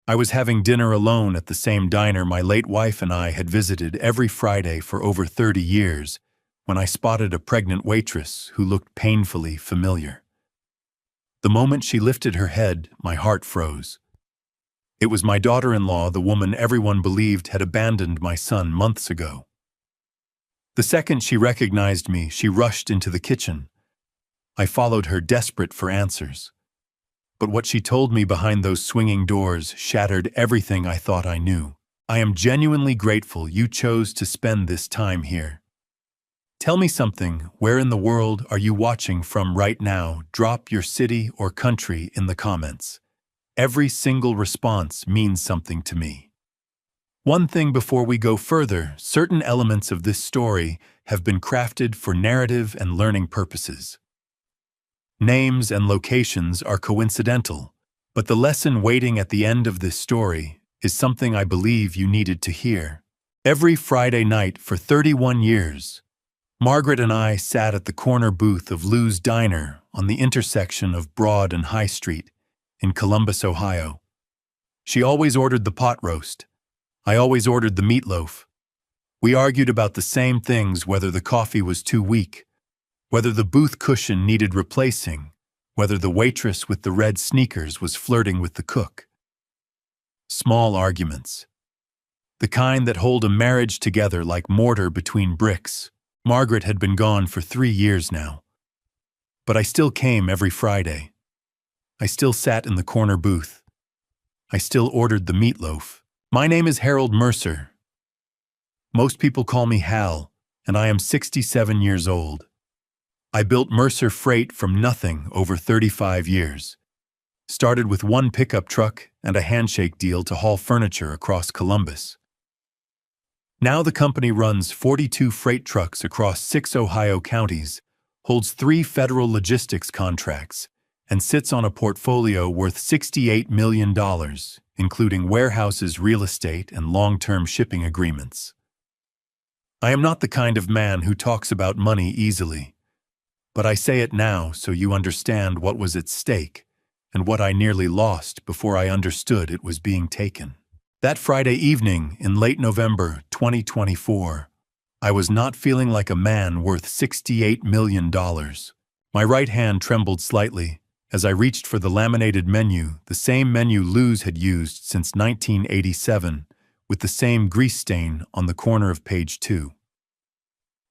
I was having dinner alone at the same diner my late wife and I had visited every Friday for over 30 years when I spotted a pregnant waitress who looked painfully familiar. The moment she lifted her head, my heart froze. It was my daughter-in-law, the woman everyone believed had abandoned my son months ago. The second she recognized me, she rushed into the kitchen. I followed her, desperate for answers. But what she told me behind those swinging doors shattered everything I thought I knew. I am genuinely grateful you chose to spend this time here. Tell me something. Where in the world are you watching from right now? Drop your city or country in the comments. Every single response means something to me. One thing before we go further, certain elements of this story have been crafted for narrative and learning purposes. Names and locations are coincidental, but the lesson waiting at the end of this story is something I believe you needed to hear. Every Friday night for 31 years, Margaret and I sat at the corner booth of Lou's Diner on the intersection of Broad and High Street in Columbus, Ohio. She always ordered the pot roast. I always ordered the meatloaf. We argued about the same things, whether the coffee was too weak, whether the booth cushion needed replacing, whether the waitress with the red sneakers was flirting with the cook. Small arguments. The kind that hold a marriage together like mortar between bricks. Margaret had been gone for 3 years now. But I still came every Friday. I still sat in the corner booth. I still ordered the meatloaf. My name is Harold Mercer. Most people call me Hal, and I am 67 years old. I built Mercer Freight from nothing over 35 years. Started with one pickup truck and a handshake deal to haul furniture across Columbus. Now the company runs 42 freight trucks across 6 Ohio counties, holds 3 federal logistics contracts, and sits on a portfolio worth $68 million, including warehouses, real estate, and long-term shipping agreements. I am not the kind of man who talks about money easily. But I say it now so you understand what was at stake and what I nearly lost before I understood it was being taken. That Friday evening in late November 2024, I was not feeling like a man worth $68 million. My right hand trembled slightly as I reached for the laminated menu, the same menu Lou's had used since 1987, with the same grease stain on the corner of page 2.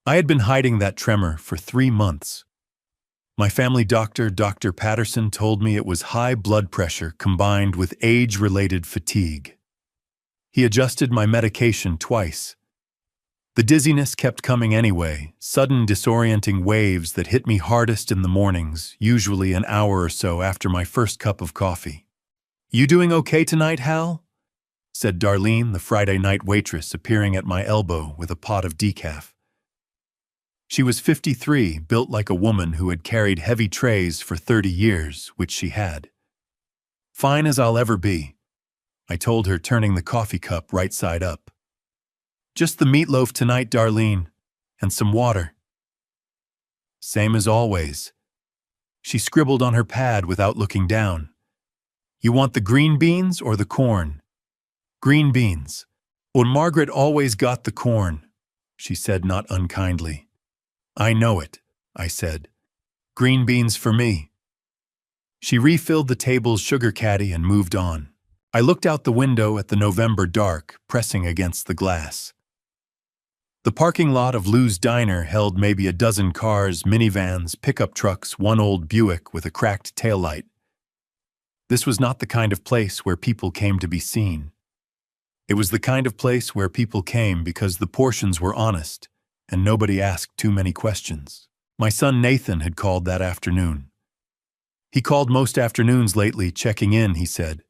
I had been hiding that tremor for 3 months. My family doctor, Dr. Patterson, told me it was high blood pressure combined with age-related fatigue. He adjusted my medication twice. The dizziness kept coming anyway, sudden disorienting waves that hit me hardest in the mornings, usually an hour or so after my first cup of coffee. "You doing okay tonight, Hal?" said Darlene, the Friday night waitress, appearing at my elbow with a pot of decaf. She was 53, built like a woman who had carried heavy trays for 30 years, which she had. "Fine as I'll ever be," I told her, turning the coffee cup right side up. "Just the meatloaf tonight, Darlene, and some water." "Same as always." She scribbled on her pad without looking down. "You want the green beans or the corn?" "Green beans." "Well, Margaret always got the corn," she said, not unkindly. "I know it," I said. "Green beans for me." She refilled the table's sugar caddy and moved on. I looked out the window at the November dark, pressing against the glass. The parking lot of Lou's Diner held maybe a dozen cars, minivans, pickup trucks, one old Buick with a cracked taillight. This was not the kind of place where people came to be seen. It was the kind of place where people came because the portions were honest, and nobody asked too many questions. My son Nathan had called that afternoon. He called most afternoons lately, checking in, he said,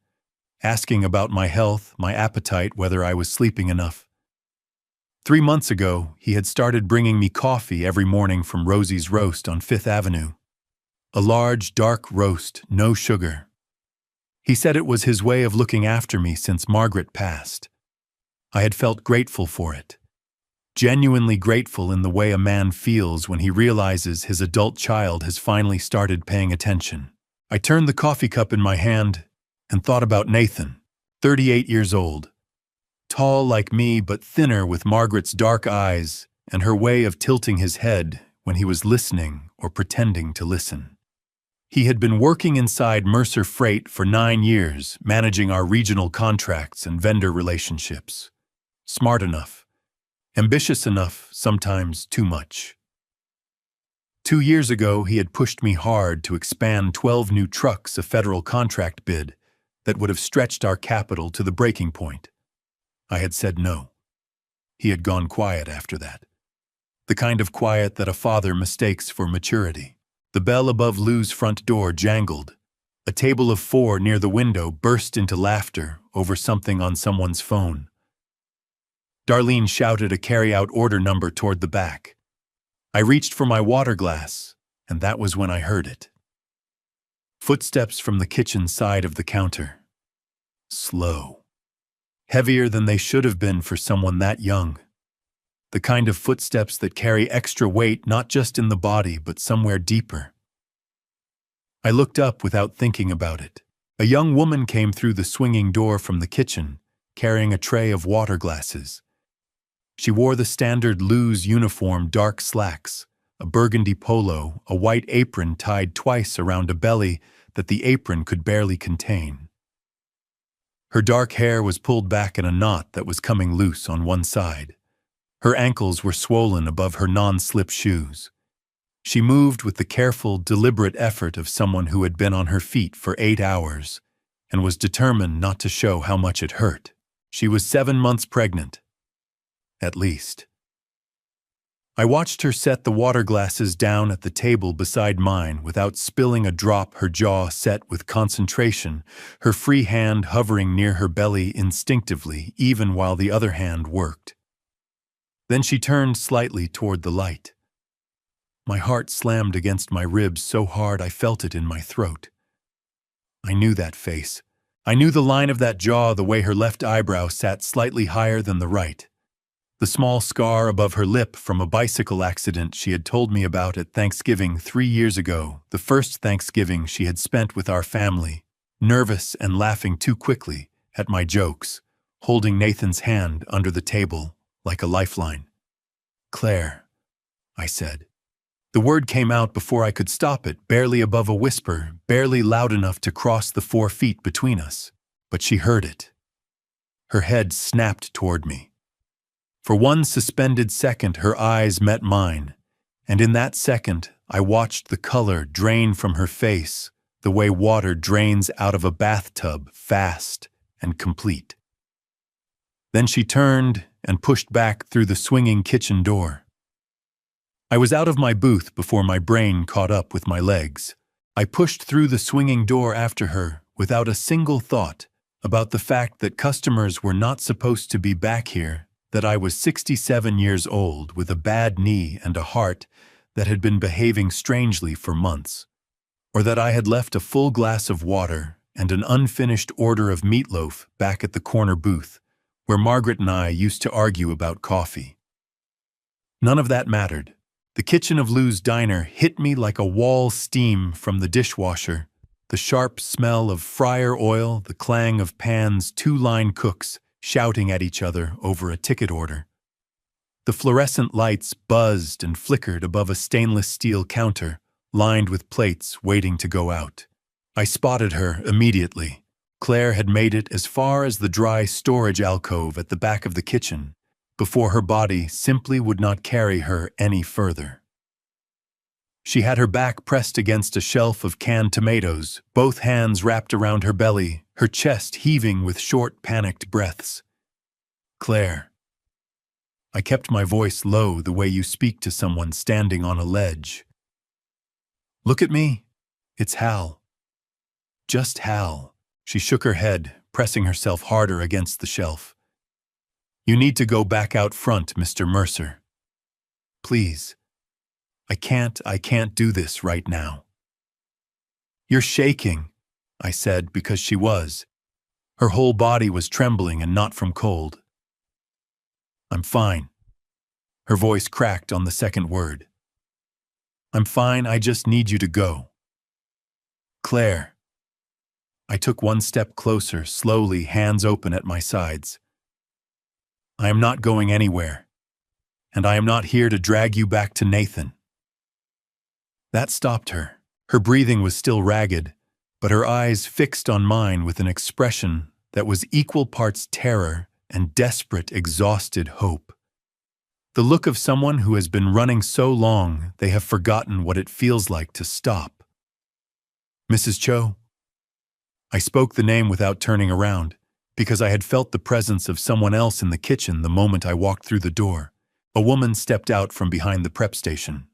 asking about my health, my appetite, whether I was sleeping enough. 3 months ago, he had started bringing me coffee every morning from Rosie's Roast on 5th Avenue. A large, dark roast, no sugar. He said it was his way of looking after me since Margaret passed. I had felt grateful for it. Genuinely grateful in the way a man feels when he realizes his adult child has finally started paying attention. I turned the coffee cup in my hand and thought about Nathan. 38 years old, tall like me but thinner with Margaret's dark eyes and her way of tilting his head when he was listening or pretending to listen. He had been working inside Mercer Freight for 9 years, managing our regional contracts and vendor relationships. Smart enough, ambitious enough, sometimes too much. 2 years ago, he had pushed me hard to expand 12 new trucks, a federal contract bid that would have stretched our capital to the breaking point. I had said no. He had gone quiet after that. The kind of quiet that a father mistakes for maturity. The bell above Lou's front door jangled. A table of 4 near the window burst into laughter over something on someone's phone. Darlene shouted a carry-out order number toward the back. I reached for my water glass, and that was when I heard it. Footsteps from the kitchen side of the counter. Slow. Heavier than they should have been for someone that young. The kind of footsteps that carry extra weight not just in the body but somewhere deeper. I looked up without thinking about it. A young woman came through the swinging door from the kitchen, carrying a tray of water glasses. She wore the standard Lou's uniform dark slacks, a burgundy polo, a white apron tied twice around a belly that the apron could barely contain. Her dark hair was pulled back in a knot that was coming loose on one side. Her ankles were swollen above her non-slip shoes. She moved with the careful, deliberate effort of someone who had been on her feet for 8 hours and was determined not to show how much it hurt. She was 7 months pregnant. At least. I watched her set the water glasses down at the table beside mine without spilling a drop, her jaw set with concentration, her free hand hovering near her belly instinctively, even while the other hand worked. Then she turned slightly toward the light. My heart slammed against my ribs so hard I felt it in my throat. I knew that face. I knew the line of that jaw, the way her left eyebrow sat slightly higher than the right. The small scar above her lip from a bicycle accident she had told me about at Thanksgiving 3 years ago, the first Thanksgiving she had spent with our family, nervous and laughing too quickly at my jokes, holding Nathan's hand under the table like a lifeline. "Claire," I said. The word came out before I could stop it, barely above a whisper, barely loud enough to cross the 4 feet between us. But she heard it. Her head snapped toward me. For one suspended second, her eyes met mine, and in that second, I watched the color drain from her face the way water drains out of a bathtub, fast and complete. Then she turned and pushed back through the swinging kitchen door. I was out of my booth before my brain caught up with my legs. I pushed through the swinging door after her without a single thought about the fact that customers were not supposed to be back here, that I was 67 years old with a bad knee and a heart that had been behaving strangely for months, or that I had left a full glass of water and an unfinished order of meatloaf back at the corner booth, where Margaret and I used to argue about coffee. None of that mattered. The kitchen of Lou's diner hit me like a wall steam from the dishwasher, the sharp smell of fryer oil, the clang of pans, 2 line cooks shouting at each other over a ticket order. The fluorescent lights buzzed and flickered above a stainless steel counter, lined with plates waiting to go out. I spotted her immediately. Claire had made it as far as the dry storage alcove at the back of the kitchen, before her body simply would not carry her any further. She had her back pressed against a shelf of canned tomatoes, both hands wrapped around her belly, her chest heaving with short, panicked breaths. "Claire." I kept my voice low, the way you speak to someone standing on a ledge. "Look at me. It's Hal. Just Hal." She shook her head, pressing herself harder against the shelf. "You need to go back out front, Mr. Mercer. Please. I can't do this right now." "You're shaking," I said, because she was. Her whole body was trembling and not from cold. "I'm fine." Her voice cracked on the second word. "I'm fine, I just need you to go." "Claire." I took one step closer, slowly, hands open at my sides. I am not going anywhere, and I am not here to drag you back to Nathan. That stopped her. Her breathing was still ragged, but her eyes fixed on mine with an expression that was equal parts terror and desperate, exhausted hope. The look of someone who has been running so long they have forgotten what it feels like to stop. Mrs. Cho? I spoke the name without turning around, because I had felt the presence of someone else in the kitchen the moment I walked through the door. A woman stepped out from behind the prep station.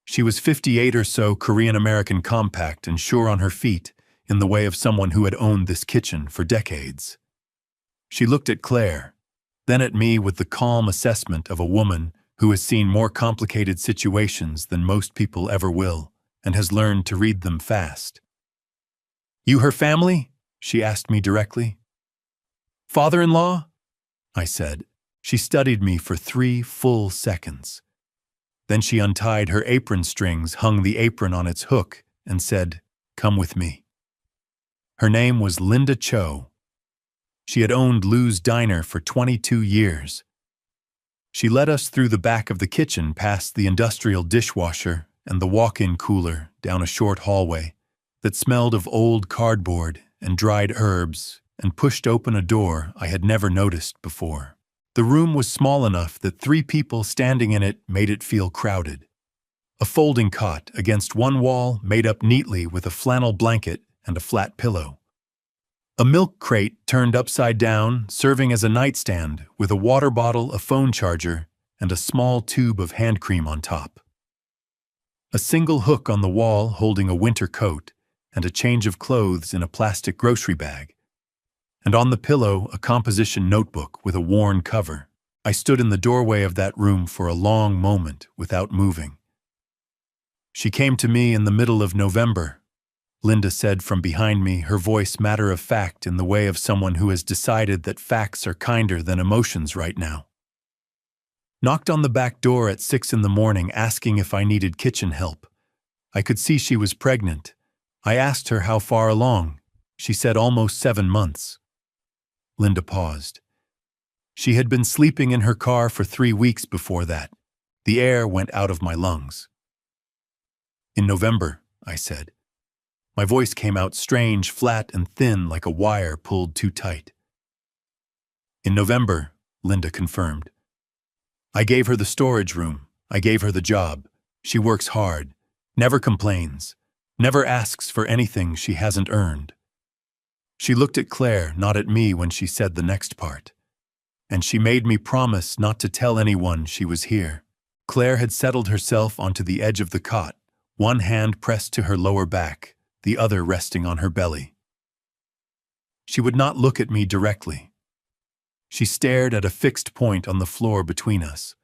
She was 58 or so, Korean-American, compact and sure on her feet, in the way of someone who had owned this kitchen for decades. She looked at Claire, then at me with the calm assessment of a woman who has seen more complicated situations than most people ever will and has learned to read them fast. "You her family?" she asked me directly. "Father-in-law?" I said. She studied me for 3 full seconds. Then she untied her apron strings, hung the apron on its hook, and said, "Come with me." Her name was Linda Cho. She had owned Lou's Diner for 22 years. She led us through the back of the kitchen, past the industrial dishwasher and the walk-in cooler, down a short hallway that smelled of old cardboard and dried herbs, and pushed open a door I had never noticed before. The room was small enough that 3 people standing in it made it feel crowded. A folding cot against one wall made up neatly with a flannel blanket and a flat pillow. A milk crate turned upside down, serving as a nightstand with a water bottle, a phone charger, and a small tube of hand cream on top. A single hook on the wall holding a winter coat and a change of clothes in a plastic grocery bag. And on the pillow, a composition notebook with a worn cover. I stood in the doorway of that room for a long moment without moving. "She came to me in the middle of November," Linda said from behind me, her voice matter-of-fact in the way of someone who has decided that facts are kinder than emotions right now. "Knocked on the back door at 6 in the morning asking if I needed kitchen help. I could see she was pregnant. I asked her how far along. She said almost 7 months. Linda paused. She had been sleeping in her car for 3 weeks before that. The air went out of my lungs. "In November," I said. My voice came out strange, flat and thin, like a wire pulled too tight. "In November," Linda confirmed. "I gave her the storage room. I gave her the job. She works hard, never complains, never asks for anything she hasn't earned." She looked at Claire, not at me, when she said the next part. "And she made me promise not to tell anyone she was here." Claire had settled herself onto the edge of the cot, one hand pressed to her lower back, the other resting on her belly. She would not look at me directly. She stared at a fixed point on the floor between us,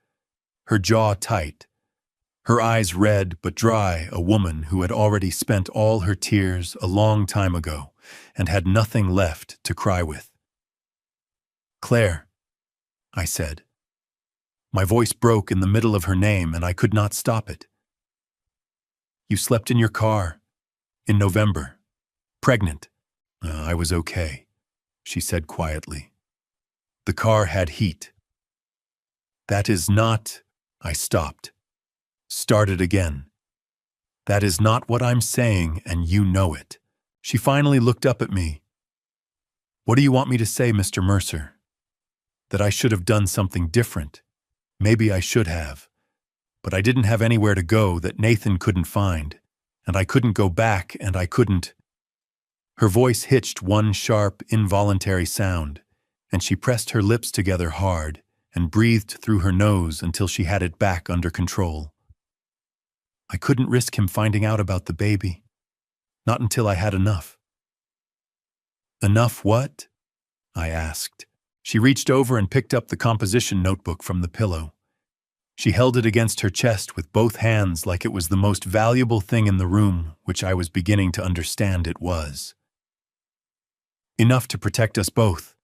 her jaw tight, her eyes red but dry, a woman who had already spent all her tears a long time ago and had nothing left to cry with. "Claire," I said. My voice broke in the middle of her name and I could not stop it. "You slept in your car. In November. Pregnant." "I was okay," she said quietly. "The car had heat." "That is not—" I stopped. Started again. "That is not what I'm saying, and you know it." She finally looked up at me. "What do you want me to say, Mr. Mercer? That I should have done something different? Maybe I should have. But I didn't have anywhere to go that Nathan couldn't find, and I couldn't go back, and I couldn't—" Her voice hitched one sharp, involuntary sound, and she pressed her lips together hard and breathed through her nose until she had it back under control. "I couldn't risk him finding out about the baby. Not until I had enough." "Enough what?" I asked. She reached over and picked up the composition notebook from the pillow. She held it against her chest with both hands like it was the most valuable thing in the room, which I was beginning to understand it was. "Enough to protect us both,"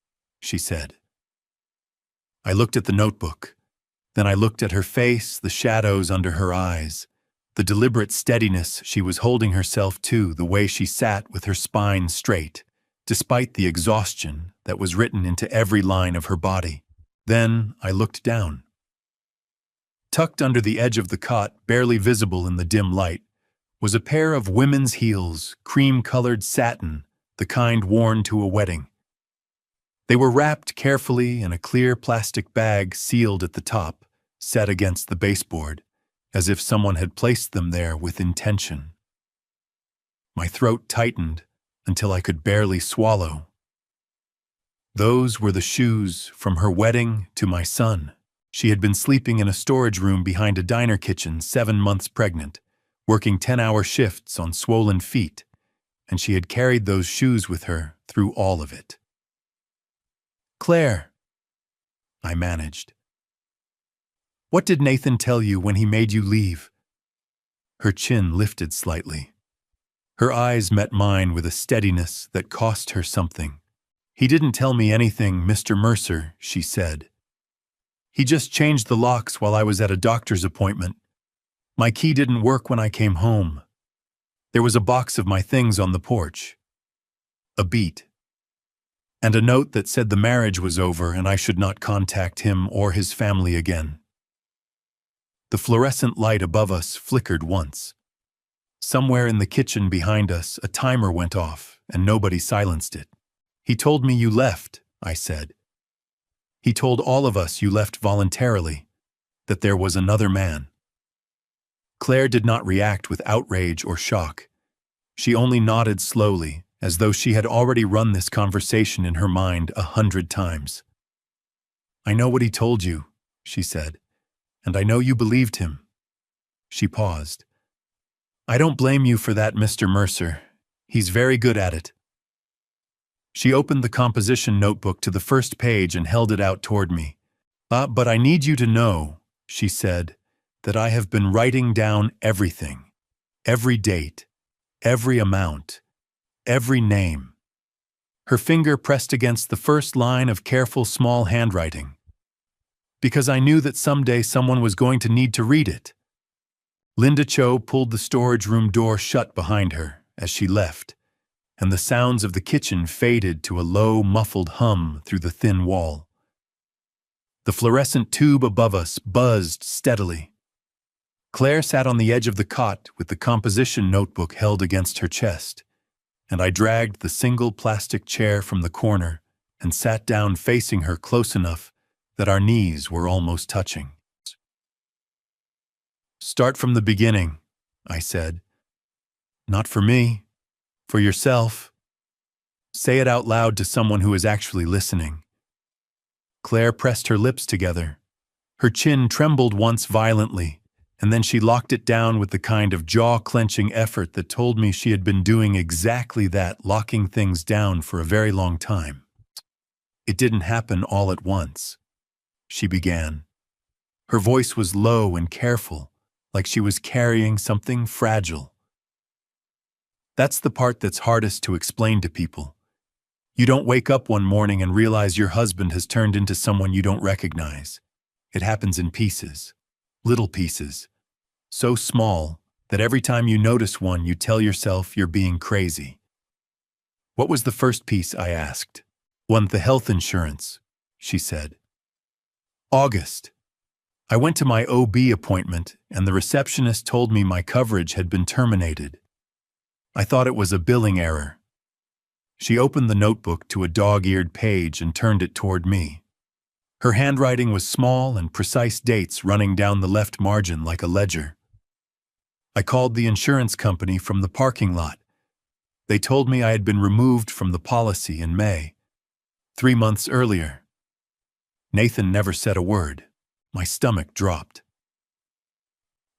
she said. I looked at the notebook. Then I looked at her face, the shadows under her eyes, The deliberate steadiness she was holding herself to, the way she sat with her spine straight, despite the exhaustion that was written into every line of her body. Then I looked down. Tucked under the edge of the cot, barely visible in the dim light, was a pair of women's heels, cream-colored satin, the kind worn to a wedding. They were wrapped carefully in a clear plastic bag sealed at the top, set against the baseboard, as if someone had placed them there with intention. My throat tightened until I could barely swallow. Those were the shoes from her wedding to my son. She had been sleeping in a storage room behind a diner kitchen, 7 months pregnant, working 10-hour shifts on swollen feet, and she had carried those shoes with her through all of it. "Claire," I managed. "What did Nathan tell you when he made you leave?" Her chin lifted slightly. Her eyes met mine with a steadiness that cost her something. "He didn't tell me anything, Mr. Mercer," she said. "He just changed the locks while I was at a doctor's appointment. My key didn't work when I came home. There was a box of my things on the porch. A beat. And a note that said the marriage was over and I should not contact him or his family again." The fluorescent light above us flickered once. Somewhere in the kitchen behind us, a timer went off, and nobody silenced it. "He told me you left," I said. "He told all of us you left voluntarily, that there was another man." Claire did not react with outrage or shock. She only nodded slowly, as though she had already run this conversation in her mind 100 times. "I know what he told you," she said, "and I know you believed him." She paused. "I don't blame you for that, Mr. Mercer. He's very good at it." She opened the composition notebook to the first page and held it out toward me. But I need you to know," she said, "that I have been writing down everything. Every date, every amount, every name." Her finger pressed against the first line of careful small handwriting. "Because I knew that someday someone was going to need to read it." Linda Cho pulled the storage room door shut behind her as she left, and the sounds of the kitchen faded to a low, muffled hum through the thin wall. The fluorescent tube above us buzzed steadily. Claire sat on the edge of the cot with the composition notebook held against her chest, and I dragged the single plastic chair from the corner and sat down facing her close enough that our knees were almost touching. "Start from the beginning," I said. "Not for me, for yourself. Say it out loud to someone who is actually listening." Claire pressed her lips together. Her chin trembled once violently, and then she locked it down with the kind of jaw-clenching effort that told me she had been doing exactly that, locking things down for a very long time. "It didn't happen all at once," she began. Her voice was low and careful, like she was carrying something fragile. "That's the part that's hardest to explain to people. You don't wake up one morning and realize your husband has turned into someone you don't recognize. It happens in pieces, little pieces, so small that every time you notice one, you tell yourself you're being crazy." "What was the first piece?" I asked. "One, the health insurance," she said. "August. I went to my OB appointment, and the receptionist told me my coverage had been terminated. I thought it was a billing error." She opened the notebook to a dog-eared page and turned it toward me. Her handwriting was small and precise, dates running down the left margin like a ledger. "I called the insurance company from the parking lot. They told me I had been removed from the policy in May, 3 months earlier." Nathan never said a word. My stomach dropped.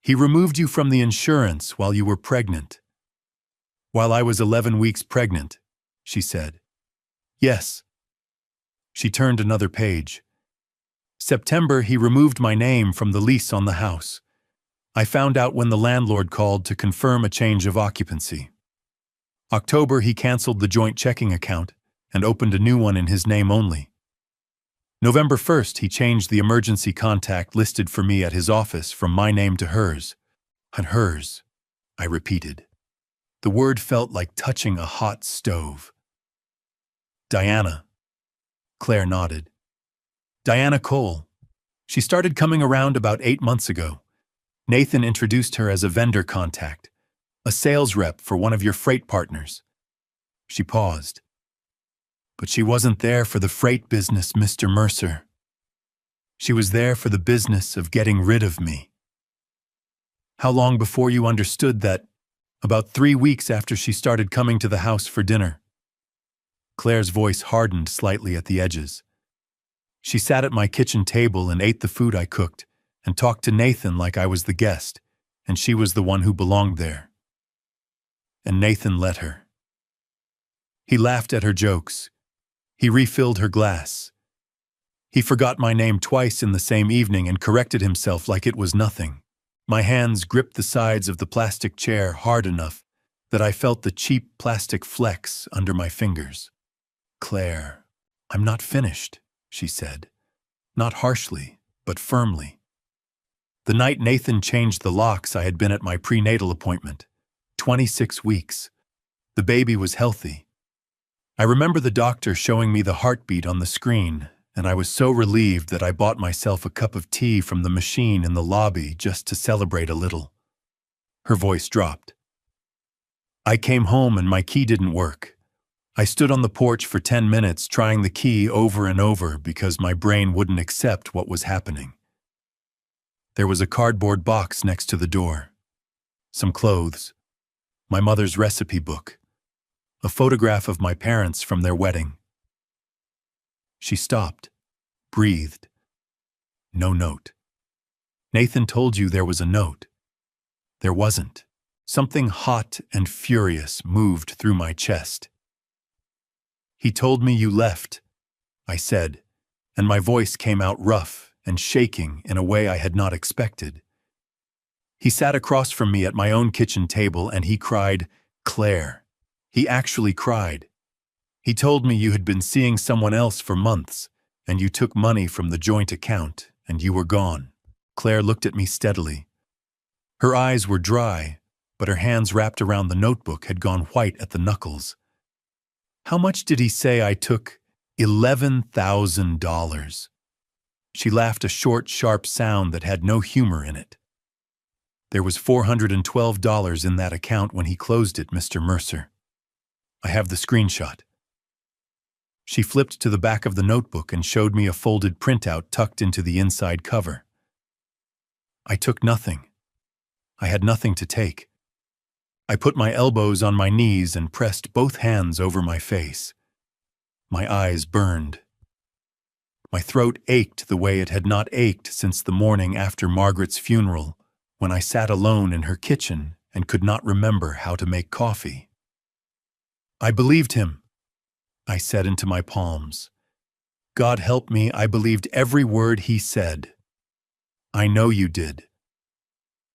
"He removed you from the insurance while you were pregnant." "While I was 11 weeks pregnant," she said. "Yes." She turned another page. "September, he removed my name from the lease on the house. I found out when the landlord called to confirm a change of occupancy. October, he canceled the joint checking account and opened a new one in his name only. November 1st, he changed the emergency contact listed for me at his office from my name to hers. On hers, I repeated. The word felt like touching a hot stove. Diana. Claire nodded. Diana Cole. She started coming around about 8 months ago. Nathan introduced her as a vendor contact, a sales rep for one of your freight partners. She paused. But she wasn't there for the freight business, Mr. Mercer. She was there for the business of getting rid of me. How long before you understood that? About 3 weeks after she started coming to the house for dinner. Claire's voice hardened slightly at the edges. She sat at my kitchen table and ate the food I cooked and talked to Nathan like I was the guest, and she was the one who belonged there. And Nathan let her. He laughed at her jokes. He refilled her glass. He forgot my name twice in the same evening and corrected himself like it was nothing. My hands gripped the sides of the plastic chair hard enough that I felt the cheap plastic flecks under my fingers. Claire, I'm not finished, she said. Not harshly, but firmly. The night Nathan changed the locks, I had been at my prenatal appointment. 26 weeks. The baby was healthy. I remember the doctor showing me the heartbeat on the screen, and I was so relieved that I bought myself a cup of tea from the machine in the lobby just to celebrate a little. Her voice dropped. I came home and my key didn't work. I stood on the porch for 10 minutes trying the key over and over because my brain wouldn't accept what was happening. There was a cardboard box next to the door. Some clothes. My mother's recipe book. A photograph of my parents from their wedding. She stopped, breathed. No note. Nathan told you there was a note. There wasn't. Something hot and furious moved through my chest. He told me you left, I said, and my voice came out rough and shaking in a way I had not expected. He sat across from me at my own kitchen table and he cried, Claire. He actually cried. He told me you had been seeing someone else for months, and you took money from the joint account, and you were gone. Claire looked at me steadily. Her eyes were dry, but her hands wrapped around the notebook had gone white at the knuckles. How much did he say I took? $11,000. She laughed a short, sharp sound that had no humor in it. There was $412 in that account when he closed it, Mr. Mercer. I have the screenshot. She flipped to the back of the notebook and showed me a folded printout tucked into the inside cover. I took nothing. I had nothing to take. I put my elbows on my knees and pressed both hands over my face. My eyes burned. My throat ached the way it had not ached since the morning after Margaret's funeral, when I sat alone in her kitchen and could not remember how to make coffee. I believed him, I said into my palms. God help me, I believed every word he said. I know you did.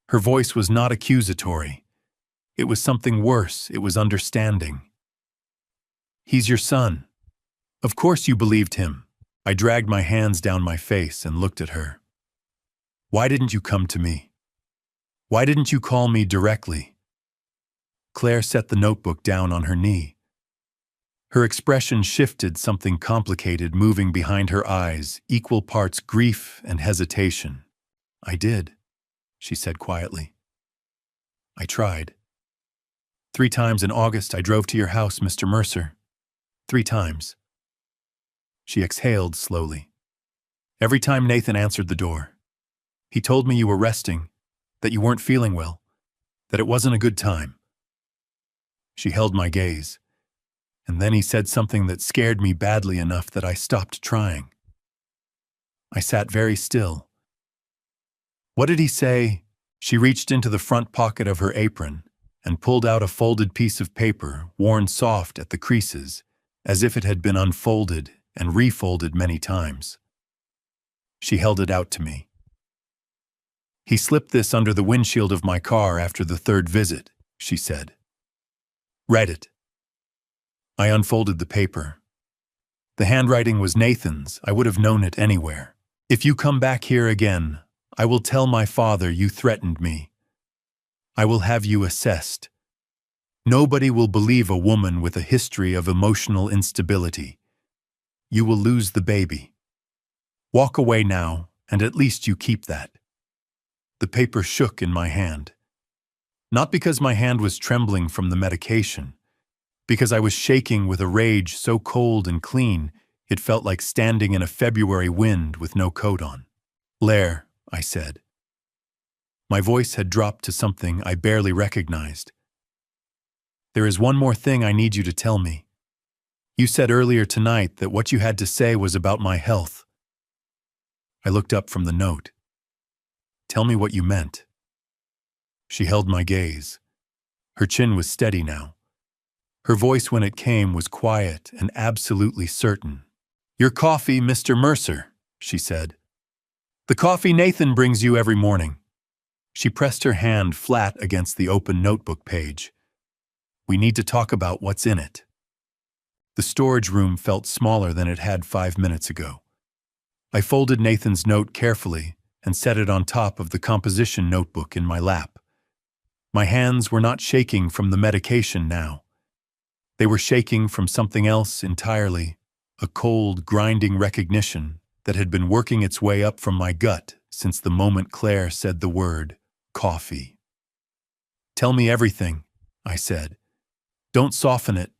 Her voice was not accusatory. It was something worse. It was understanding. He's your son. Of course you believed him. I dragged my hands down my face and looked at her. Why didn't you come to me? Why didn't you call me directly? Claire set the notebook down on her knee. Her expression shifted, something complicated moving behind her eyes, equal parts grief and hesitation. I did, she said quietly. I tried. 3 times in August I drove to your house, Mr. Mercer. 3 times. She exhaled slowly. Every time Nathan answered the door. He told me you were resting, that you weren't feeling well, that it wasn't a good time. She held my gaze. And then he said something that scared me badly enough that I stopped trying. I sat very still. What did he say? She reached into the front pocket of her apron and pulled out a folded piece of paper, worn soft at the creases, as if it had been unfolded and refolded many times. She held it out to me. He slipped this under the windshield of my car after the 3rd visit, she said. Read it. I unfolded the paper. The handwriting was Nathan's. I would have known it anywhere. If you come back here again, I will tell my father you threatened me. I will have you assessed. Nobody will believe a woman with a history of emotional instability. You will lose the baby. Walk away now, and at least you keep that." The paper shook in my hand. Not because my hand was trembling from the medication, because I was shaking with a rage so cold and clean it felt like standing in a February wind with no coat on. "Claire," I said. My voice had dropped to something I barely recognized. "There is one more thing I need you to tell me. You said earlier tonight that what you had to say was about my health." I looked up from the note. "Tell me what you meant." She held my gaze. Her chin was steady now. Her voice when it came was quiet and absolutely certain. "Your coffee, Mr. Mercer," she said. "The coffee Nathan brings you every morning." She pressed her hand flat against the open notebook page. "We need to talk about what's in it." The storage room felt smaller than it had 5 minutes ago. I folded Nathan's note carefully and set it on top of the composition notebook in my lap. My hands were not shaking from the medication now. They were shaking from something else entirely, a cold, grinding recognition that had been working its way up from my gut since the moment Claire said the word coffee. "Tell me everything," I said. "Don't soften it."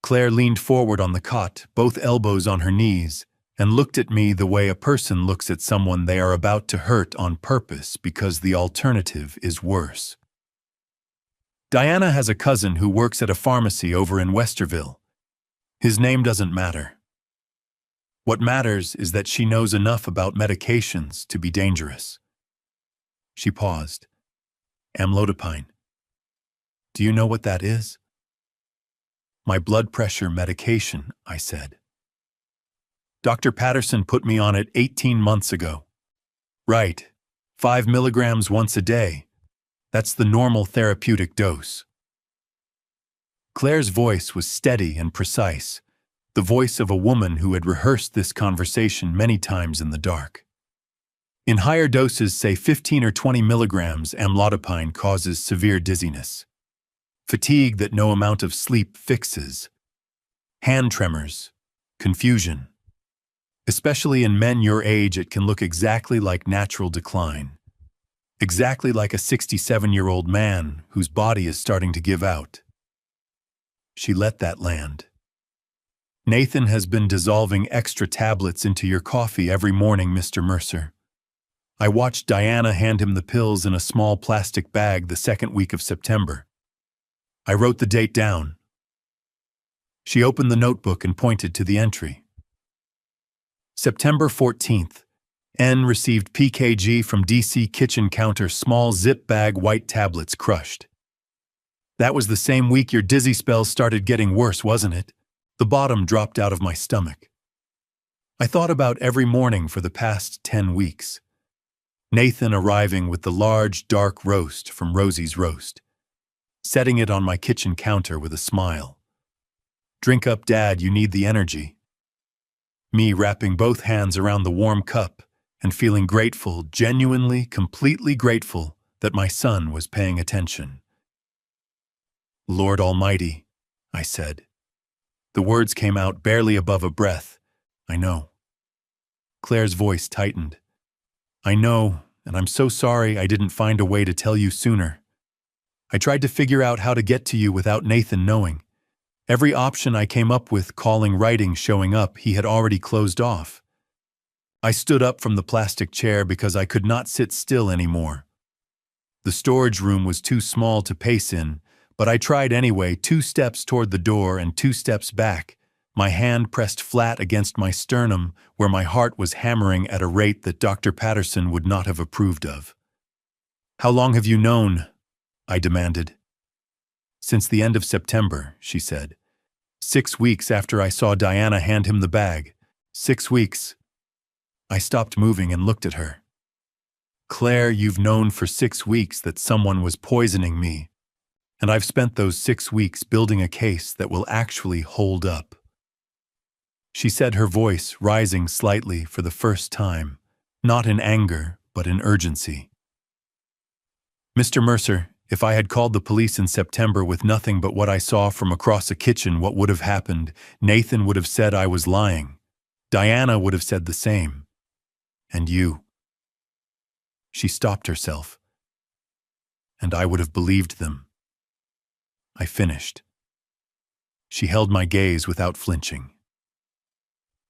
Claire leaned forward on the cot, both elbows on her knees, and looked at me the way a person looks at someone they are about to hurt on purpose because the alternative is worse. "Diana has a cousin who works at a pharmacy over in Westerville. His name doesn't matter. What matters is that she knows enough about medications to be dangerous." She paused. "Amlodipine. Do you know what that is?" "My blood pressure medication," I said. "Dr. Patterson put me on it 18 months ago." "Right. 5 milligrams once a day. That's the normal therapeutic dose." Claire's voice was steady and precise, the voice of a woman who had rehearsed this conversation many times in the dark. "In higher doses, say 15 or 20 milligrams, amlodipine causes severe dizziness, fatigue that no amount of sleep fixes, hand tremors, confusion. Especially in men your age, it can look exactly like natural decline. Exactly like a 67-year-old man whose body is starting to give out." She let that land. "Nathan has been dissolving extra tablets into your coffee every morning, Mr. Mercer. I watched Diana hand him the pills in a small plastic bag the second week of September. I wrote the date down." She opened the notebook and pointed to the entry. "September 14th. N received PKG from DC kitchen counter, small zip bag white tablets crushed. That was the same week your dizzy spells started getting worse, wasn't it?" The bottom dropped out of my stomach. I thought about every morning for the past 10 weeks. Nathan arriving with the large, dark roast from Rosie's Roast, setting it on my kitchen counter with a smile. "Drink up, Dad, you need the energy." Me wrapping both hands around the warm cup and feeling grateful, genuinely, completely grateful that my son was paying attention. "Lord Almighty," I said. The words came out barely above a breath. "I know." Claire's voice tightened. "I know, and I'm so sorry I didn't find a way to tell you sooner. I tried to figure out how to get to you without Nathan knowing. Every option I came up with, calling, writing, showing up, he had already closed off." I stood up from the plastic chair because I could not sit still anymore. The storage room was too small to pace in, but I tried anyway, 2 steps toward the door and 2 steps back, my hand pressed flat against my sternum where my heart was hammering at a rate that Dr. Patterson would not have approved of. "How long have you known?" I demanded. "Since the end of September," she said. 6 weeks after I saw Diana hand him the bag. 6 weeks. I stopped moving and looked at her. "Claire, you've known for 6 weeks that someone was poisoning me, and I've spent those 6 weeks building a case that will actually hold up." She said, her voice rising slightly for the first time, not in anger, but in urgency. "Mr. Mercer, If I had called the police in September with nothing but what I saw from across a kitchen, what would have happened? Nathan would have said I was lying. Diana would have said the same. And you. She stopped herself. And I would have believed them. I finished. She held my gaze without flinching.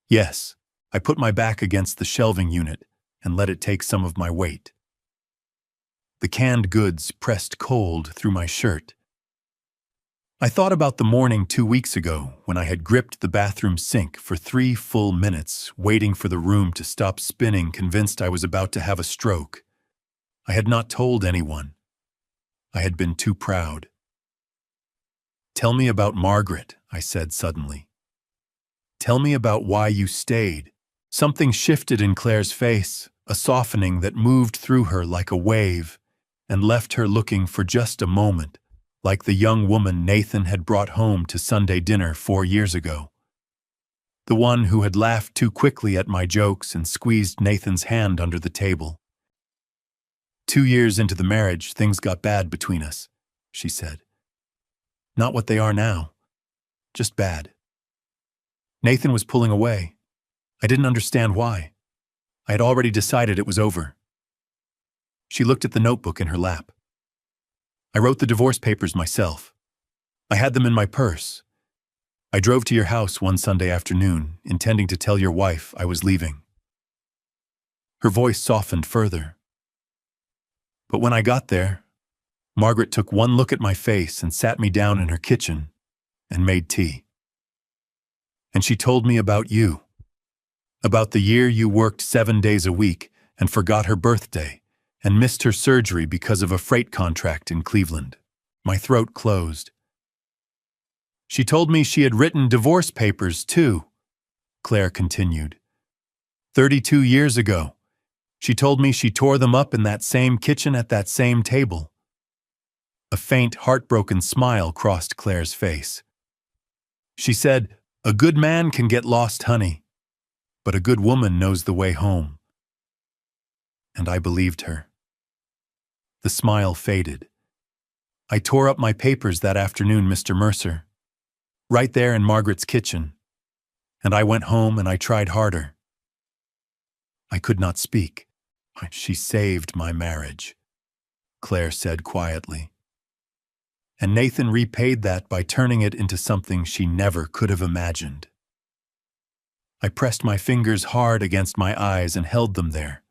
Yes, I put my back against the shelving unit and let it take some of my weight. The canned goods pressed cold through my shirt. I thought about the morning 2 weeks ago when I had gripped the bathroom sink for 3 full minutes, waiting for the room to stop spinning, convinced I was about to have a stroke. I had not told anyone. I had been too proud. "Tell me about Margaret," I said suddenly. "Tell me about why you stayed." Something shifted in Claire's face, a softening that moved through her like a wave and left her looking for just a moment, like the young woman Nathan had brought home to Sunday dinner 4 years ago. The one who had laughed too quickly at my jokes and squeezed Nathan's hand under the table. "2 years into the marriage, things got bad between us," she said. "Not what they are now, just bad. Nathan was pulling away. I didn't understand why. I had already decided it was over." She looked at the notebook in her lap. "I wrote the divorce papers myself. I had them in my purse. I drove to your house one Sunday afternoon, intending to tell your wife I was leaving." Her voice softened further. "But when I got there, Margaret took one look at my face and sat me down in her kitchen and made tea. And she told me about you, about the year you worked 7 days a week and forgot her birthday and missed her surgery because of a freight contract in Cleveland." My throat closed. "She told me she had written divorce papers too," Claire continued. 32 years ago. She told me she tore them up in that same kitchen at that same table." A faint, heartbroken smile crossed Claire's face. She said, "A good man can get lost, honey, but a good woman knows the way home." And I believed her. The smile faded. "I tore up my papers that afternoon, Mr. Mercer, right there in Margaret's kitchen, and I went home and I tried harder." I could not speak. "She saved my marriage," Claire said quietly. "And Nathan repaid that by turning it into something she never could have imagined." I pressed my fingers hard against my eyes and held them there.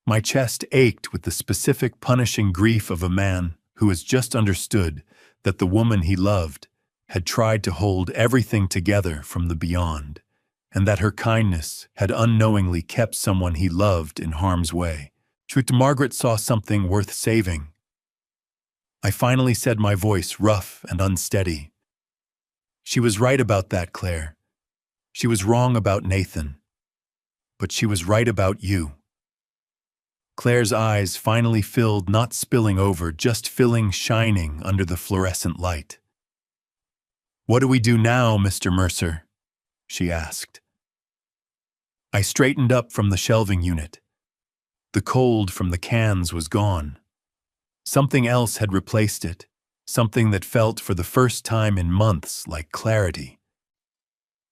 My chest ached with the specific punishing grief of a man who has just understood that the woman he loved had tried to hold everything together from the beyond, and that her kindness had unknowingly kept someone he loved in harm's way. Margaret saw something worth saving. I finally said, my voice rough and unsteady. "She was right about that, Claire. She was wrong about Nathan. But she was right about you." Claire's eyes finally filled, not spilling over, just filling, shining under the fluorescent light. "What do we do now, Mr. Mercer?" she asked. I straightened up from the shelving unit. The cold from the cans was gone. Something else had replaced it, something that felt for the first time in months like clarity.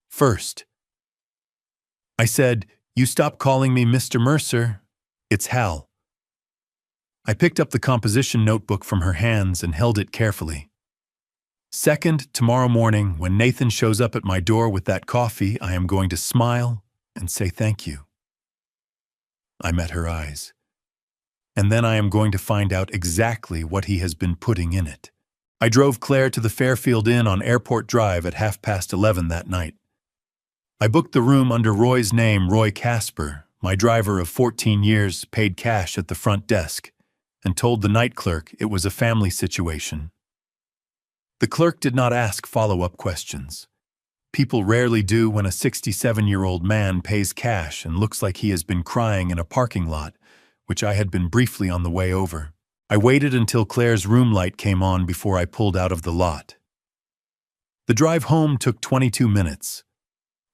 "First," I said, "you stop calling me Mr. Mercer. It's Hal." I picked up the composition notebook from her hands and held it carefully. "Second, tomorrow morning, when Nathan shows up at my door with that coffee, I am going to smile and say thank you." I met her eyes. "And then I am going to find out exactly what he has been putting in it." I drove Claire to the Fairfield Inn on Airport Drive at 11:30 that night. I booked the room under Roy's name, Roy Casper, my driver of 14 years, paid cash at the front desk, and told the night clerk it was a family situation. The clerk did not ask follow-up questions. People rarely do when a 67-year-old man pays cash and looks like he has been crying in a parking lot, which I had been briefly on the way over. I waited until Claire's room light came on before I pulled out of the lot. The drive home took 22 minutes.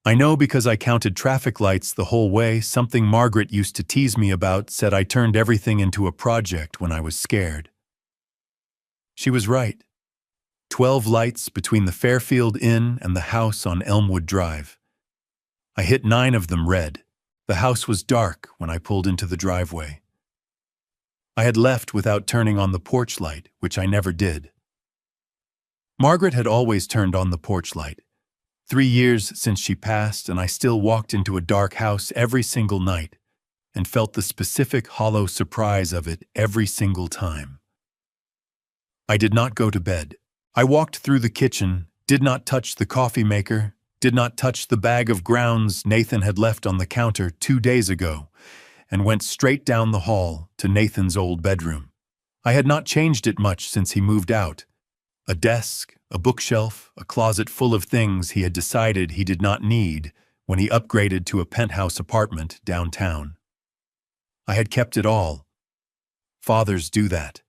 I know because I counted traffic lights the whole way. Something Margaret used to tease me about, said I turned everything into a project when I was scared. She was right. 12 lights between the Fairfield Inn and the house on Elmwood Drive. I hit 9 of them red. The house was dark when I pulled into the driveway. I had left without turning on the porch light, which I never did. Margaret had always turned on the porch light. 3 years since she passed, and I still walked into a dark house every single night and felt the specific hollow surprise of it every single time. I did not go to bed. I walked through the kitchen, did not touch the coffee maker, did not touch the bag of grounds Nathan had left on the counter 2 days ago, and went straight down the hall to Nathan's old bedroom. I had not changed it much since he moved out. A desk, a bookshelf, a closet full of things he had decided he did not need when he upgraded to a penthouse apartment downtown. I had kept it all. Fathers do that.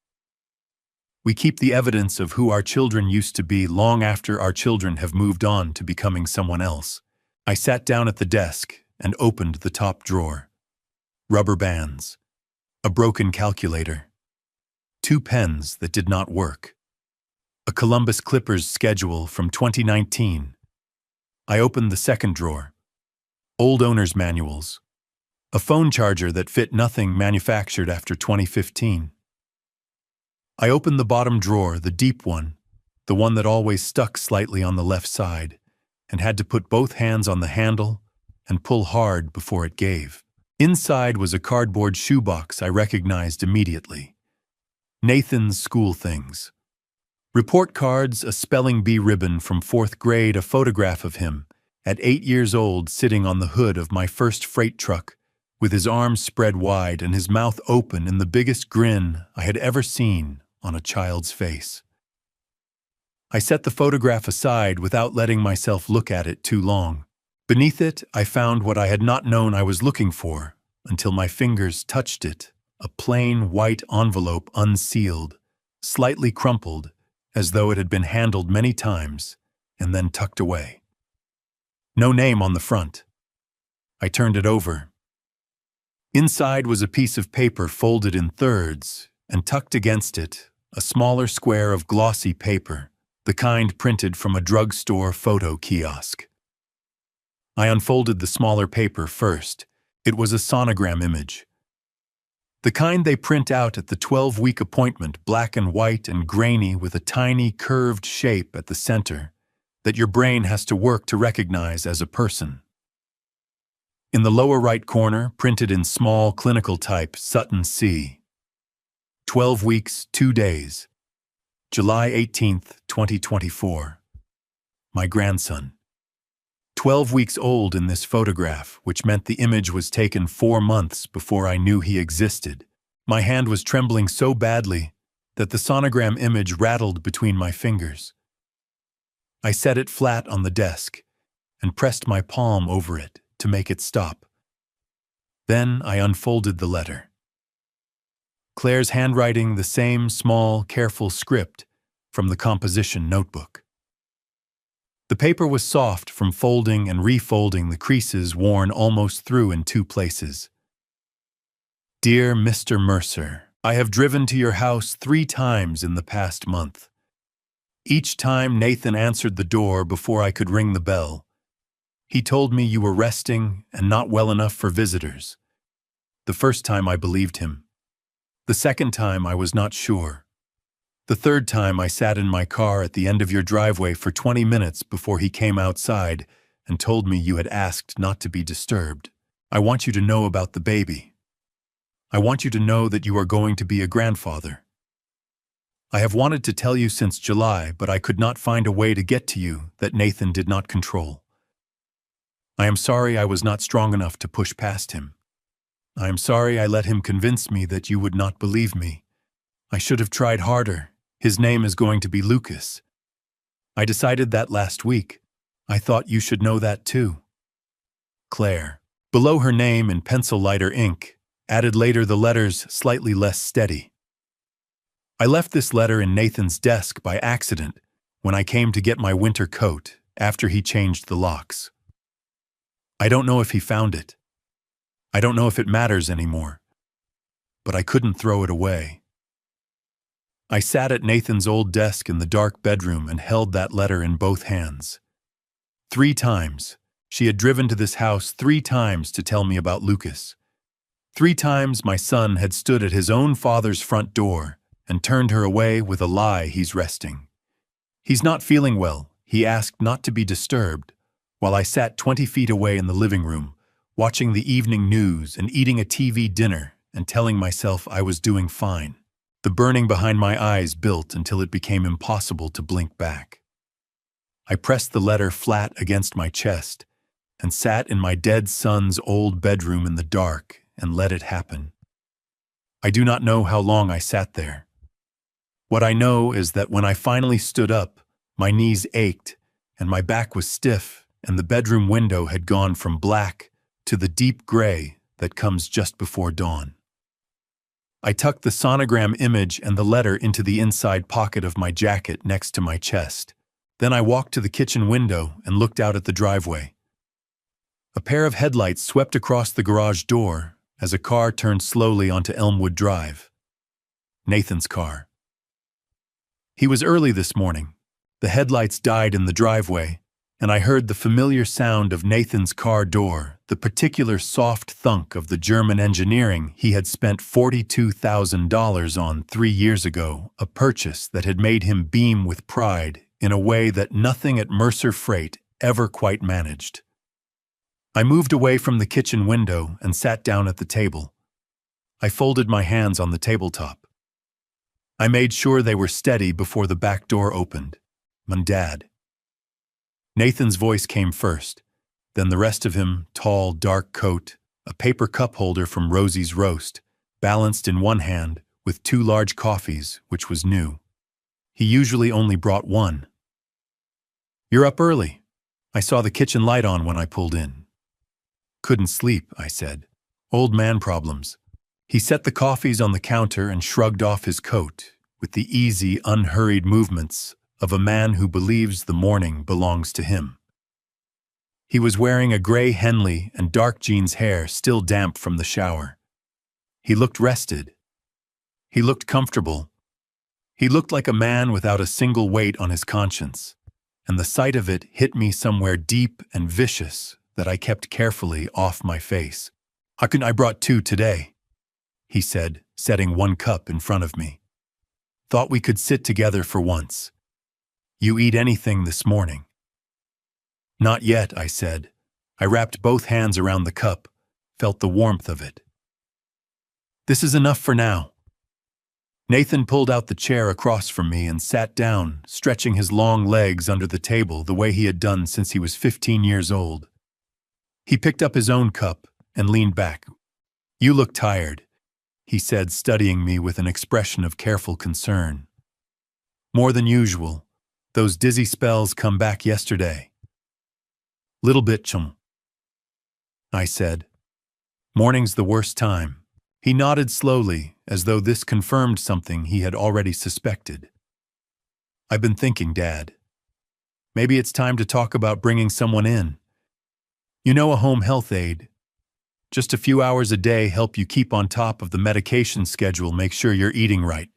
We keep the evidence of who our children used to be long after our children have moved on to becoming someone else. I sat down at the desk and opened the top drawer. Rubber bands, a broken calculator, 2 pens that did not work, a Columbus Clippers schedule from 2019. I opened the second drawer. Old owner's manuals, a phone charger that fit nothing manufactured after 2015. I opened the bottom drawer, the deep one, the one that always stuck slightly on the left side, and had to put both hands on the handle and pull hard before it gave. Inside was a cardboard shoebox I recognized immediately. Nathan's school things. Report cards, a spelling bee ribbon from 4th grade, a photograph of him, at 8 years old, sitting on the hood of my first freight truck, with his arms spread wide and his mouth open in the biggest grin I had ever seen on a child's face. I set the photograph aside without letting myself look at it too long. Beneath it, I found what I had not known I was looking for until my fingers touched it, a plain white envelope unsealed, slightly crumpled, as though it had been handled many times, and then tucked away. No name on the front. I turned it over. Inside was a piece of paper folded in thirds, and tucked against it, a smaller square of glossy paper, the kind printed from a drugstore photo kiosk. I unfolded the smaller paper first. It was a sonogram image. The kind they print out at the 12-week appointment, black and white and grainy with a tiny curved shape at the center that your brain has to work to recognize as a person. In the lower right corner, printed in small clinical type, Sutton C. 12 weeks, 2 days. July 18th, 2024. My grandson. 12 weeks old in this photograph, which meant the image was taken 4 months before I knew he existed. My hand was trembling so badly that the sonogram image rattled between my fingers. I set it flat on the desk and pressed my palm over it to make it stop. Then I unfolded the letter. Claire's handwriting, the same small, careful script from the composition notebook. The paper was soft from folding and refolding, the creases worn almost through in 2 places. Dear Mr. Mercer, I have driven to your house 3 times in the past month. Each time Nathan answered the door before I could ring the bell. He told me you were resting and not well enough for visitors. The first time I believed him. The second time I was not sure. The third time I sat in my car at the end of your driveway for 20 minutes before he came outside and told me you had asked not to be disturbed. I want you to know about the baby. I want you to know that you are going to be a grandfather. I have wanted to tell you since July, but I could not find a way to get to you that Nathan did not control. I am sorry I was not strong enough to push past him. I am sorry I let him convince me that you would not believe me. I should have tried harder. His name is going to be Lucas. I decided that last week. I thought you should know that too. Claire. Below her name in pencil lighter ink, added later the letters slightly less steady. I left this letter in Nathan's desk by accident when I came to get my winter coat after he changed the locks. I don't know if he found it. I don't know if it matters anymore, but I couldn't throw it away. I sat at Nathan's old desk in the dark bedroom and held that letter in both hands. 3 times. She had driven to this house 3 times to tell me about Lucas. 3 times my son had stood at his own father's front door and turned her away with a lie he's resting. He's not feeling well, he asked not to be disturbed, while I sat 20 feet away in the living room, watching the evening news and eating a TV dinner and telling myself I was doing fine. The burning behind my eyes built until it became impossible to blink back. I pressed the letter flat against my chest and sat in my dead son's old bedroom in the dark and let it happen. I do not know how long I sat there. What I know is that when I finally stood up, my knees ached and my back was stiff, and the bedroom window had gone from black to the deep gray that comes just before dawn. I tucked the sonogram image and the letter into the inside pocket of my jacket next to my chest. Then I walked to the kitchen window and looked out at the driveway. A pair of headlights swept across the garage door as a car turned slowly onto Elmwood Drive. Nathan's car. He was early this morning. The headlights died in the driveway, and I heard the familiar sound of Nathan's car door, the particular soft thunk of the German engineering he had spent $42,000 on 3 years ago, a purchase that had made him beam with pride in a way that nothing at Mercer Freight ever quite managed. I moved away from the kitchen window and sat down at the table. I folded my hands on the tabletop. I made sure they were steady before the back door opened. Dad. Nathan's voice came first, then the rest of him, tall, dark coat, a paper cup holder from Rosie's Roast, balanced in one hand with 2 large coffees, which was new. He usually only brought one. "You're up early. I saw the kitchen light on when I pulled in." "Couldn't sleep," I said. "Old man problems." He set the coffees on the counter and shrugged off his coat with the easy, unhurried movements of a man who believes the morning belongs to him. He was wearing a gray Henley and dark jeans hair still damp from the shower. He looked rested. He looked comfortable. He looked like a man without a single weight on his conscience, and the sight of it hit me somewhere deep and vicious that I kept carefully off my face. I brought 2 today," he said, setting 1 cup in front of me. "Thought we could sit together for once. You eat anything this morning?" "Not yet," I said. I wrapped both hands around the cup, felt the warmth of it. "This is enough for now." Nathan pulled out the chair across from me and sat down, stretching his long legs under the table the way he had done since he was 15 years old. He picked up his own cup and leaned back. "You look tired," he said, studying me with an expression of careful concern. "More than usual. Those dizzy spells come back yesterday." "Little bit, chum," I said. "Morning's the worst time." He nodded slowly, as though this confirmed something he had already suspected. "I've been thinking, Dad. Maybe it's time to talk about bringing someone in. You know, a home health aide. Just a few hours a day help you keep on top of the medication schedule, make sure you're eating right."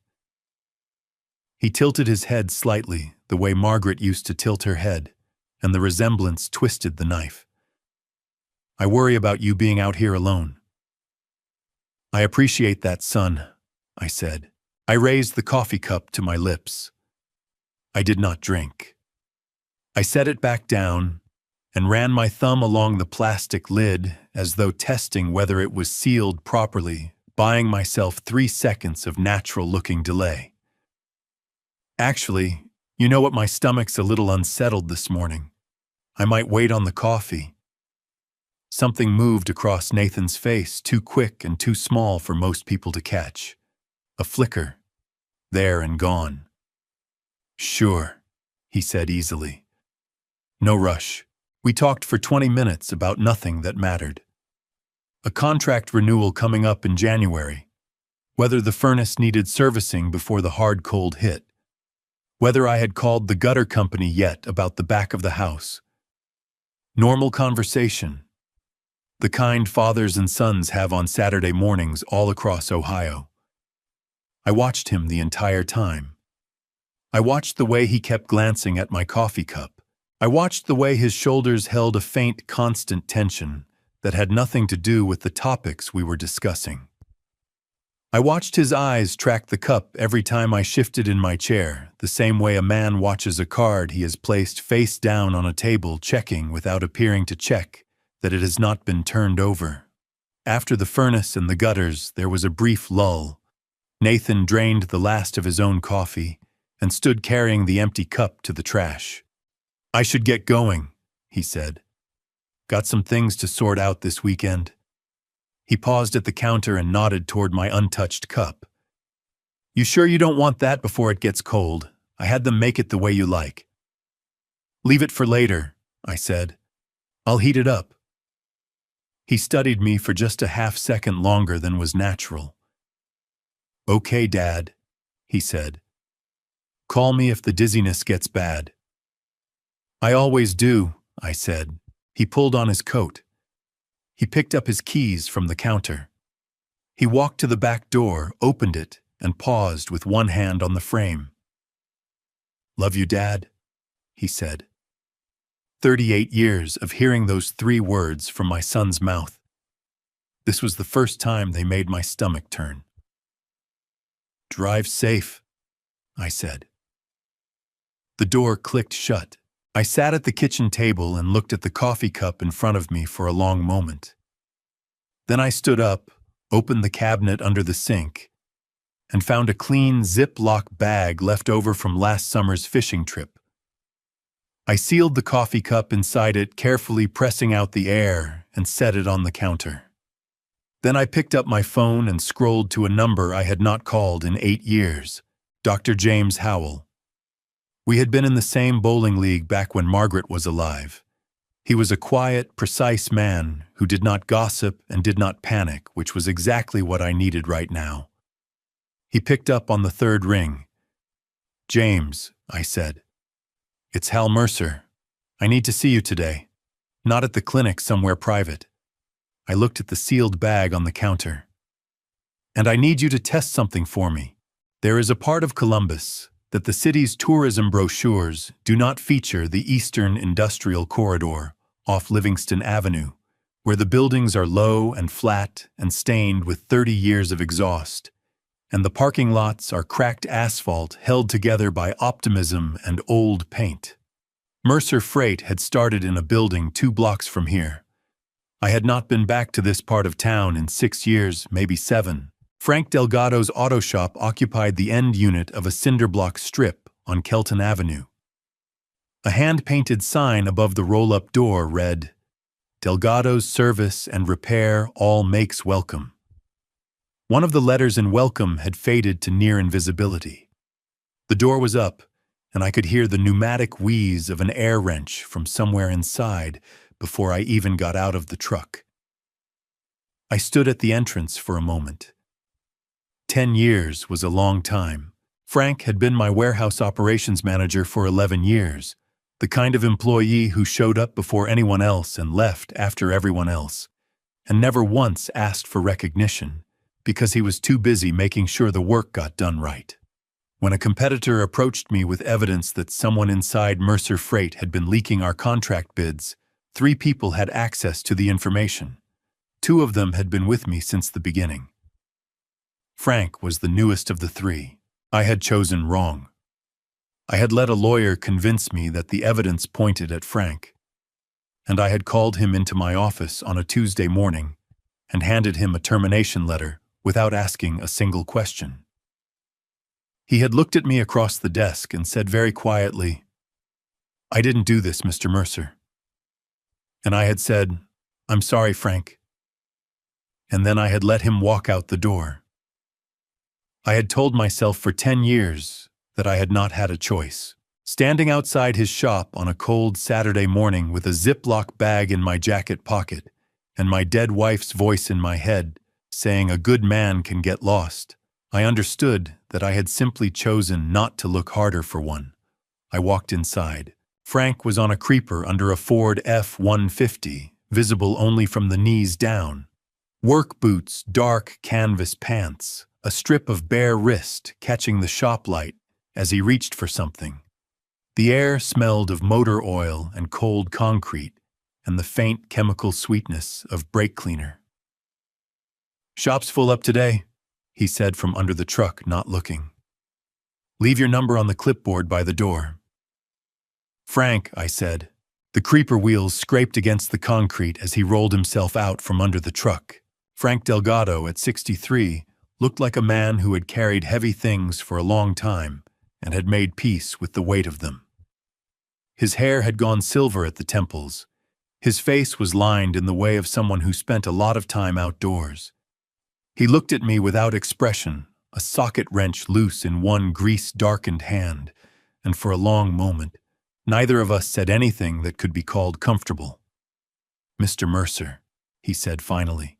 He tilted his head slightly, the way Margaret used to tilt her head, and the resemblance twisted the knife. "I worry about you being out here alone." "I appreciate that, son," I said. I raised the coffee cup to my lips. I did not drink. I set it back down and ran my thumb along the plastic lid as though testing whether it was sealed properly, buying myself 3 seconds of natural-looking delay. "Actually, you know what, my stomach's a little unsettled this morning. I might wait on the coffee." Something moved across Nathan's face, too quick and too small for most people to catch. A flicker. There and gone. "Sure," he said easily. "No rush." We talked for 20 minutes about nothing that mattered. A contract renewal coming up in January. Whether the furnace needed servicing before the hard cold hit. Whether I had called the gutter company yet about the back of the house. Normal conversation. The kind fathers and sons have on Saturday mornings all across Ohio. I watched him the entire time. I watched the way he kept glancing at my coffee cup. I watched the way his shoulders held a faint, constant tension that had nothing to do with the topics we were discussing. I watched his eyes track the cup every time I shifted in my chair, the same way a man watches a card he has placed face down on a table, checking without appearing to check that it has not been turned over. After the furnace and the gutters, there was a brief lull. Nathan drained the last of his own coffee and stood carrying the empty cup to the trash. "I should get going," he said. "Got some things to sort out this weekend." He paused at the counter and nodded toward my untouched cup. "You sure you don't want that before it gets cold? I had them make it the way you like." "Leave it for later," I said. "I'll heat it up." He studied me for just a half-second longer than was natural. "Okay, Dad," he said. "Call me if the dizziness gets bad." "I always do," I said. He pulled on his coat. He picked up his keys from the counter. He walked to the back door, opened it, and paused with one hand on the frame. "Love you, Dad," he said. 38 years of hearing those 3 words from my son's mouth. This was the first time they made my stomach turn. "Drive safe," I said. The door clicked shut. I sat at the kitchen table and looked at the coffee cup in front of me for a long moment. Then I stood up, opened the cabinet under the sink, and found a clean Ziploc bag left over from last summer's fishing trip. I sealed the coffee cup inside it, carefully pressing out the air, and set it on the counter. Then I picked up my phone and scrolled to a number I had not called in 8 years, Dr. James Howell. We had been in the same bowling league back when Margaret was alive. He was a quiet, precise man who did not gossip and did not panic, which was exactly what I needed right now. He picked up on the 3rd ring. "James," I said. "It's Hal Mercer. I need to see you today. Not at the clinic, somewhere private." I looked at the sealed bag on the counter. "And I need you to test something for me. There is a part of Columbus that the city's tourism brochures do not feature the Eastern Industrial Corridor off Livingston Avenue, where the buildings are low and flat and stained with 30 years of exhaust, and the parking lots are cracked asphalt held together by optimism and old paint. Mercer Freight had started in a building 2 blocks from here. I had not been back to this part of town in 6 years, maybe 7. Frank Delgado's auto shop occupied the end unit of a cinder-block strip on Kelton Avenue. A hand-painted sign above the roll-up door read, "Delgado's Service and Repair All Makes Welcome." One of the letters in welcome had faded to near invisibility. The door was up, and I could hear the pneumatic wheeze of an air wrench from somewhere inside before I even got out of the truck. I stood at the entrance for a moment. 10 years was a long time. Frank had been my warehouse operations manager for 11 years, the kind of employee who showed up before anyone else and left after everyone else, and never once asked for recognition because he was too busy making sure the work got done right. When a competitor approached me with evidence that someone inside Mercer Freight had been leaking our contract bids, 3 people had access to the information. 2 of them had been with me since the beginning. Frank was the newest of the 3. I had chosen wrong. I had let a lawyer convince me that the evidence pointed at Frank, and I had called him into my office on a Tuesday morning and handed him a termination letter without asking a single question. He had looked at me across the desk and said very quietly, "I didn't do this, Mr. Mercer." And I had said, "I'm sorry, Frank." And then I had let him walk out the door. I had told myself for 10 years that I had not had a choice. Standing outside his shop on a cold Saturday morning with a Ziploc bag in my jacket pocket and my dead wife's voice in my head saying a good man can get lost, I understood that I had simply chosen not to look harder for one. I walked inside. Frank was on a creeper under a Ford F-150, visible only from the knees down. Work boots, dark canvas pants, a strip of bare wrist catching the shop light as he reached for something. The air smelled of motor oil and cold concrete and the faint chemical sweetness of brake cleaner. "Shop's full up today," he said from under the truck, not looking. "Leave your number on the clipboard by the door." "Frank," I said. The creeper wheels scraped against the concrete as he rolled himself out from under the truck. Frank Delgado, at 63, looked like a man who had carried heavy things for a long time and had made peace with the weight of them. His hair had gone silver at the temples. His face was lined in the way of someone who spent a lot of time outdoors. He looked at me without expression, a socket wrench loose in one grease-darkened hand, and for a long moment, neither of us said anything that could be called comfortable. "Mr. Mercer," he said finally.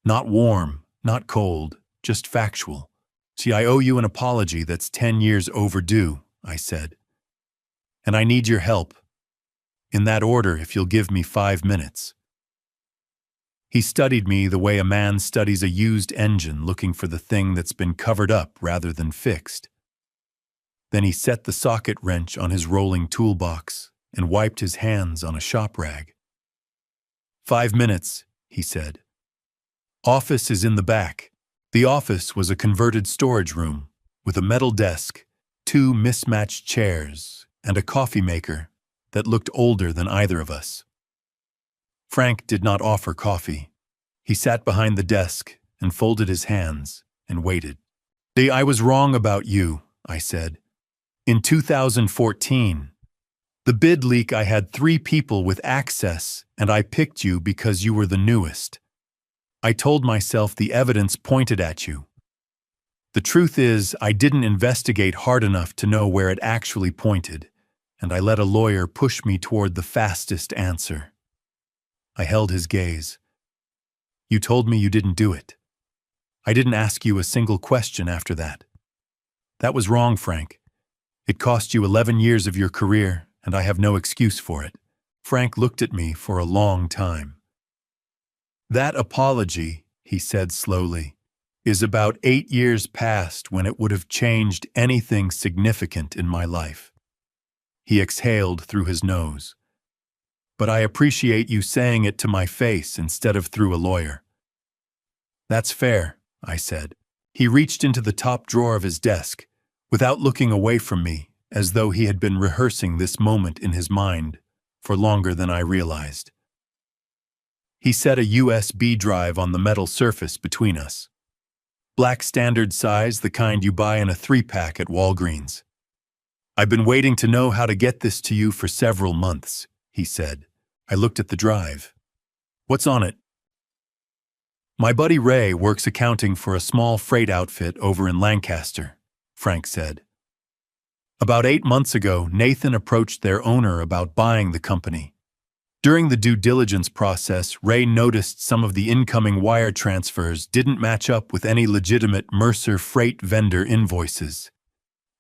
"Not warm, not cold, just factual. See, I owe you an apology that's 10 years overdue," I said. "And I need your help. In that order, if you'll give me 5 minutes." He studied me the way a man studies a used engine looking for the thing that's been covered up rather than fixed. Then he set the socket wrench on his rolling toolbox and wiped his hands on a shop rag. "5 minutes," he said. "Office is in the back." The office was a converted storage room with a metal desk, 2 mismatched chairs, and a coffee maker that looked older than either of us. Frank did not offer coffee. He sat behind the desk and folded his hands and waited. "I was wrong about you," I said. "In 2014, the bid leak, I had 3 people with access, and I picked you because you were the newest. I told myself the evidence pointed at you. The truth is, I didn't investigate hard enough to know where it actually pointed, and I let a lawyer push me toward the fastest answer." I held his gaze. "You told me you didn't do it. I didn't ask you a single question after that. That was wrong, Frank. It cost you 11 years of your career, and I have no excuse for it." Frank looked at me for a long time. "That apology," he said slowly, "is about 8 years past when it would have changed anything significant in my life." He exhaled through his nose. "But I appreciate you saying it to my face instead of through a lawyer." "That's fair," I said. He reached into the top drawer of his desk, without looking away from me, as though he had been rehearsing this moment in his mind for longer than I realized. He set a USB drive on the metal surface between us. Black standard size, the kind you buy in a 3-pack at Walgreens. "I've been waiting to know how to get this to you for several months," he said. I looked at the drive. "What's on it?" "My buddy Ray works accounting for a small freight outfit over in Lancaster," Frank said. "About 8 months ago, Nathan approached their owner about buying the company. During the due diligence process, Ray noticed some of the incoming wire transfers didn't match up with any legitimate Mercer freight vendor invoices.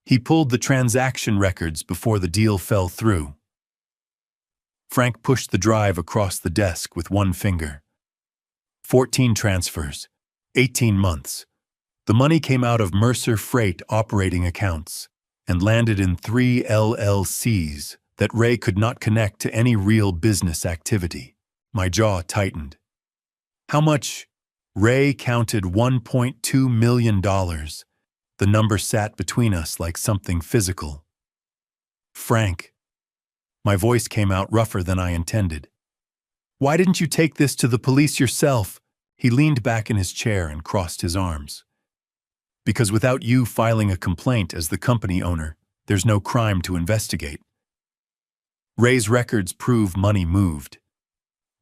He pulled the transaction records before the deal fell through." Frank pushed the drive across the desk with one finger. 14 transfers, 18 months. The money came out of Mercer Freight operating accounts and landed in 3 LLCs that Ray could not connect to any real business activity. My jaw tightened. "How much?" Ray counted $1.2 million. The number sat between us like something physical. "Frank." My voice came out rougher than I intended. "Why didn't you take this to the police yourself?" He leaned back in his chair and crossed his arms. "Because without you filing a complaint as the company owner, there's no crime to investigate. Ray's records prove money moved.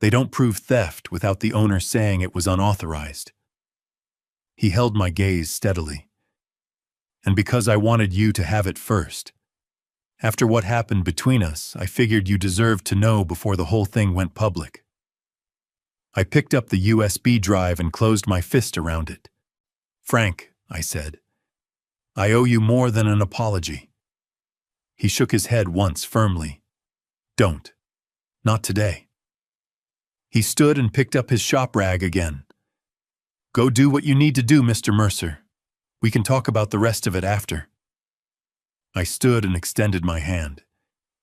They don't prove theft without the owner saying it was unauthorized." He held my gaze steadily. "And because I wanted you to have it first. After what happened between us, I figured you deserved to know before the whole thing went public." I picked up the USB drive and closed my fist around it. "Frank," I said, "I owe you more than an apology." He shook his head once firmly. "Don't. Not today." He stood and picked up his shop rag again. "Go do what you need to do, Mr. Mercer. We can talk about the rest of it after. I stood and extended my hand.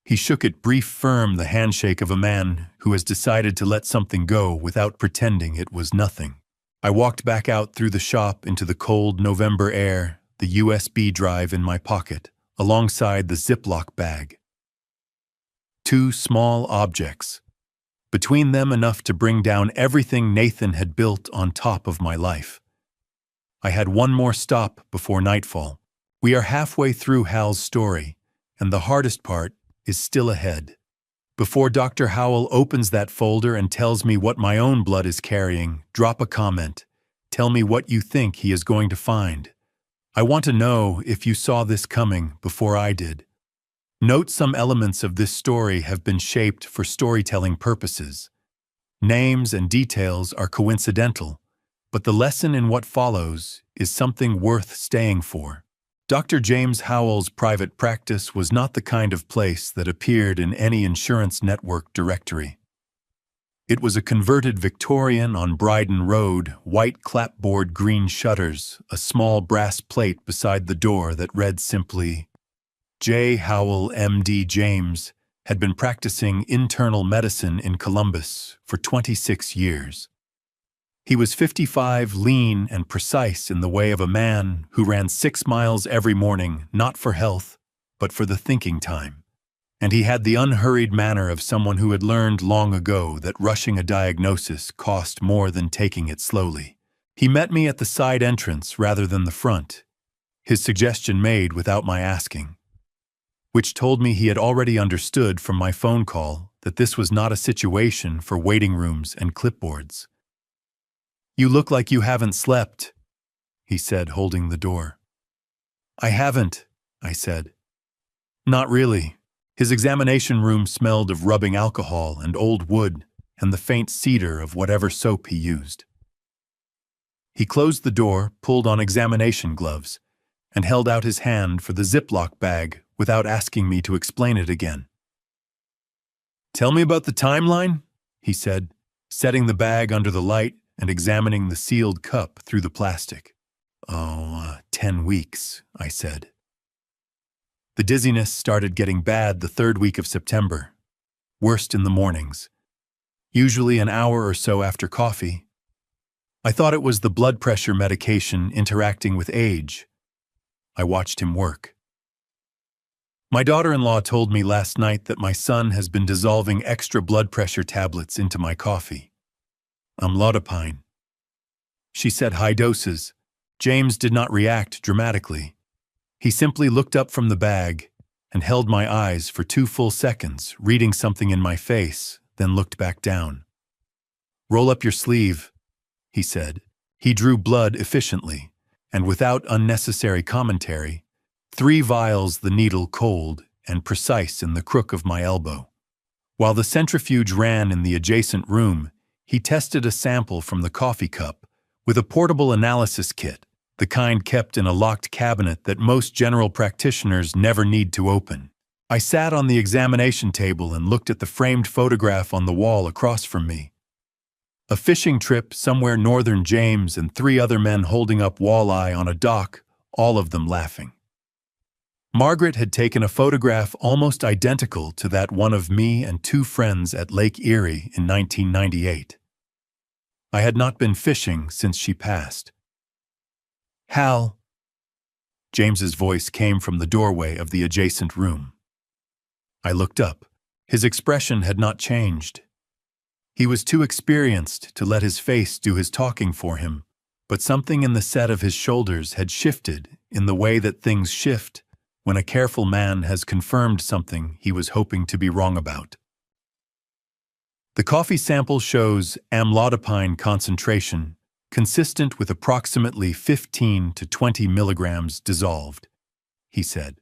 He shook it brief, firm, the handshake of a man who has decided to let something go without pretending it was nothing. I walked back out through the shop into the cold November air, the USB drive in my pocket, alongside the Ziploc bag. Two small objects. Between them enough to bring down everything Nathan had built on top of my life. I had one more stop before nightfall. We are halfway through Hal's story, and the hardest part is still ahead. Before Dr. Howell opens that folder and tells me what my own blood is carrying, drop a comment. Tell me what you think he is going to find. I want to know if you saw this coming before I did. Note some elements of this story have been shaped for storytelling purposes. Names and details are coincidental, but the lesson in what follows is something worth staying for. Dr. James Howell's private practice was not the kind of place that appeared in any insurance network directory. It was a converted Victorian on Bryden Road, white clapboard green shutters, a small brass plate beside the door that read simply, J. Howell, M.D. James, had been practicing internal medicine in Columbus for 26 years. He was 55, lean and precise in the way of a man who ran 6 miles every morning, not for health, but for the thinking time. And he had the unhurried manner of someone who had learned long ago that rushing a diagnosis cost more than taking it slowly. He met me at the side entrance rather than the front, his suggestion made without my asking, which told me he had already understood from my phone call that this was not a situation for waiting rooms and clipboards. "You look like you haven't slept," he said, holding the door. "I haven't," I said. "Not really." His examination room smelled of rubbing alcohol and old wood and the faint cedar of whatever soap he used. He closed the door, pulled on examination gloves, and held out his hand for the Ziploc bag without asking me to explain it again. "Tell me about the timeline," he said, setting the bag under the light and examining the sealed cup through the plastic. 10 weeks, I said. The dizziness started getting bad the 3rd week of September, worst in the mornings, usually an hour or so after coffee. I thought it was the blood pressure medication interacting with age. I watched him work. My daughter-in-law told me last night that my son has been dissolving extra blood pressure tablets into my coffee. Amlodipine. She said high doses. James did not react dramatically. He simply looked up from the bag and held my eyes for 2 full seconds, reading something in my face, then looked back down. "Roll up your sleeve," he said. He drew blood efficiently, and without unnecessary commentary, 3 vials, the needle cold and precise in the crook of my elbow. While the centrifuge ran in the adjacent room, he tested a sample from the coffee cup with a portable analysis kit, the kind kept in a locked cabinet that most general practitioners never need to open. I sat on the examination table and looked at the framed photograph on the wall across from me. A fishing trip somewhere northern James and 3 other men holding up walleye on a dock, all of them laughing. Margaret had taken a photograph almost identical to that one of me and 2 friends at Lake Erie in 1998. I had not been fishing since she passed. "Hal," James's voice came from the doorway of the adjacent room. I looked up. His expression had not changed. He was too experienced to let his face do his talking for him, but something in the set of his shoulders had shifted in the way that things shift when a careful man has confirmed something he was hoping to be wrong about. The coffee sample shows amlodipine concentration consistent with approximately 15 to 20 milligrams dissolved, he said.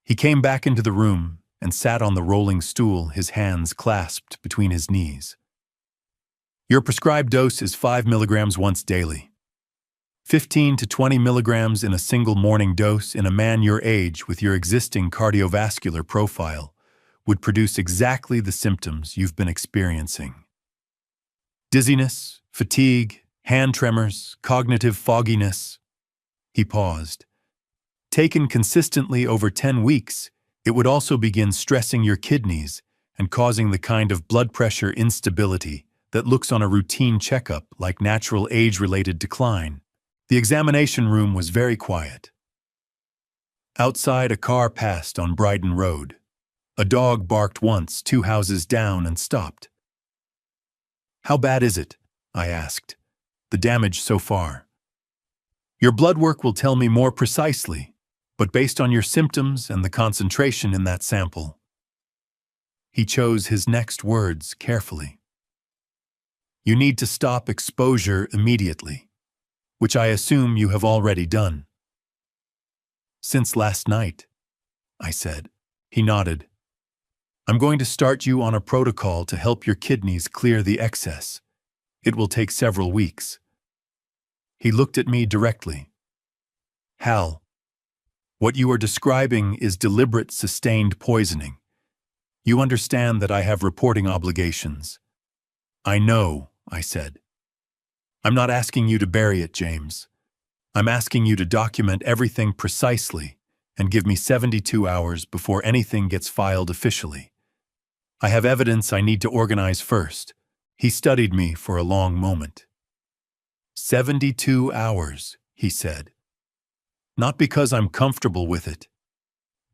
He came back into the room and sat on the rolling stool, his hands clasped between his knees. "Your prescribed dose is 5 milligrams once daily. 15 to 20 milligrams in a single morning dose in a man your age with your existing cardiovascular profile would produce exactly the symptoms you've been experiencing. Dizziness, fatigue, hand tremors, cognitive fogginess." He paused. Taken consistently over 10 weeks, it would also begin stressing your kidneys and causing the kind of blood pressure instability that looks on a routine checkup like natural age-related decline. The examination room was very quiet. Outside, a car passed on Bryden Road. A dog barked once, 2 houses down, and stopped. "How bad is it?" I asked. "The damage so far?" "Your blood work will tell me more precisely, but based on your symptoms and the concentration in that sample." He chose his next words carefully. "You need to stop exposure immediately, which I assume you have already done." "Since last night," I said. He nodded. "I'm going to start you on a protocol to help your kidneys clear the excess. It will take several weeks." He looked at me directly. "Hal, what you are describing is deliberate sustained poisoning. You understand that I have reporting obligations." "I know," I said. "I'm not asking you to bury it, James. I'm asking you to document everything precisely and give me 72 hours before anything gets filed officially. I have evidence I need to organize first." He studied me for a long moment. 72 hours, he said. "Not because I'm comfortable with it,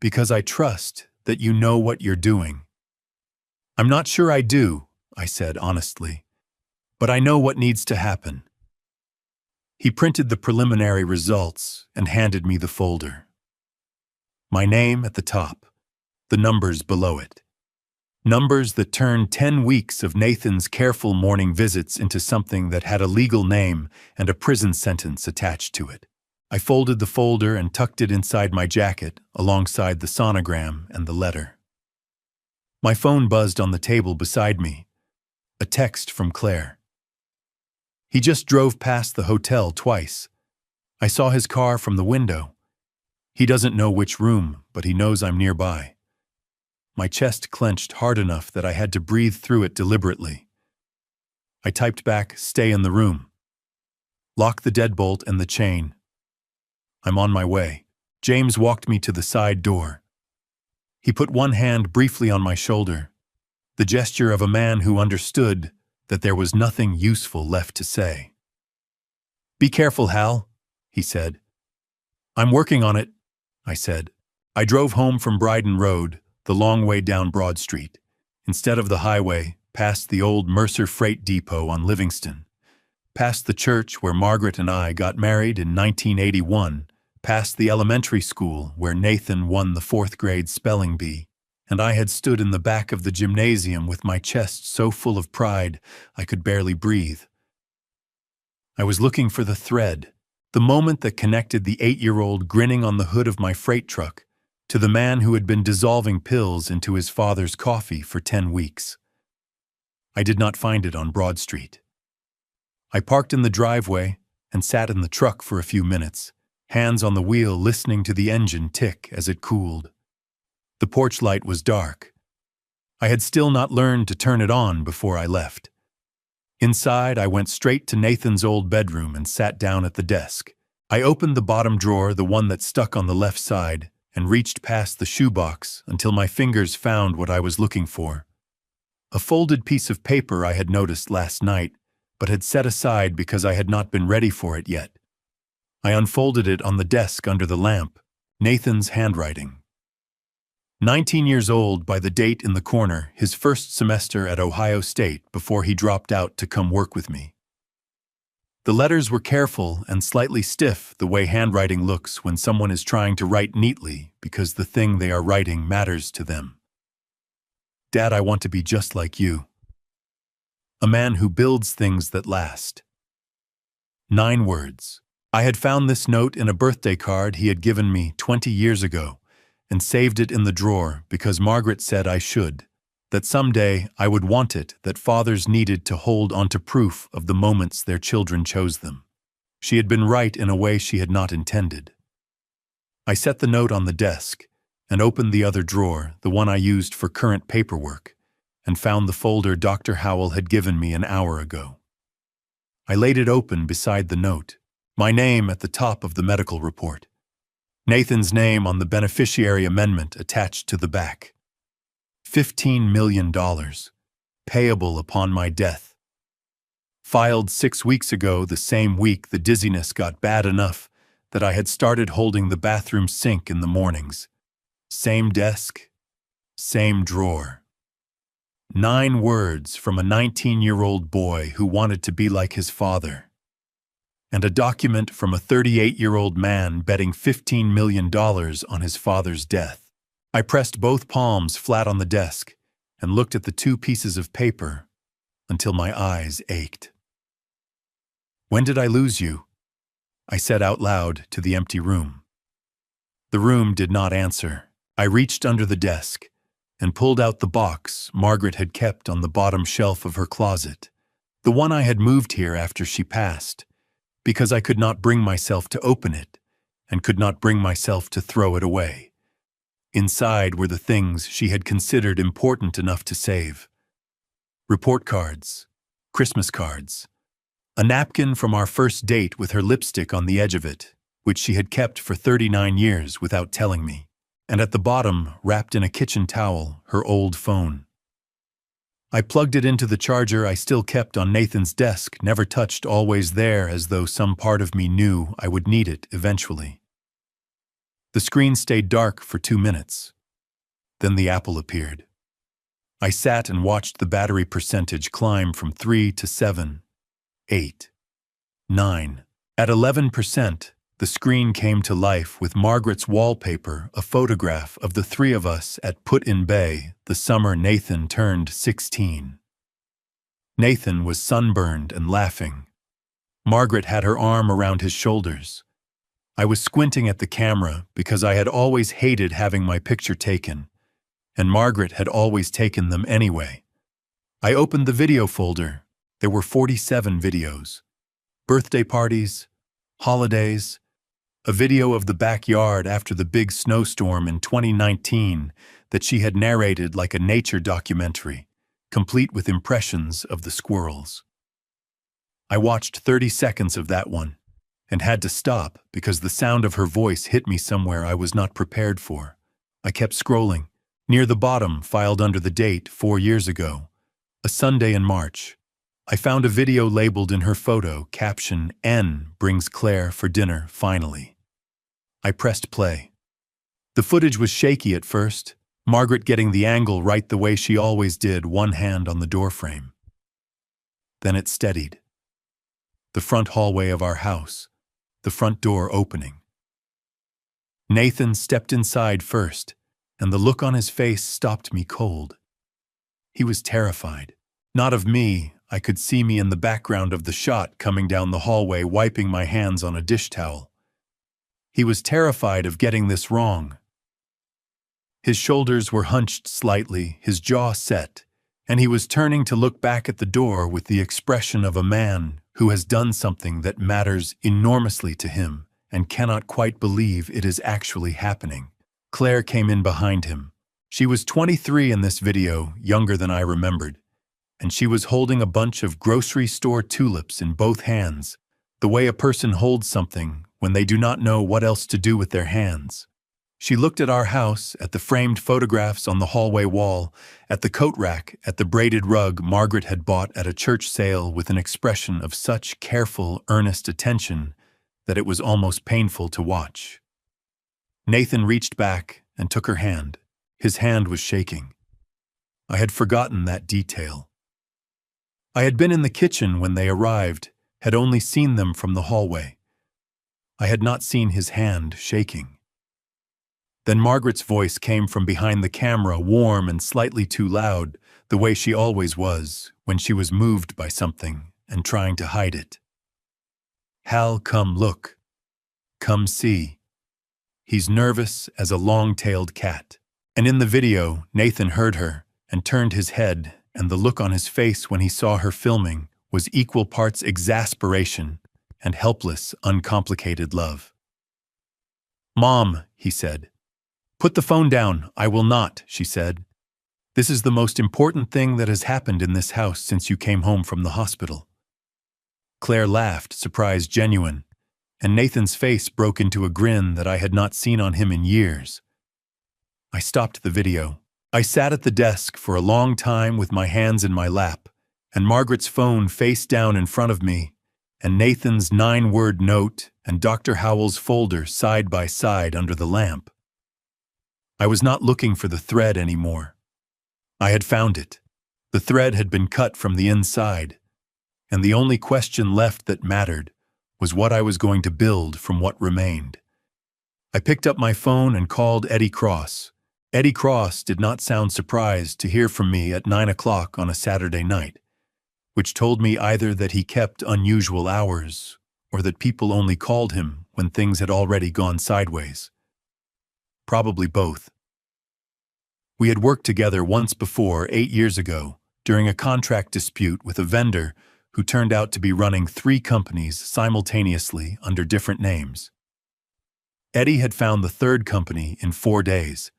because I trust that you know what you're doing." "I'm not sure I do," I said honestly, "but I know what needs to happen." He printed the preliminary results and handed me the folder. My name at the top, the numbers below it. Numbers that turned 10 weeks of Nathan's careful morning visits into something that had a legal name and a prison sentence attached to it. I folded the folder and tucked it inside my jacket alongside the sonogram and the letter. My phone buzzed on the table beside me. A text from Claire. "He just drove past the hotel twice. I saw his car from the window. He doesn't know which room, but he knows I'm nearby." My chest clenched hard enough that I had to breathe through it deliberately. I typed back, "Stay in the room. Lock the deadbolt and the chain. I'm on my way." James walked me to the side door. He put one hand briefly on my shoulder, the gesture of a man who understood that there was nothing useful left to say. "Be careful, Hal," he said. "I'm working on it," I said. I drove home from Bryden Road, the long way down Broad Street, instead of the highway, past the old Mercer Freight Depot on Livingston, past the church where Margaret and I got married in 1981, past the elementary school where Nathan won the 4th grade spelling bee, and I had stood in the back of the gymnasium with my chest so full of pride I could barely breathe. I was looking for the thread, the moment that connected the 8-year-old grinning on the hood of my freight truck to the man who had been dissolving pills into his father's coffee for 10 weeks. I did not find it on Broad Street. I parked in the driveway and sat in the truck for a few minutes, hands on the wheel listening to the engine tick as it cooled. The porch light was dark. I had still not learned to turn it on before I left. Inside, I went straight to Nathan's old bedroom and sat down at the desk. I opened the bottom drawer, the one that stuck on the left side, and reached past the shoebox until my fingers found what I was looking for. A folded piece of paper I had noticed last night, but had set aside because I had not been ready for it yet. I unfolded it on the desk under the lamp, Nathan's handwriting. 19 years old by the date in the corner, his first semester at Ohio State before he dropped out to come work with me. The letters were careful and slightly stiff, the way handwriting looks when someone is trying to write neatly because the thing they are writing matters to them. "Dad, I want to be just like you. A man who builds things that last." 9 words. I had found this note in a birthday card he had given me 20 years ago and saved it in the drawer because Margaret said I should, that someday I would want it, that fathers needed to hold onto proof of the moments their children chose them. She had been right in a way she had not intended. I set the note on the desk and opened the other drawer, the one I used for current paperwork, and found the folder Dr. Howell had given me an hour ago. I laid it open beside the note. My name at the top of the medical report. Nathan's name on the beneficiary amendment attached to the back. $15 million, payable upon my death. Filed 6 weeks ago, the same week the dizziness got bad enough that I had started holding the bathroom sink in the mornings. Same desk, same drawer. 9 words from a 19-year-old boy who wanted to be like his father. And a document from a 38-year-old man betting $15 million on his father's death. I pressed both palms flat on the desk and looked at the 2 pieces of paper until my eyes ached. "When did I lose you?" I said out loud to the empty room. The room did not answer. I reached under the desk and pulled out the box Margaret had kept on the bottom shelf of her closet, the one I had moved here after she passed, because I could not bring myself to open it and could not bring myself to throw it away. Inside were the things she had considered important enough to save. Report cards, Christmas cards, a napkin from our first date with her lipstick on the edge of it, which she had kept for 39 years without telling me, and at the bottom, wrapped in a kitchen towel, her old phone. I plugged it into the charger I still kept on Nathan's desk, never touched, always there, as though some part of me knew I would need it eventually. The screen stayed dark for 2 minutes. Then the apple appeared. I sat and watched the battery percentage climb from 3 to 7, 8, 9. At 11%, the screen came to life with Margaret's wallpaper, a photograph of the 3 of us at Put-in Bay the summer Nathan turned 16. Nathan was sunburned and laughing. Margaret had her arm around his shoulders. I was squinting at the camera because I had always hated having my picture taken, and Margaret had always taken them anyway. I opened the video folder. There were 47 videos. Birthday parties, holidays, a video of the backyard after the big snowstorm in 2019 that she had narrated like a nature documentary, complete with impressions of the squirrels. I watched 30 seconds of that one and had to stop because the sound of her voice hit me somewhere I was not prepared for. I kept scrolling. Near the bottom, filed under the date 4 years ago, a Sunday in March, I found a video labeled in her photo, caption, "N brings Claire for dinner, finally." I pressed play. The footage was shaky at first, Margaret getting the angle right the way she always did, one hand on the doorframe. Then it steadied. The front hallway of our house, the front door opening. Nathan stepped inside first, and the look on his face stopped me cold. He was terrified. Not of me. I could see me in the background of the shot coming down the hallway, wiping my hands on a dish towel. He was terrified of getting this wrong. His shoulders were hunched slightly, his jaw set, and he was turning to look back at the door with the expression of a man who has done something that matters enormously to him and cannot quite believe it is actually happening. Claire came in behind him. She was 23 in this video, younger than I remembered, and she was holding a bunch of grocery store tulips in both hands, the way a person holds something when they do not know what else to do with their hands. She looked at our house, at the framed photographs on the hallway wall, at the coat rack, at the braided rug Margaret had bought at a church sale, with an expression of such careful, earnest attention that it was almost painful to watch. Nathan reached back and took her hand. His hand was shaking. I had forgotten that detail. I had been in the kitchen when they arrived, had only seen them from the hallway. I had not seen his hand shaking. Then Margaret's voice came from behind the camera, warm and slightly too loud, the way she always was when she was moved by something and trying to hide it. "Hal, come look. Come see. He's nervous as a long-tailed cat." And in the video, Nathan heard her and turned his head, and the look on his face when he saw her filming was equal parts exasperation and helpless, uncomplicated love. "Mom," he said. "Put the phone down." "I will not," she said. "This is the most important thing that has happened in this house since you came home from the hospital." Claire laughed, surprise genuine. and Nathan's face broke into a grin that I had not seen on him in years. I stopped the video. I sat at the desk for a long time with my hands in my lap, and Margaret's phone face down in front of me, and Nathan's 9-word note and Dr. Howell's folder side by side under the lamp. I was not looking for the thread anymore. I had found it. The thread had been cut from the inside, and the only question left that mattered was what I was going to build from what remained. I picked up my phone and called Eddie Cross. Eddie Cross did not sound surprised to hear from me at 9 o'clock on a Saturday night, which told me either that he kept unusual hours or that people only called him when things had already gone sideways. Probably both. We had worked together once before 8 years ago during a contract dispute with a vendor who turned out to be running 3 companies simultaneously under different names. Eddie had found the 3rd company in 4 days.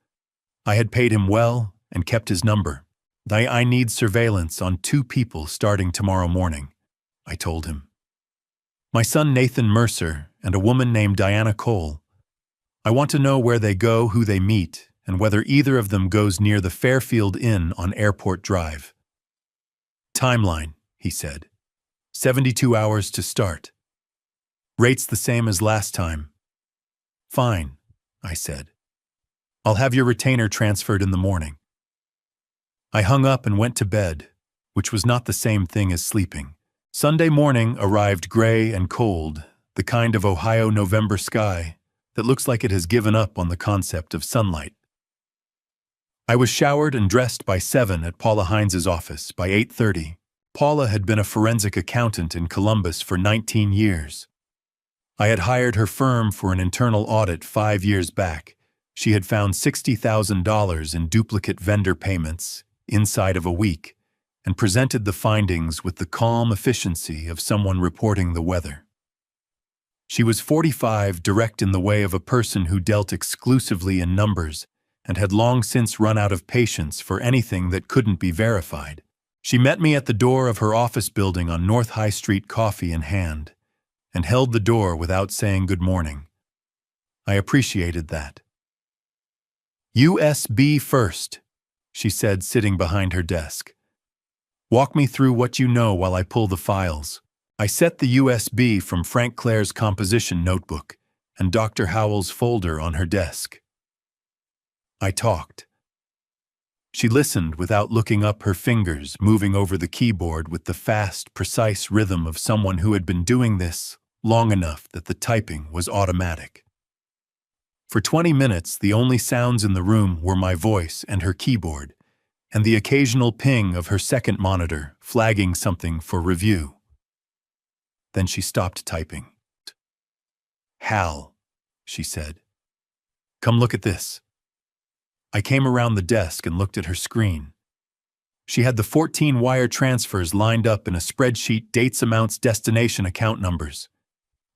I had paid him well and kept his number. I need surveillance on 2 people starting tomorrow morning, I told him. My son Nathan Mercer and a woman named Diana Cole. I want to know where they go, who they meet, and whether either of them goes near the Fairfield Inn on Airport Drive. Timeline, he said. 72 hours to start. Rates the same as last time. Fine, I said. I'll have your retainer transferred in the morning. I hung up and went to bed, which was not the same thing as sleeping. Sunday morning arrived gray and cold, the kind of Ohio November sky that looks like it has given up on the concept of sunlight. I was showered and dressed by 7 at Paula Hines' office by 8:30. Paula had been a forensic accountant in Columbus for 19 years. I had hired her firm for an internal audit 5 years back. She had found $60,000 in duplicate vendor payments inside of a week and presented the findings with the calm efficiency of someone reporting the weather. She was 45, direct in the way of a person who dealt exclusively in numbers and had long since run out of patience for anything that couldn't be verified. She met me at the door of her office building on North High Street, coffee in hand, and held the door without saying good morning. I appreciated that. USB first, she said, sitting behind her desk. Walk me through what you know while I pull the files. I set the USB from Frank Clare's composition notebook and Dr. Howell's folder on her desk. I talked. She listened without looking up, her fingers moving over the keyboard with the fast, precise rhythm of someone who had been doing this long enough that the typing was automatic. For 20 minutes, the only sounds in the room were my voice and her keyboard, and the occasional ping of her second monitor flagging something for review. Then she stopped typing. "Hal," she said. "Come look at this." I came around the desk and looked at her screen. She had the 14 wire transfers lined up in a spreadsheet: dates, amounts, destination, account numbers.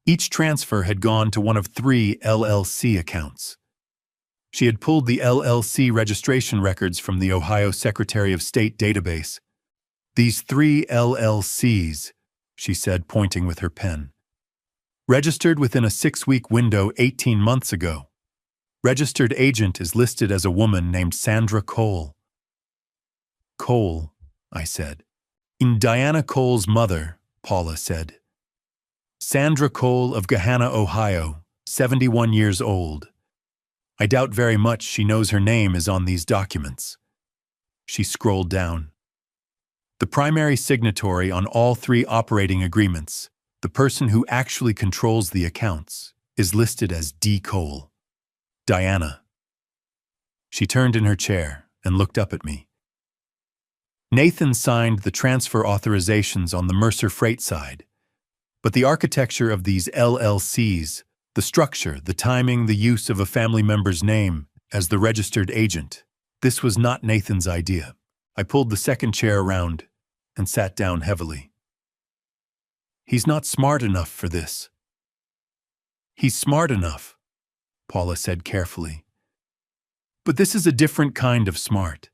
Each transfer had gone to one of 3 LLC accounts. She had pulled the LLC registration records from the Ohio Secretary of State database. "These 3 LLCs," she said, pointing with her pen, "registered within a 6-week window 18 months ago. Registered agent is listed as a woman named Sandra Cole." "Cole," I said. "In Diana Cole's mother," Paula said. "Sandra Cole of Gahanna, Ohio, 71 years old. I doubt very much she knows her name is on these documents." She scrolled down. "The primary signatory on all 3 operating agreements, the person who actually controls the accounts, is listed as D. Cole. Diana." She turned in her chair and looked up at me. "Nathan signed the transfer authorizations on the Mercer Freight side, but the architecture of these LLCs, the structure, the timing, the use of a family member's name as the registered agent, this was not Nathan's idea." I pulled the second chair around and sat down heavily. "He's not smart enough for this." "He's smart enough," Paula said carefully. "But this is a different kind of smart.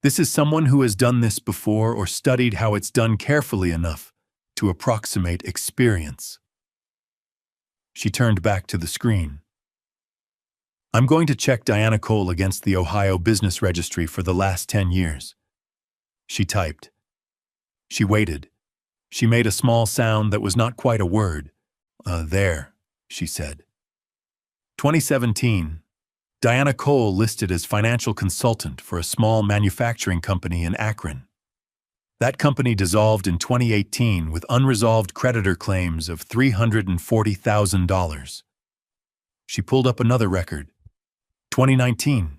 This is someone who has done this before or studied how it's done carefully enough to approximate experience." She turned back to the screen. I'm going to check Diana Cole against the Ohio Business Registry for the last 10 years. She typed. She waited. She made a small sound that was not quite a word. There, she said. 2017. Diana Cole listed as financial consultant for a small manufacturing company in Akron. That company dissolved in 2018 with unresolved creditor claims of $340,000. She pulled up another record. 2019.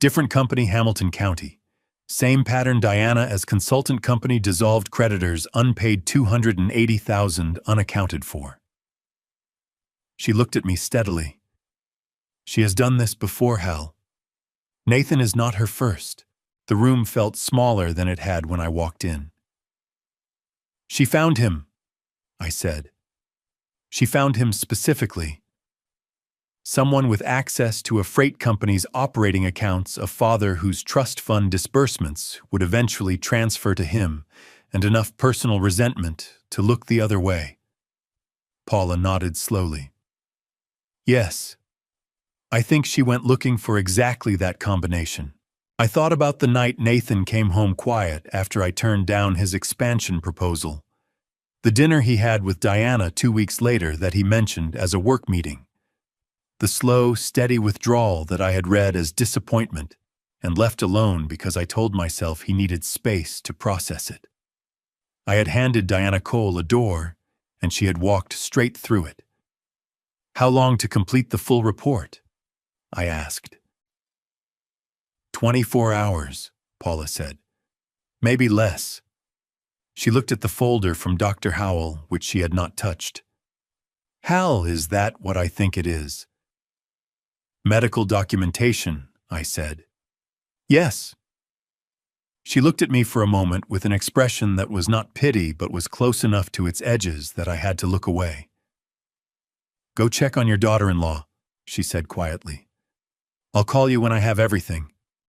Different company, Hamilton County. Same pattern, Diana as consultant company dissolved creditors, unpaid $280,000 unaccounted for. She looked at me steadily. She has done this before, Hal. Nathan is not her first. The room felt smaller than it had when I walked in. She found him, I said. She found him specifically. Someone with access to a freight company's operating accounts, a father whose trust fund disbursements would eventually transfer to him, and enough personal resentment to look the other way. Paula nodded slowly. Yes. I think she went looking for exactly that combination. I thought about the night Nathan came home quiet after I turned down his expansion proposal. The dinner he had with Diana 2 weeks later that he mentioned as a work meeting. The slow, steady withdrawal that I had read as disappointment and left alone because I told myself he needed space to process it. I had handed Diana Cole a door, and she had walked straight through it. How long to complete the full report? I asked. 24 hours, Paula said. Maybe less. She looked at the folder from Dr. Howell, which she had not touched. Hal, is that what I think it is? Medical documentation, I said. Yes. She looked at me for a moment with an expression that was not pity but was close enough to its edges that I had to look away. Go check on your daughter-in-law, she said quietly. I'll call you when I have everything.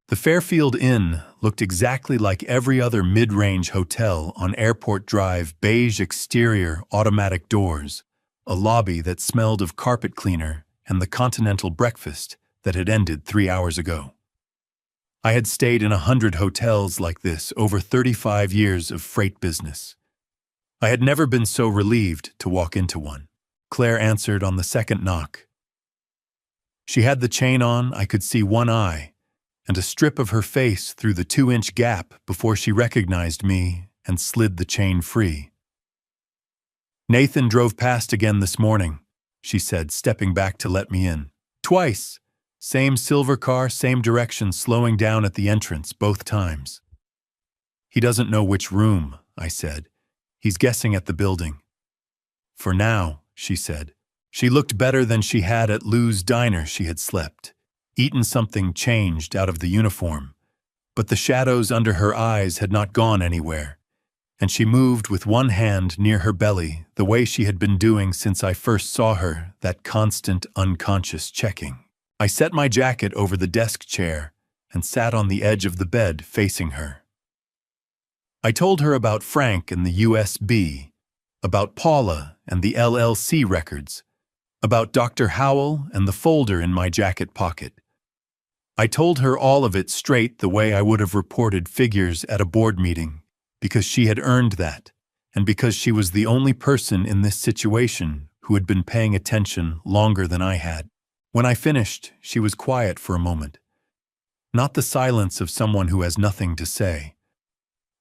The Fairfield Inn looked exactly like every other mid-range hotel on Airport Drive, beige exterior, automatic doors, a lobby that smelled of carpet cleaner, and the continental breakfast that had ended 3 hours ago. I had stayed in 100 hotels like this over 35 years of freight business. I had never been so relieved to walk into one. Claire answered on the second knock. She had the chain on, I could see one eye, and a strip of her face through the 2-inch gap before she recognized me and slid the chain free. Nathan drove past again this morning, she said, stepping back to let me in. Twice. Same silver car, same direction, slowing down at the entrance both times. He doesn't know which room, I said. He's guessing at the building. For now, she said. She looked better than she had at Lou's diner she had slept, eaten something changed out of the uniform. But the shadows under her eyes had not gone anywhere, and she moved with one hand near her belly the way she had been doing since I first saw her, that constant, unconscious checking. I set my jacket over the desk chair and sat on the edge of the bed facing her. I told her about Frank and the USB, about Paula and the LLC records, about Dr. Howell and the folder in my jacket pocket. I told her all of it straight the way I would have reported figures at a board meeting, because she had earned that, and because she was the only person in this situation who had been paying attention longer than I had. When I finished, she was quiet for a moment. Not the silence of someone who has nothing to say.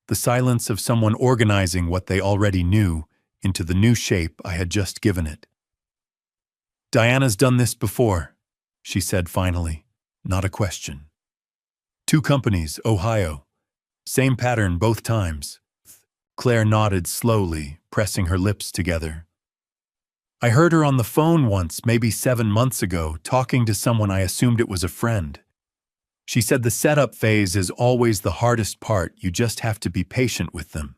The silence of someone organizing what they already knew into the new shape I had just given it. Diana's done this before, she said finally, not a question. 2 companies, Ohio. Same pattern both times. Claire nodded slowly, pressing her lips together. I heard her on the phone once, maybe 7 months ago, talking to someone I assumed it was a friend. She said the setup phase is always the hardest part, you just have to be patient with them.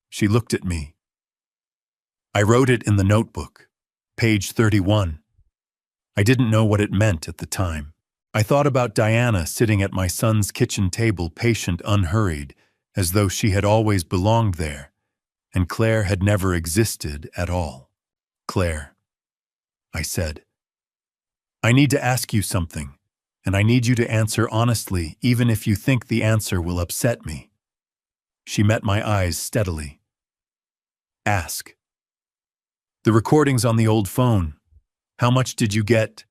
She looked at me. I wrote it in the notebook, page 31. I didn't know what it meant at the time. I thought about Diana sitting at my son's kitchen table, patient, unhurried, as though she had always belonged there, and Claire had never existed at all. Claire, I said. I need to ask you something, and I need you to answer honestly, even if you think the answer will upset me. She met my eyes steadily. Ask. The recordings on the old phone. How much did you get?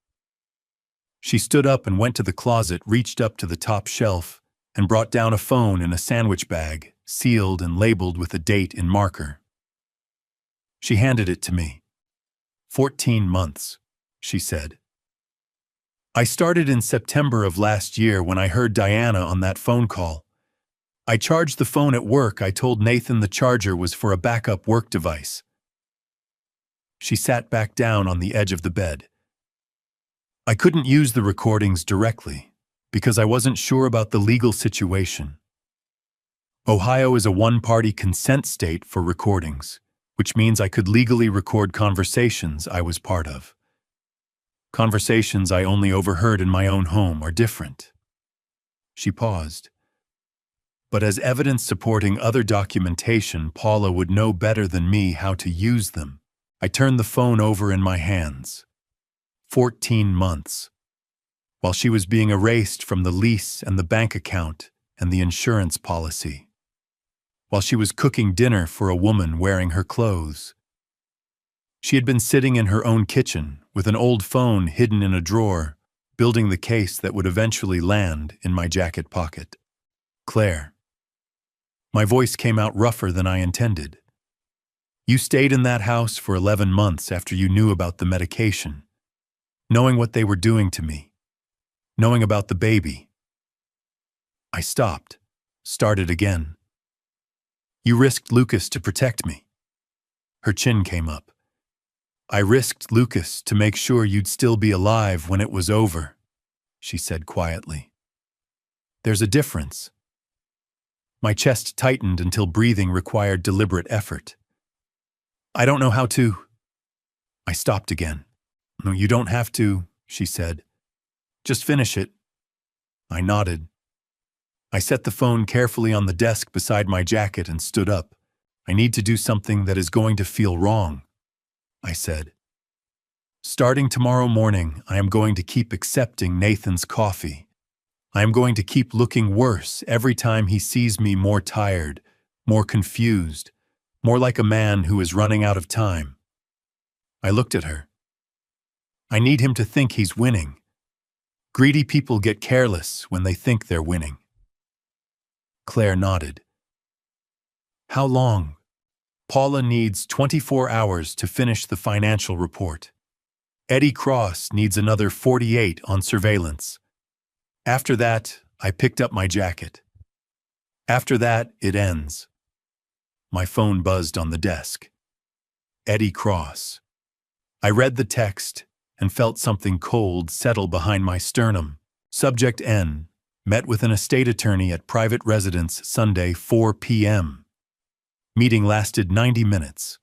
She stood up and went to the closet, reached up to the top shelf, and brought down a phone in a sandwich bag, sealed and labeled with a date in marker. She handed it to me. 14 months, she said. I started in September of last year when I heard Diana on that phone call. I charged the phone at work. I told Nathan the charger was for a backup work device. She sat back down on the edge of the bed. I couldn't use the recordings directly because I wasn't sure about the legal situation. Ohio is a one-party consent state for recordings, which means I could legally record conversations I was part of. Conversations I only overheard in my own home are different. She paused. But as evidence supporting other documentation, Paula would know better than me how to use them. I turned the phone over in my hands. 14 months. While she was being erased from the lease and the bank account and the insurance policy. While she was cooking dinner for a woman wearing her clothes. She had been sitting in her own kitchen with an old phone hidden in a drawer, building the case that would eventually land in my jacket pocket. Claire. My voice came out rougher than I intended. You stayed in that house for 11 months after you knew about the medication, knowing what they were doing to me, knowing about the baby. I stopped, started again. You risked Lucas to protect me. Her chin came up. I risked Lucas to make sure you'd still be alive when it was over, she said quietly. There's a difference. My chest tightened until breathing required deliberate effort. I don't know how to. I stopped again. No, you don't have to, she said. Just finish it. I nodded. I set the phone carefully on the desk beside my jacket and stood up. I need to do something that is going to feel wrong, I said. Starting tomorrow morning, I am going to keep accepting Nathan's coffee. I am going to keep looking worse every time he sees me more tired, more confused, more like a man who is running out of time. I looked at her. I need him to think he's winning. Greedy people get careless when they think they're winning. Claire nodded. How long? Paula needs 24 hours to finish the financial report. Eddie Cross needs another 48 on surveillance. After that, I picked up my jacket. After that, it ends. My phone buzzed on the desk. Eddie Cross. I read the text and felt something cold settle behind my sternum. Subject N. Met with an estate attorney at private residence Sunday, 4 p.m. Meeting lasted 90 minutes.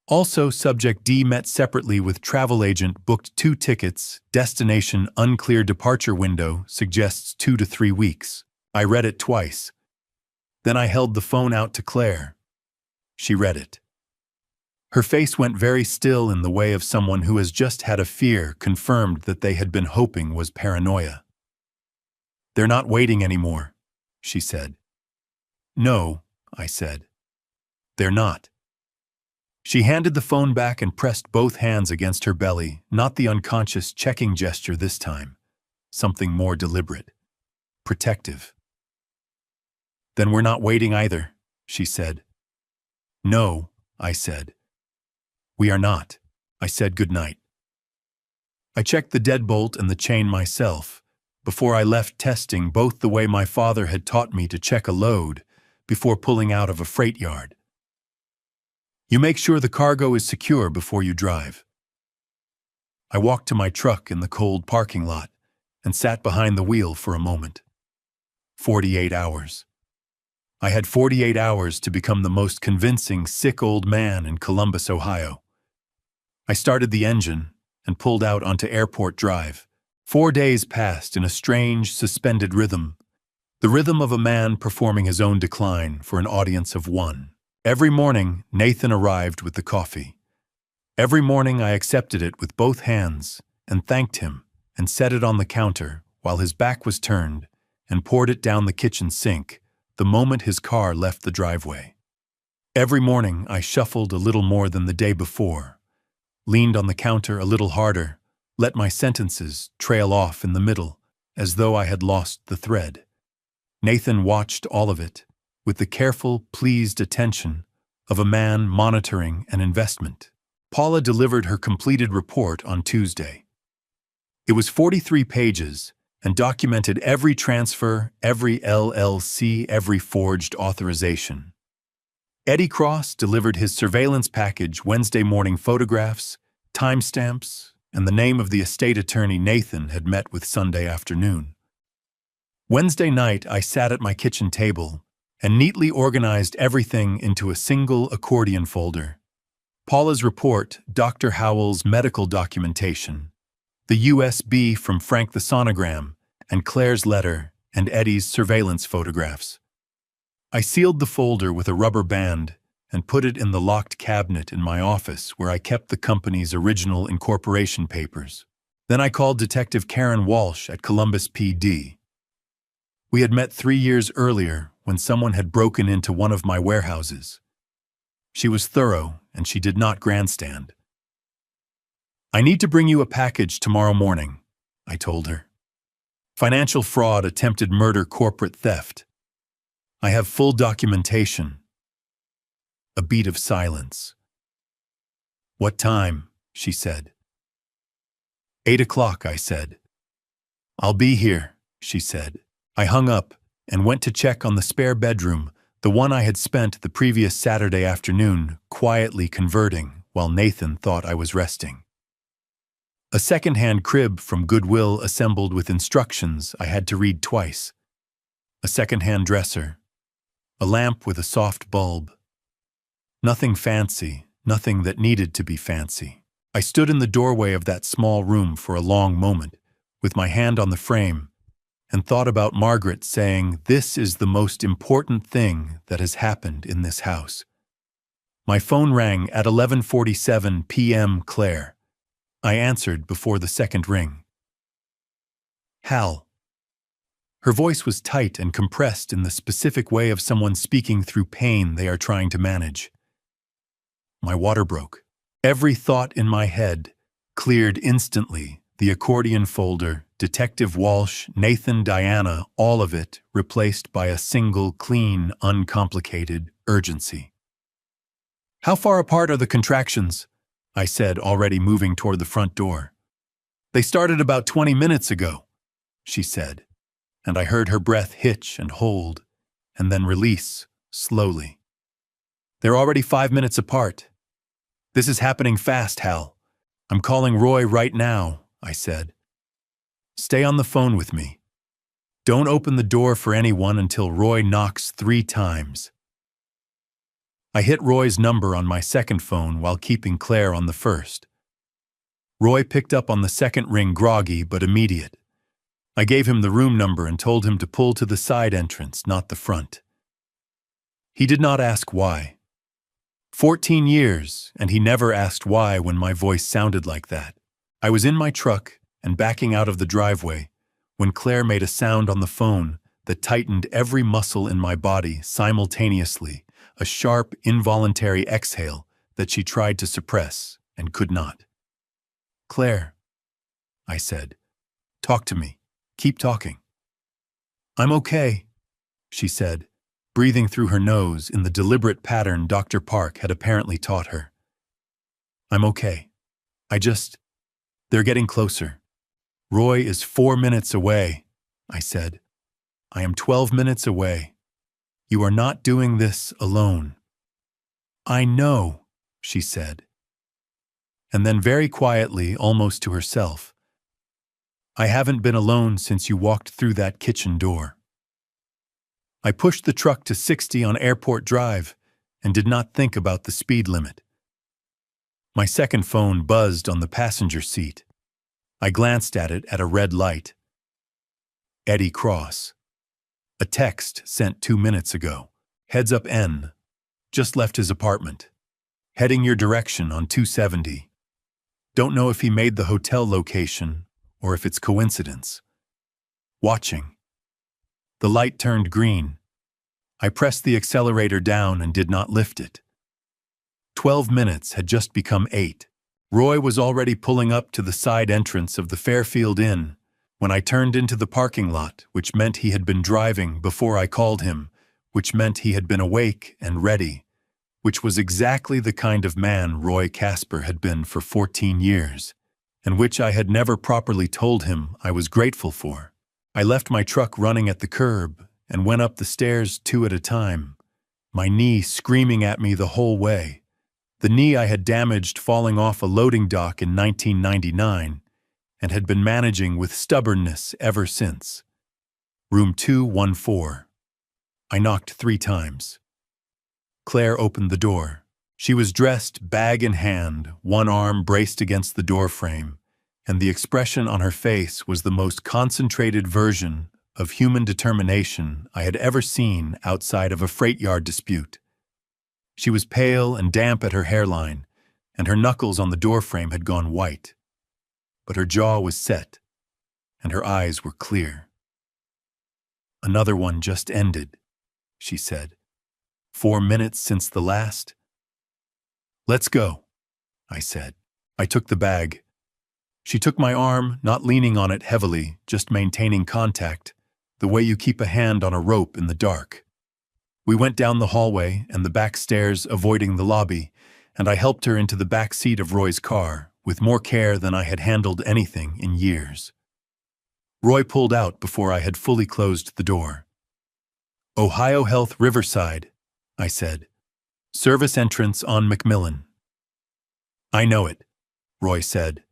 Also, Subject D met separately with travel agent, booked 2 tickets, destination unclear, departure window suggests 2 to 3 weeks. I read it twice. Then I held the phone out to Claire. She read it. Her face went very still in the way of someone who has just had a fear confirmed that they had been hoping was paranoia. They're not waiting anymore, she said. No, I said. They're not. She handed the phone back and pressed both hands against her belly, not the unconscious checking gesture this time. Something more deliberate. Protective. Then we're not waiting either, she said. No, I said. We are not. I said goodnight. I checked the deadbolt and the chain myself, before I left, testing both the way my father had taught me to check a load before pulling out of a freight yard. You make sure the cargo is secure before you drive. I walked to my truck in the cold parking lot and sat behind the wheel for a moment. 48 hours. I had 48 hours to become the most convincing sick old man in Columbus, Ohio. I started the engine and pulled out onto Airport Drive. 4 days passed in a strange, suspended rhythm, the rhythm of a man performing his own decline for an audience of one. Every morning, Nathan arrived with the coffee. Every morning I accepted it with both hands and thanked him and set it on the counter while his back was turned and poured it down the kitchen sink the moment his car left the driveway. Every morning I shuffled a little more than the day before, leaned on the counter a little harder, let my sentences trail off in the middle as though I had lost the thread. Nathan watched all of it with the careful, pleased attention of a man monitoring an investment. Paula delivered her completed report on Tuesday. It was 43 pages and documented every transfer, every LLC, every forged authorization. Eddie Cross delivered his surveillance package Wednesday morning, photographs, timestamps, and the name of the estate attorney Nathan had met with Sunday afternoon. Wednesday night, I sat at my kitchen table and neatly organized everything into a single accordion folder. Paula's report, Dr. Howell's medical documentation, the USB from Frank the sonogram, and Claire's letter, and Eddie's surveillance photographs. I sealed the folder with a rubber band and put it in the locked cabinet in my office where I kept the company's original incorporation papers. Then I called Detective Karen Walsh at Columbus PD. We had met 3 years earlier when someone had broken into one of my warehouses. She was thorough, and she did not grandstand. "I need to bring you a package tomorrow morning," I told her. "Financial fraud, attempted murder, corporate theft. I have full documentation." A beat of silence. "What time?" she said. 8 o'clock, I said. "I'll be here," she said. I hung up and went to check on the spare bedroom, the one I had spent the previous Saturday afternoon quietly converting while Nathan thought I was resting. A second-hand crib from Goodwill assembled with instructions I had to read twice. A second-hand dresser. A lamp with a soft bulb. Nothing fancy, nothing that needed to be fancy. I stood in the doorway of that small room for a long moment, with my hand on the frame, and thought about Margaret saying, "This is the most important thing that has happened in this house." My phone rang at 11:47 p.m. Claire. I answered before the second ring. "Hal." Her voice was tight and compressed in the specific way of someone speaking through pain they are trying to manage. My water broke. Every thought in my head cleared instantly. The accordion folder, Detective Walsh, Nathan, Diana, all of it replaced by a single, clean, uncomplicated urgency. "How far apart are the contractions?" I said, already moving toward the front door. "They started about 20 minutes ago," she said, and I heard her breath hitch and hold, and then release, slowly. "They're already 5 minutes apart. This is happening fast, Hal. I'm calling Roy right now," I said. "Stay on the phone with me. Don't open the door for anyone until Roy knocks 3 times. I hit Roy's number on my second phone while keeping Claire on the first. Roy picked up on the second ring, groggy but immediate. I gave him the room number and told him to pull to the side entrance, not the front. He did not ask why. 14 years, and he never asked why when my voice sounded like that. I was in my truck and backing out of the driveway when Claire made a sound on the phone that tightened every muscle in my body simultaneously, a sharp, involuntary exhale that she tried to suppress and could not. "Claire," I said, "talk to me. Keep talking." "I'm okay," she said, breathing through her nose in the deliberate pattern Dr. Park had apparently taught her. "I'm okay. They're getting closer. Roy is 4 minutes away," I said. "I am 12 minutes away. You are not doing this alone." "I know," she said. And then very quietly, almost to herself, "I haven't been alone since you walked through that kitchen door." I pushed the truck to 60 on Airport Drive and did not think about the speed limit. My second phone buzzed on the passenger seat. I glanced at it at a red light. Eddie Cross. A text sent 2 minutes ago. "Heads up N. Just left his apartment. Heading your direction on 270. Don't know if he made the hotel location or if it's coincidence. Watching. The light turned green. I pressed the accelerator down and did not lift it. 12 minutes had just become 8. Roy was already pulling up to the side entrance of the Fairfield Inn when I turned into the parking lot, which meant he had been driving before I called him, which meant he had been awake and ready, which was exactly the kind of man Roy Casper had been for 14 years, and which I had never properly told him I was grateful for. I left my truck running at the curb and went up the stairs 2 at a time, my knee screaming at me the whole way. The knee I had damaged falling off a loading dock in 1999 and had been managing with stubbornness ever since. Room 214. I knocked 3 times. Claire opened the door. She was dressed, bag in hand, one arm braced against the doorframe, and the expression on her face was the most concentrated version of human determination I had ever seen outside of a freight yard dispute. She was pale and damp at her hairline, and her knuckles on the doorframe had gone white. But her jaw was set, and her eyes were clear. "Another one just ended," she said. "4 minutes since the last?" "Let's go," I said. I took the bag. She took my arm, not leaning on it heavily, just maintaining contact, the way you keep a hand on a rope in the dark. We went down the hallway and the back stairs, avoiding the lobby, and I helped her into the back seat of Roy's car, with more care than I had handled anything in years. Roy pulled out before I had fully closed the door. "Ohio Health Riverside," I said. "Service entrance on McMillan." "I know it," Roy said,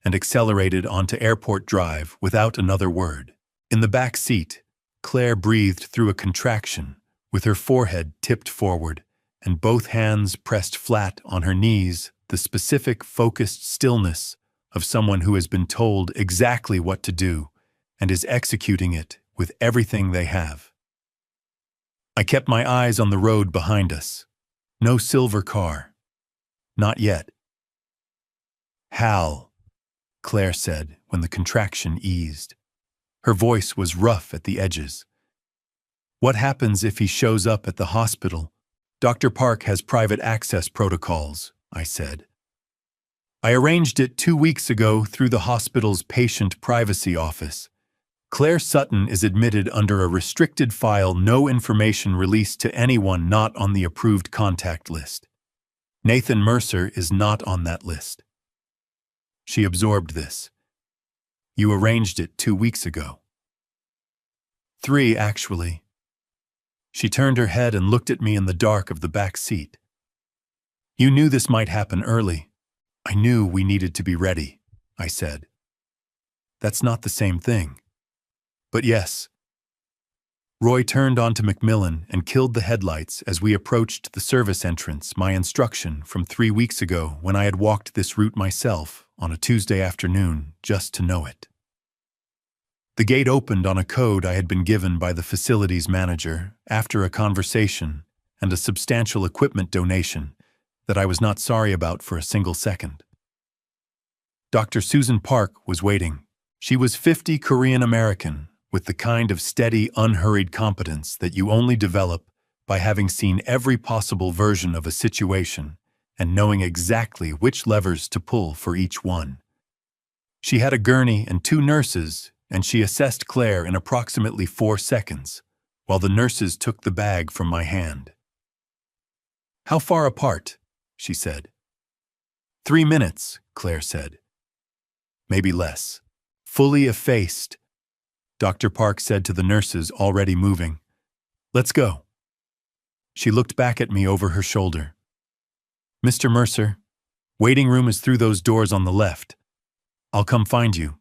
and accelerated onto Airport Drive without another word. In the back seat, Claire breathed through a contraction, with her forehead tipped forward and both hands pressed flat on her knees, the specific, focused stillness of someone who has been told exactly what to do and is executing it with everything they have. I kept my eyes on the road behind us. No silver car. Not yet. "Hal," Claire said when the contraction eased. Her voice was rough at the edges. "What happens if he shows up at the hospital? Dr. Park has private access protocols," I said. "I arranged it 2 weeks ago through the hospital's patient privacy office. Claire Sutton is admitted under a restricted file, no information released to anyone not on the approved contact list. Nathan Mercer is not on that list." She absorbed this. "You arranged it 2 weeks ago." 3, actually. She turned her head and looked at me in the dark of the back seat. "You knew this might happen early. I knew we needed to be ready," I said. "That's not the same thing." "But yes." Roy turned onto McMillan and killed the headlights as we approached the service entrance, my instruction from 3 weeks ago when I had walked this route myself on a Tuesday afternoon just to know it. The gate opened on a code I had been given by the facilities manager after a conversation and a substantial equipment donation that I was not sorry about for a single second. Dr. Susan Park was waiting. She was 50, Korean American, with the kind of steady, unhurried competence that you only develop by having seen every possible version of a situation and knowing exactly which levers to pull for each one. She had a gurney and 2 nurses, and she assessed Claire in approximately 4 seconds, while the nurses took the bag from my hand. "How far apart?" she said. 3 minutes, Claire said. "Maybe less." "Fully effaced," Dr. Park said to the nurses already moving. "Let's go." She looked back at me over her shoulder. "Mr. Mercer, waiting room is through those doors on the left. I'll come find you."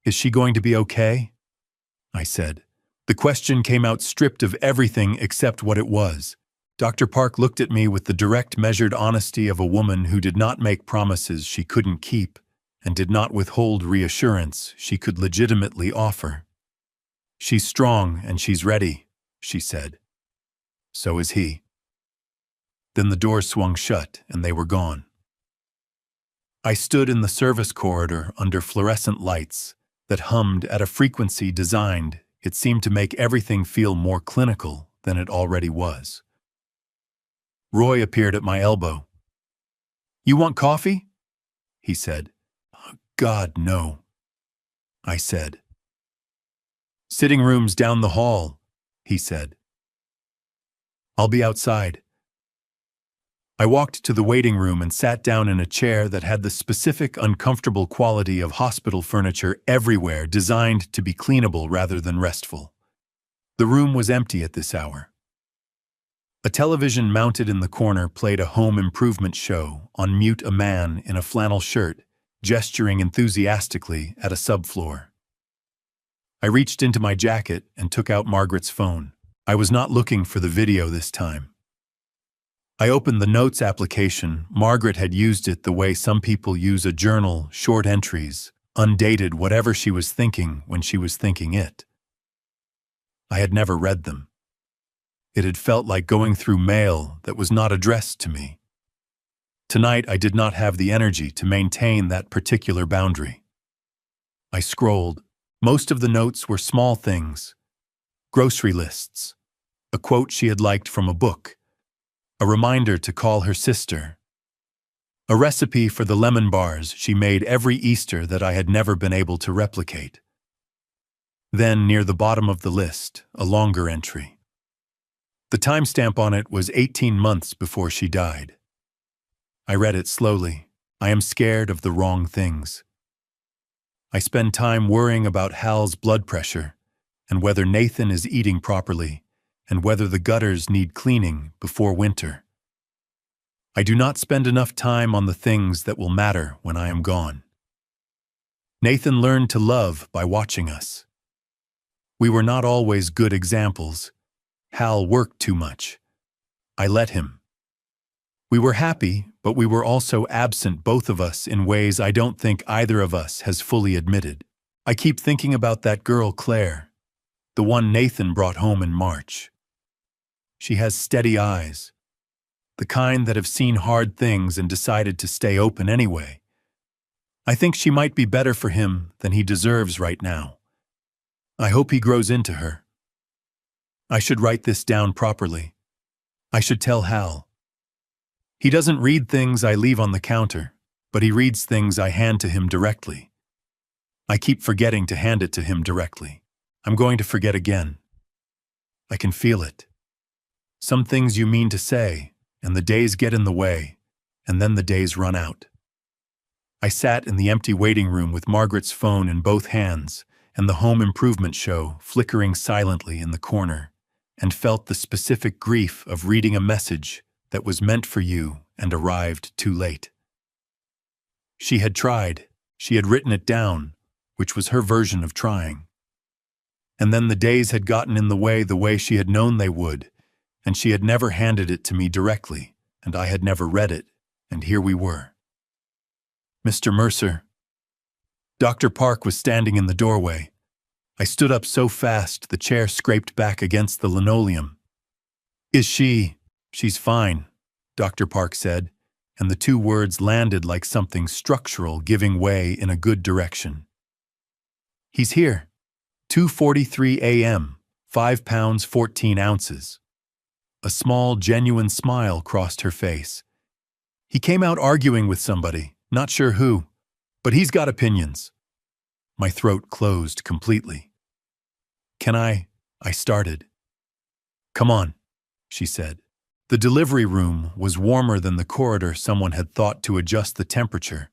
"Is she going to be okay?" I said. The question came out stripped of everything except what it was. Dr. Park looked at me with the direct, measured honesty of a woman who did not make promises she couldn't keep and did not withhold reassurance she could legitimately offer. "She's strong and she's ready," she said. "So is he." Then the door swung shut and they were gone. I stood in the service corridor under fluorescent lights that hummed at a frequency designed, it seemed, to make everything feel more clinical than it already was. Roy appeared at my elbow. "You want coffee?" he said. "God, no," I said. "Sitting room's down the hall," he said. "I'll be outside." I walked to the waiting room and sat down in a chair that had the specific uncomfortable quality of hospital furniture everywhere, designed to be cleanable rather than restful. The room was empty at this hour. A television mounted in the corner played a home improvement show. On mute, a man in a flannel shirt, gesturing enthusiastically at a subfloor. I reached into my jacket and took out Margaret's phone. I was not looking for the video this time. I opened the notes application. Margaret had used it the way some people use a journal, short entries, undated, whatever she was thinking when she was thinking it. I had never read them. It had felt like going through mail that was not addressed to me. Tonight, I did not have the energy to maintain that particular boundary. I scrolled. Most of the notes were small things. Grocery lists, a quote she had liked from a book, a reminder to call her sister, a recipe for the lemon bars she made every Easter that I had never been able to replicate. Then, near the bottom of the list, a longer entry. The timestamp on it was 18 months before she died. I read it slowly. I am scared of the wrong things. I spend time worrying about Hal's blood pressure, and whether Nathan is eating properly, and whether the gutters need cleaning before winter. I do not spend enough time on the things that will matter when I am gone. Nathan learned to love by watching us. We were not always good examples. Hal worked too much. I let him. We were happy, but we were also absent, both of us, in ways I don't think either of us has fully admitted. I keep thinking about that girl, Claire, the one Nathan brought home in March. She has steady eyes, the kind that have seen hard things and decided to stay open anyway. I think she might be better for him than he deserves right now. I hope he grows into her. I should write this down properly. I should tell Hal. He doesn't read things I leave on the counter, but he reads things I hand to him directly. I keep forgetting to hand it to him directly. I'm going to forget again. I can feel it. Some things you mean to say, and the days get in the way, and then the days run out. I sat in the empty waiting room with Margaret's phone in both hands and the home improvement show flickering silently in the corner, and felt the specific grief of reading a message that was meant for you and arrived too late. She had tried. She had written it down, which was her version of trying. And then the days had gotten in the way she had known they would, and she had never handed it to me directly, and I had never read it, and here we were. "Mr. Mercer." Dr. Park was standing in the doorway. I stood up so fast the chair scraped back against the linoleum. "Is she?" "She's fine," Dr. Park said, and the two words landed like something structural giving way in a good direction. "He's here. 2:43 a.m., 5 pounds 14 ounces. A small, genuine smile crossed her face. "He came out arguing with somebody, not sure who, but he's got opinions." My throat closed completely. "Can I started. "Come on," she said. The delivery room was warmer than the corridor someone had thought to adjust the temperature,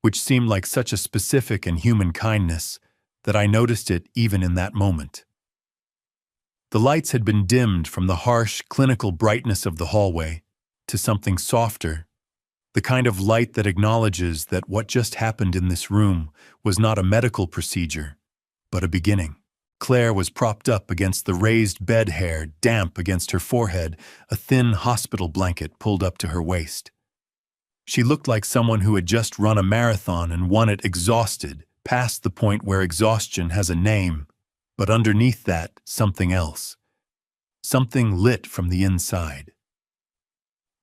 which seemed like such a specific and human kindness that I noticed it even in that moment. The lights had been dimmed from the harsh, clinical brightness of the hallway to something softer, the kind of light that acknowledges that what just happened in this room was not a medical procedure, but a beginning. Claire was propped up against the raised bed, hair damp against her forehead, a thin hospital blanket pulled up to her waist. She looked like someone who had just run a marathon and won it exhausted, past the point where exhaustion has a name, but underneath that, something else. Something lit from the inside.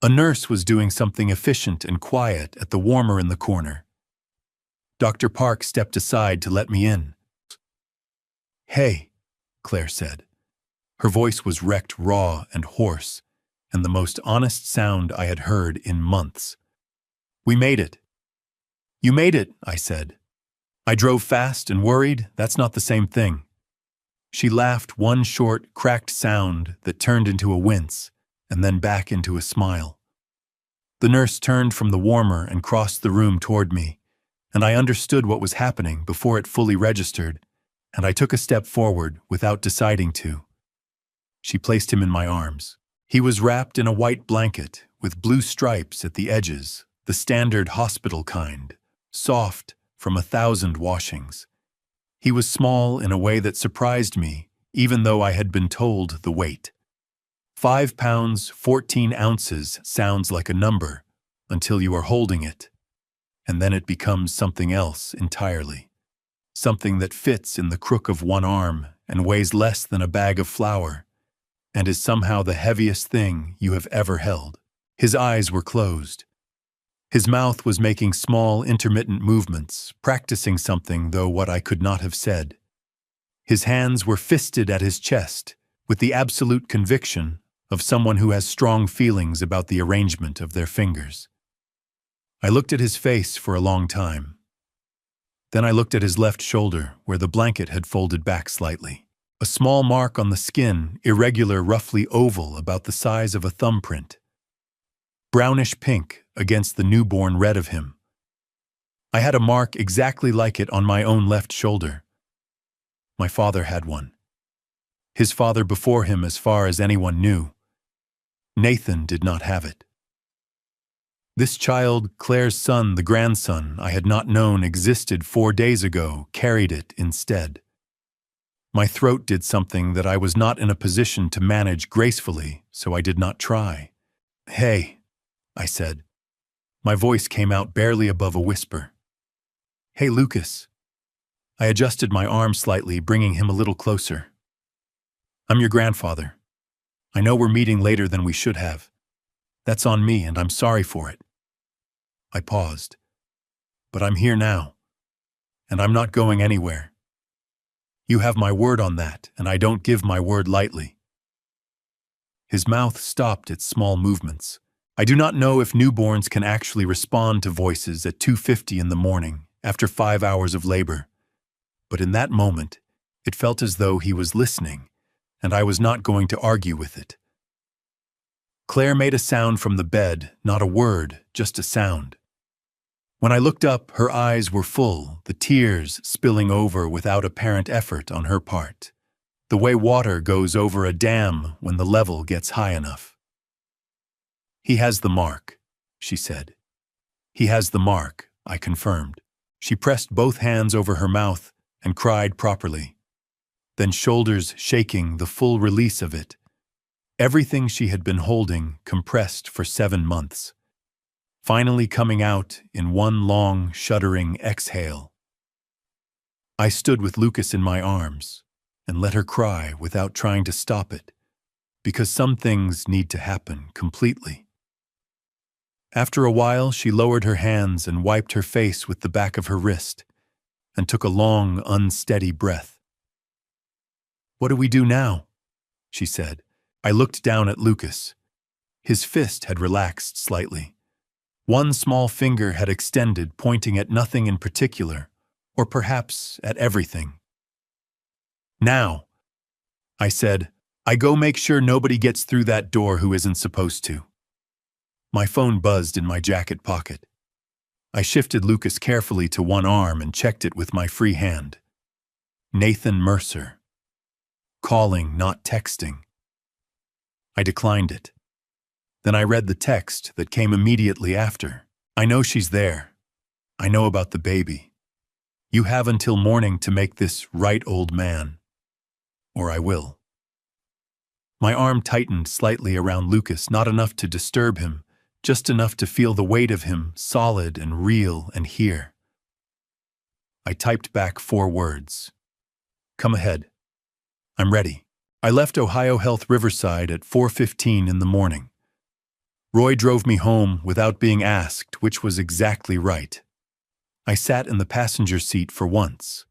A nurse was doing something efficient and quiet at the warmer in the corner, Dr. Park stepped aside to let me in. "Hey," Claire said. Her voice was wrecked, raw, and hoarse, and the most honest sound I had heard in months. "We made it." "You made it," I said. "I drove fast and worried. That's not the same thing." She laughed, one short, cracked sound that turned into a wince, and then back into a smile. The nurse turned from the warmer and crossed the room toward me, and I understood what was happening before it fully registered, and I took a step forward without deciding to. She placed him in my arms. He was wrapped in a white blanket with blue stripes at the edges, the standard hospital kind, soft from 1,000 washings. He was small in a way that surprised me, even though I had been told the weight. 5 pounds, 14 ounces sounds like a number until you are holding it, and then it becomes something else entirely. Something that fits in the crook of one arm and weighs less than a bag of flour, and is somehow the heaviest thing you have ever held. His eyes were closed. His mouth was making small, intermittent movements, practicing something, though what I could not have said. His hands were fisted at his chest, with the absolute conviction of someone who has strong feelings about the arrangement of their fingers. I looked at his face for a long time. Then I looked at his left shoulder, where the blanket had folded back slightly. A small mark on the skin, irregular, roughly oval, about the size of a thumbprint. Brownish pink against the newborn red of him. I had a mark exactly like it on my own left shoulder. My father had one. His father before him, as far as anyone knew. Nathan did not have it. This child, Claire's son, the grandson I had not known existed 4 days ago, carried it instead. My throat did something that I was not in a position to manage gracefully, so I did not try. "Hey," I said. My voice came out barely above a whisper. "Hey, Lucas." I adjusted my arm slightly, bringing him a little closer. "I'm your grandfather. I know we're meeting later than we should have. That's on me, and I'm sorry for it." I paused. "But I'm here now, and I'm not going anywhere. You have my word on that, and I don't give my word lightly." His mouth stopped its small movements. I do not know if newborns can actually respond to voices at 2:50 in the morning after 5 hours of labor, but in that moment, it felt as though he was listening, and I was not going to argue with it. Claire made a sound from the bed, not a word, just a sound. When I looked up, her eyes were full, the tears spilling over without apparent effort on her part, the way water goes over a dam when the level gets high enough. "He has the mark," she said. "He has the mark," I confirmed. She pressed both hands over her mouth and cried properly, then shoulders shaking, the full release of it. Everything she had been holding compressed for 7 months, finally coming out in one long, shuddering exhale. I stood with Lucas in my arms and let her cry without trying to stop it, because some things need to happen completely. After a while, she lowered her hands and wiped her face with the back of her wrist and took a long, unsteady breath. "What do we do now?" she said. I looked down at Lucas. His fist had relaxed slightly. One small finger had extended, pointing at nothing in particular, or perhaps at everything. "Now," I said, "I go make sure nobody gets through that door who isn't supposed to." My phone buzzed in my jacket pocket. I shifted Lucas carefully to one arm and checked it with my free hand. Nathan Mercer. Calling, not texting. I declined it. Then I read the text that came immediately after. "I know she's there. I know about the baby. You have until morning to make this right, old man. Or I will." My arm tightened slightly around Lucas, not enough to disturb him, just enough to feel the weight of him, solid and real and here. I typed back 4 words. "Come ahead. I'm ready." I left Ohio Health Riverside at 4:15 in the morning. Roy drove me home without being asked, which was exactly right. I sat in the passenger seat for once,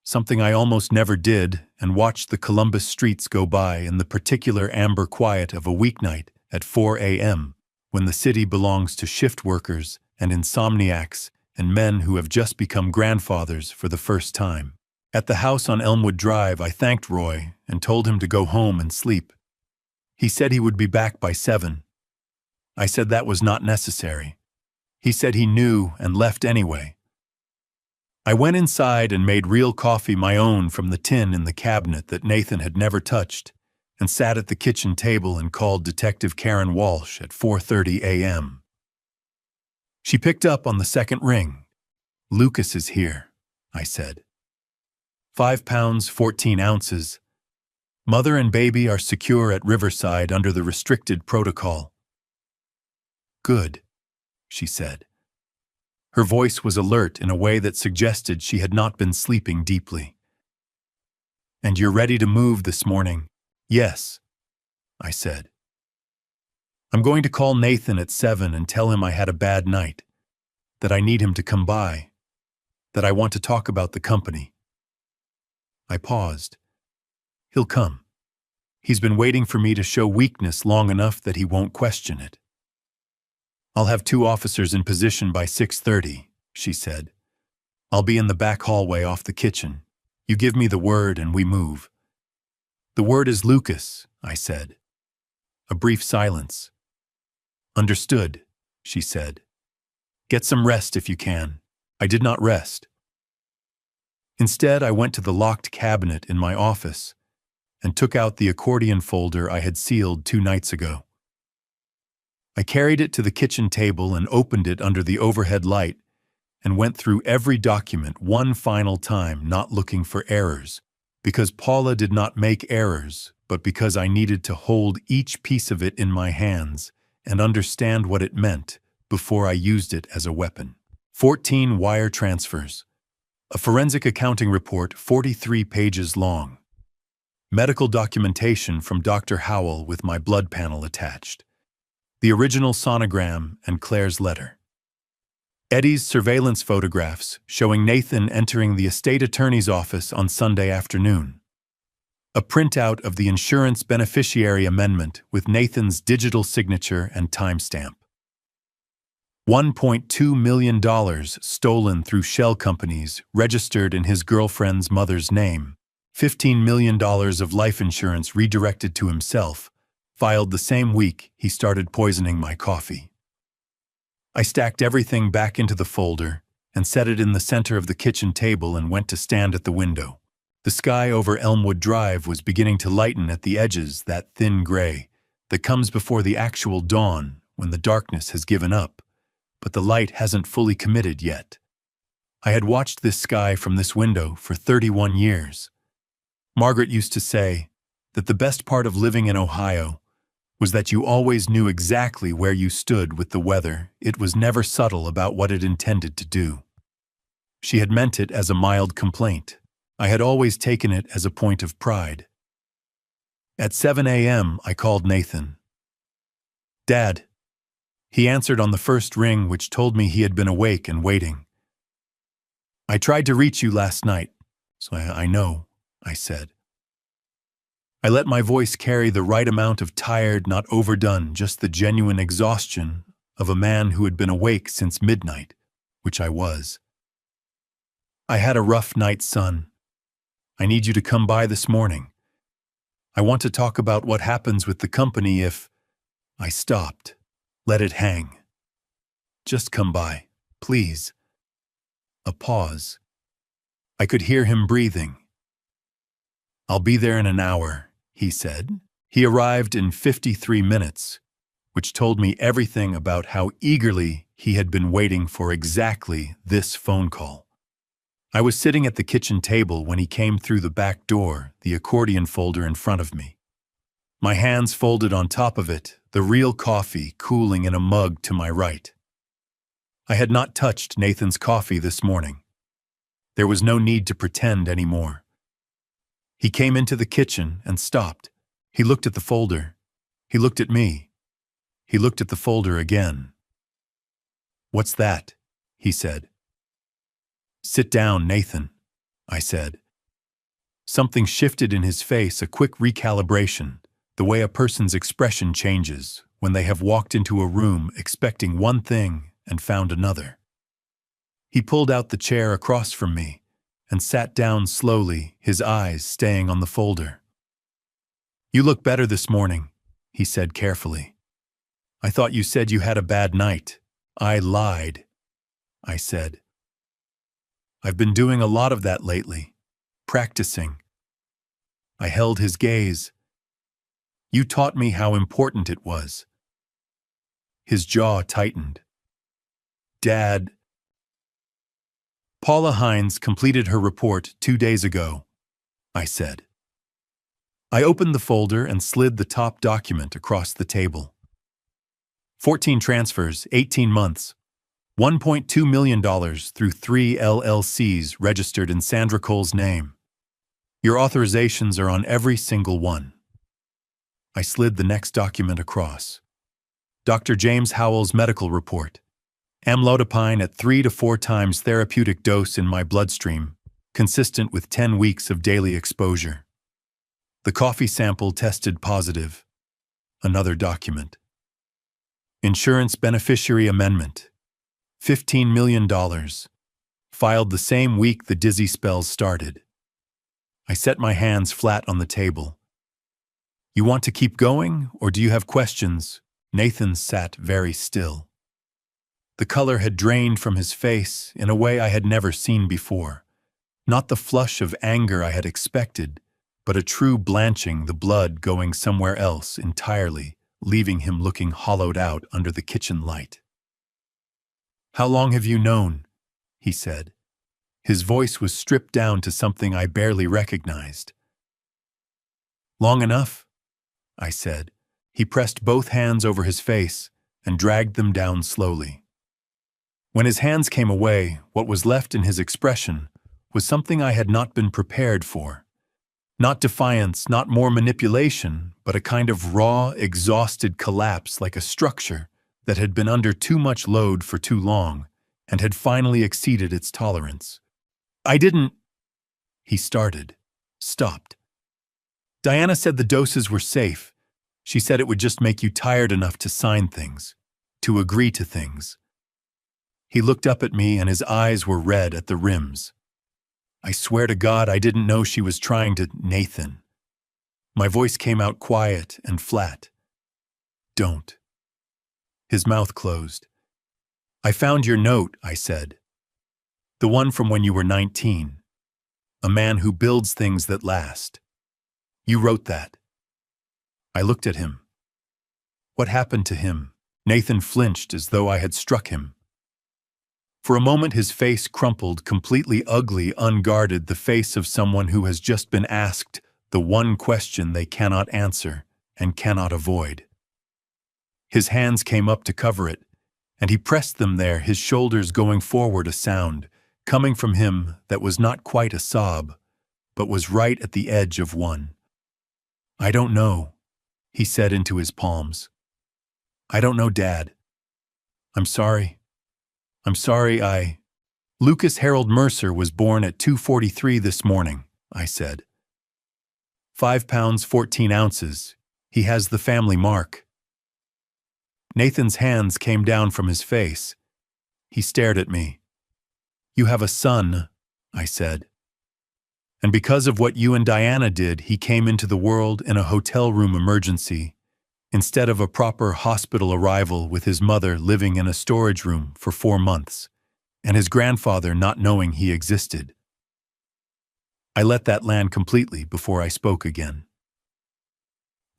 something I almost never did, and watched the Columbus streets go by in the particular amber quiet of a weeknight at 4 a.m., when the city belongs to shift workers and insomniacs and men who have just become grandfathers for the first time. At the house on Elmwood Drive, I thanked Roy and told him to go home and sleep. He said he would be back by 7. I said that was not necessary. He said he knew and left anyway. I went inside and made real coffee my own from the tin in the cabinet that Nathan had never touched, and sat at the kitchen table and called Detective Karen Walsh at 4:30 a.m. She picked up on the second ring. "Lucas is here," I said. £5, 14 ounces. Mother and baby are secure at Riverside under the restricted protocol. "Good," she said. Her voice was alert in a way that suggested she had not been sleeping deeply. "And you're ready to move this morning?" "Yes," I said. "I'm going to call Nathan at 7 and tell him I had a bad night, that I need him to come by, that I want to talk about the company." I paused. "He'll come. He's been waiting for me to show weakness long enough that he won't question it." "I'll have 2 officers in position by 6:30, she said. "I'll be in the back hallway off the kitchen. You give me the word and we move." "The word is Lucas," I said. A brief silence. "Understood," she said. "Get some rest if you can." I did not rest. Instead, I went to the locked cabinet in my office and took out the accordion folder I had sealed 2 nights ago. I carried it to the kitchen table and opened it under the overhead light and went through every document one final time, not looking for errors, because Paula did not make errors, but because I needed to hold each piece of it in my hands and understand what it meant before I used it as a weapon. 14 wire transfers. A forensic accounting report 43 pages long. Medical documentation from Dr. Howell with my blood panel attached. The original sonogram and Claire's letter. Eddie's surveillance photographs showing Nathan entering the estate attorney's office on Sunday afternoon. A printout of the insurance beneficiary amendment with Nathan's digital signature and timestamp. $1.2 million stolen through shell companies registered in his girlfriend's mother's name. $15 million of life insurance redirected to himself, filed the same week he started poisoning my coffee. I stacked everything back into the folder and set it in the center of the kitchen table and went to stand at the window. The sky over Elmwood Drive was beginning to lighten at the edges, that thin gray that comes before the actual dawn when the darkness has given up, but the light hasn't fully committed yet. I had watched this sky from this window for 31 years. Margaret used to say that the best part of living in Ohio was that you always knew exactly where you stood with the weather. It was never subtle about what it intended to do. She had meant it as a mild complaint. I had always taken it as a point of pride. At 7 a.m., I called Nathan. "Dad." He answered on the first ring, which told me he had been awake and waiting. "I tried to reach you last night, so I know," I said. I let my voice carry the right amount of tired, not overdone, just the genuine exhaustion of a man who had been awake since midnight, which I was. "I had a rough night, son. I need you to come by this morning. I want to talk about what happens with the company if—" I stopped. Let it hang. "Just come by, please." A pause. I could hear him breathing. "I'll be there in an hour," he said. He arrived in 53 minutes, which told me everything about how eagerly he had been waiting for exactly this phone call. I was sitting at the kitchen table when he came through the back door, the accordion folder in front of me. My hands folded on top of it, the real coffee cooling in a mug to my right. I had not touched Nathan's coffee this morning. There was no need to pretend anymore. He came into the kitchen and stopped. He looked at the folder. He looked at me. He looked at the folder again. "What's that?" he said. Sit down, Nathan, I said. Something shifted in his face, a quick recalibration, the way a person's expression changes when they have walked into a room expecting one thing and found another. He pulled out the chair across from me and sat down slowly, his eyes staying on the folder. You look better this morning, he said carefully. I thought you said you had a bad night. I lied, I said. I've been doing a lot of that lately, practicing. I held his gaze. You taught me how important it was. His jaw tightened. Dad. Paula Hines completed her report 2 days ago, I said. I opened the folder and slid the top document across the table. 14 transfers, 18 months, $1.2 million through 3 LLCs registered in Sandra Cole's name. Your authorizations are on every single one. I slid the next document across. Dr. James Howell's medical report. Amlodipine at 3 to 4 times therapeutic dose in my bloodstream, consistent with 10 weeks of daily exposure. The coffee sample tested positive. Another document. Insurance beneficiary amendment. $15 million. Filed the same week the dizzy spells started. I set my hands flat on the table. You want to keep going, or do you have questions? Nathan sat very still. The color had drained from his face in a way I had never seen before. Not the flush of anger I had expected, but a true blanching, the blood going somewhere else entirely, leaving him looking hollowed out under the kitchen light. How long have you known? He said. His voice was stripped down to something I barely recognized. Long enough, I said. He pressed both hands over his face and dragged them down slowly. When his hands came away, what was left in his expression was something I had not been prepared for. Not defiance, not more manipulation, but a kind of raw, exhausted collapse like a structure that had been under too much load for too long and had finally exceeded its tolerance. I didn't... He started, stopped. Diana said the doses were safe. She said it would just make you tired enough to sign things, to agree to things. He looked up at me and his eyes were red at the rims. I swear to God I didn't know she was trying to... Nathan. My voice came out quiet and flat. Don't. His mouth closed. I found your note, I said. The one from when you were 19. A man who builds things that last. You wrote that. I looked at him. What happened to him? Nathan flinched as though I had struck him. For a moment his face crumpled, completely ugly, unguarded, the face of someone who has just been asked the one question they cannot answer and cannot avoid. His hands came up to cover it, and he pressed them there, his shoulders going forward, a sound coming from him that was not quite a sob, but was right at the edge of one. I don't know, he said into his palms. I don't know, Dad. I'm sorry. Lucas Harold Mercer was born at 2:43 this morning, I said. 5 pounds 14 ounces. He has the family mark. Nathan's hands came down from his face. He stared at me. You have a son, I said. And because of what you and Diana did, he came into the world in a hotel room emergency, instead of a proper hospital arrival with his mother living in a storage room for 4 months, and his grandfather not knowing he existed. I let that land completely before I spoke again.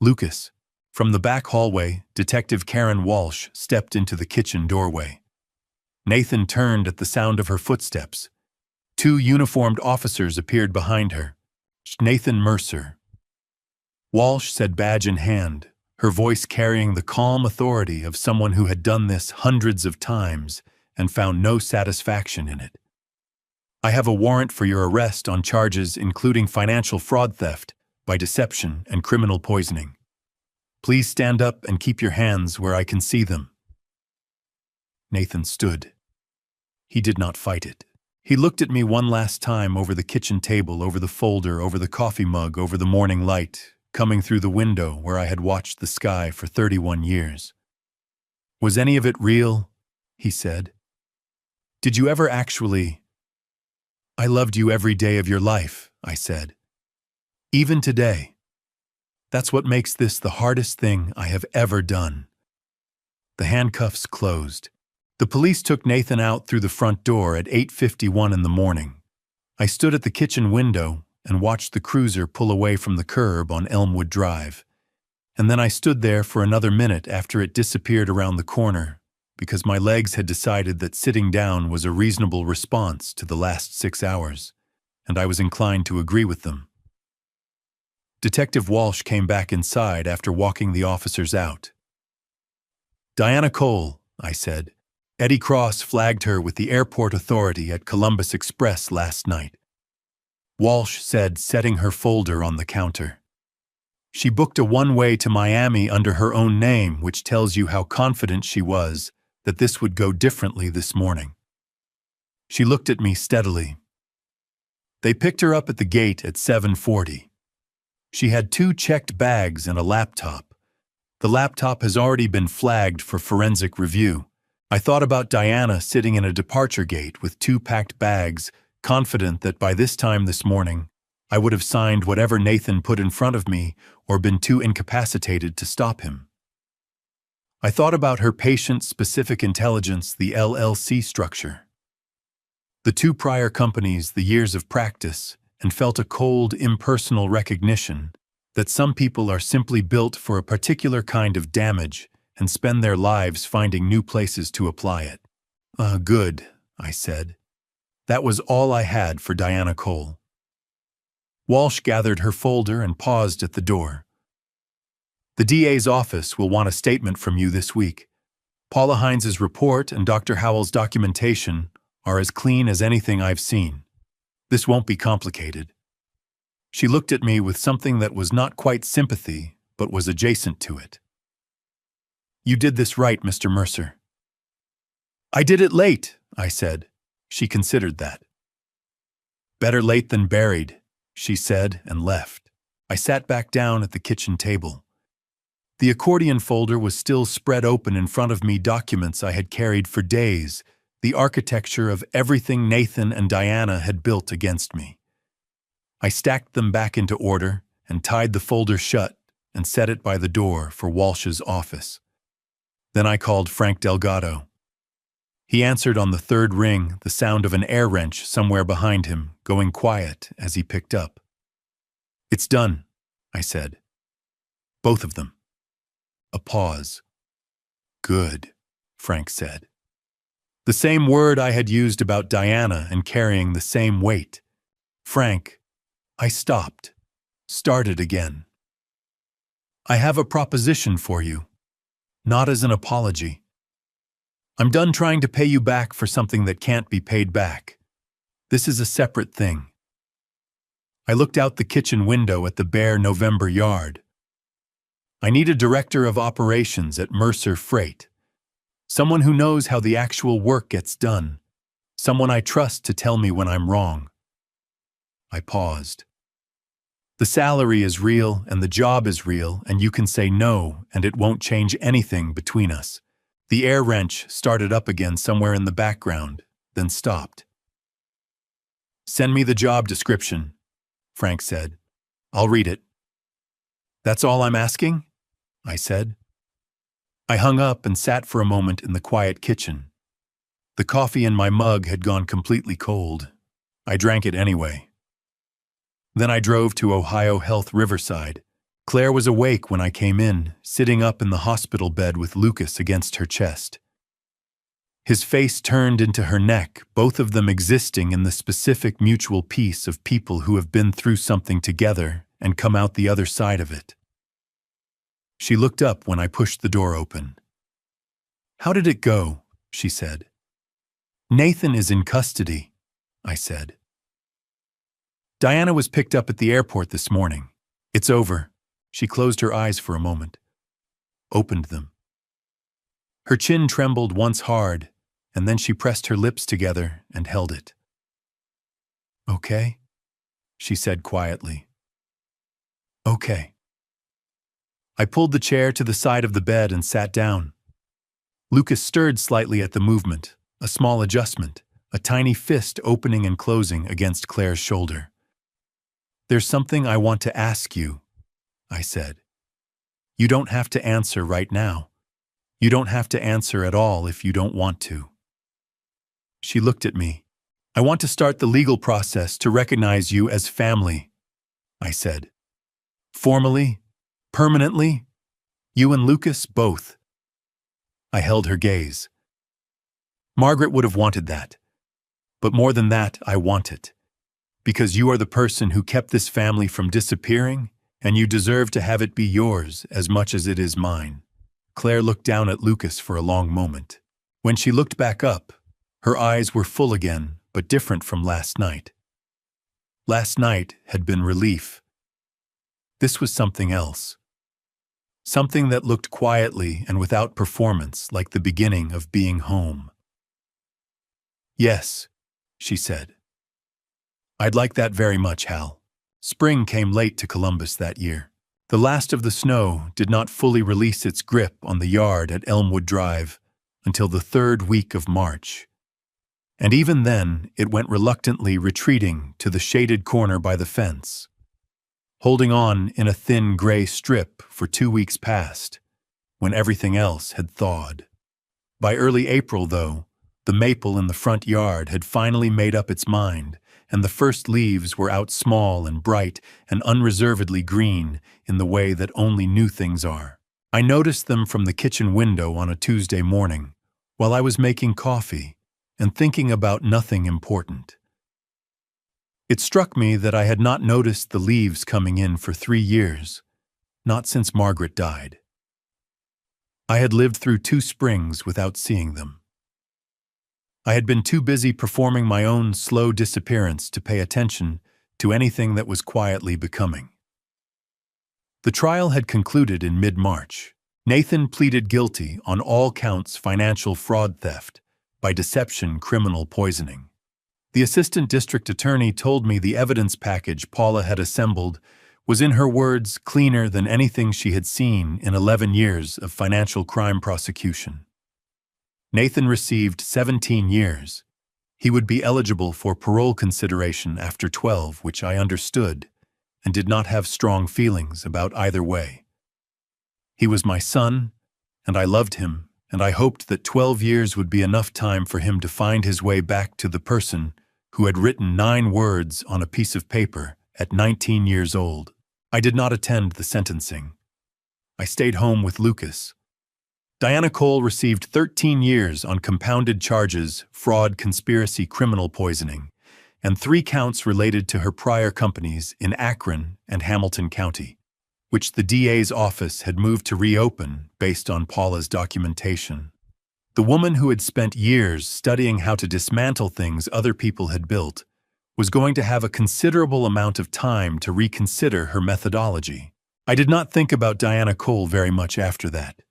Lucas. From the back hallway, Detective Karen Walsh stepped into the kitchen doorway. Nathan turned at the sound of her footsteps. 2 uniformed officers appeared behind her. Nathan Mercer. Walsh said, badge in hand, her voice carrying the calm authority of someone who had done this hundreds of times and found no satisfaction in it. I have a warrant for your arrest on charges including financial fraud, theft by deception, and criminal poisoning. Please stand up and keep your hands where I can see them. Nathan stood. He did not fight it. He looked at me one last time over the kitchen table, over the folder, over the coffee mug, over the morning light, coming through the window where I had watched the sky for 31 years. Was any of it real? He said. Did you ever actually? I loved you every day of your life, I said. Even today. That's what makes this the hardest thing I have ever done. The handcuffs closed. The police took Nathan out through the front door at 8:51 in the morning. I stood at the kitchen window and watched the cruiser pull away from the curb on Elmwood Drive. And then I stood there for another minute after it disappeared around the corner, because my legs had decided that sitting down was a reasonable response to the last 6 hours, and I was inclined to agree with them. Detective Walsh came back inside after walking the officers out. Diana Cole, I said. Eddie Cross flagged her with the airport authority at Columbus Express last night. Walsh said, setting her folder on the counter. She booked a one-way to Miami under her own name, which tells you how confident she was that this would go differently this morning. She looked at me steadily. They picked her up at the gate at 7:40. She had 2 checked bags and a laptop. The laptop has already been flagged for forensic review. I thought about Diana sitting in a departure gate with 2 packed bags, confident that by this time this morning, I would have signed whatever Nathan put in front of me or been too incapacitated to stop him. I thought about her patient-specific intelligence, the LLC structure, the 2 prior companies, the years of practice, and felt a cold, impersonal recognition that some people are simply built for a particular kind of damage and spend their lives finding new places to apply it. Good, I said. That was all I had for Diana Cole. Walsh gathered her folder and paused at the door. The DA's office will want a statement from you this week. Paula Hines's report and Dr. Howell's documentation are as clean as anything I've seen. This won't be complicated. She looked at me with something that was not quite sympathy, but was adjacent to it. You did this right, Mr. Mercer. I did it late, I said. She considered that. Better late than buried, she said and left. I sat back down at the kitchen table. The accordion folder was still spread open in front of me, documents I had carried for days, the architecture of everything Nathan and Diana had built against me. I stacked them back into order and tied the folder shut and set it by the door for Walsh's office. Then I called Frank Delgado. He answered on the 3rd ring, the sound of an air wrench somewhere behind him, going quiet as he picked up. It's done, I said. Both of them. A pause. Good, Frank said. The same word I had used about Diana and carrying the same weight. Frank, I stopped, started again. I have a proposition for you. Not as an apology. I'm done trying to pay you back for something that can't be paid back. This is a separate thing. I looked out the kitchen window at the bare November yard. I need a director of operations at Mercer Freight. Someone who knows how the actual work gets done. Someone I trust to tell me when I'm wrong. I paused. The salary is real and the job is real, and you can say no and it won't change anything between us. The air wrench started up again somewhere in the background, then stopped. Send me the job description, Frank said. I'll read it. That's all I'm asking? I said. I hung up and sat for a moment in the quiet kitchen. The coffee in my mug had gone completely cold. I drank it anyway. Then I drove to Ohio Health Riverside. Claire was awake when I came in, sitting up in the hospital bed with Lucas against her chest. His face turned into her neck, both of them existing in the specific mutual peace of people who have been through something together and come out the other side of it. She looked up when I pushed the door open. How did it go? She said. Nathan is in custody, I said. Diana was picked up at the airport this morning. It's over. She closed her eyes for a moment, opened them. Her chin trembled once hard, and then she pressed her lips together and held it. Okay, she said quietly. Okay. I pulled the chair to the side of the bed and sat down. Lucas stirred slightly at the movement, a small adjustment, a tiny fist opening and closing against Claire's shoulder. There's something I want to ask you, I said. You don't have to answer right now. You don't have to answer at all if you don't want to. She looked at me. I want to start the legal process to recognize you as family, I said. Formally, permanently, you and Lucas both. I held her gaze. Margaret would have wanted that. But more than that, I want it. Because you are the person who kept this family from disappearing, and you deserve to have it be yours as much as it is mine. Claire looked down at Lucas for a long moment. When she looked back up, her eyes were full again, but different from last night. Last night had been relief. This was something else. Something that looked quietly and without performance like the beginning of being home. Yes, she said. I'd like that very much, Hal. Spring came late to Columbus that year. The last of the snow did not fully release its grip on the yard at Elmwood Drive until the third week of March. And even then, it went reluctantly retreating to the shaded corner by the fence, holding on in a thin gray strip for 2 weeks past, when everything else had thawed. By early April, though, the maple in the front yard had finally made up its mind, and the first leaves were out small and bright and unreservedly green in the way that only new things are. I noticed them from the kitchen window on a Tuesday morning, while I was making coffee and thinking about nothing important. It struck me that I had not noticed the leaves coming in for 3 years, not since Margaret died. I had lived through 2 springs without seeing them. I had been too busy performing my own slow disappearance to pay attention to anything that was quietly becoming. The trial had concluded in mid-March. Nathan pleaded guilty on all counts: financial fraud, theft by deception, criminal poisoning. The assistant district attorney told me the evidence package Paula had assembled was, in her words, cleaner than anything she had seen in 11 years of financial crime prosecution. Nathan received 17 years. He would be eligible for parole consideration after 12, which I understood, and did not have strong feelings about either way. He was my son, and I loved him, and I hoped that 12 years would be enough time for him to find his way back to the person who had written 9 words on a piece of paper at 19 years old. I did not attend the sentencing. I stayed home with Lucas. Diana Cole received 13 years on compounded charges: fraud, conspiracy, criminal poisoning, and 3 counts related to her prior companies in Akron and Hamilton County, which the DA's office had moved to reopen based on Paula's documentation. The woman who had spent years studying how to dismantle things other people had built was going to have a considerable amount of time to reconsider her methodology. I did not think about Diana Cole very much after that.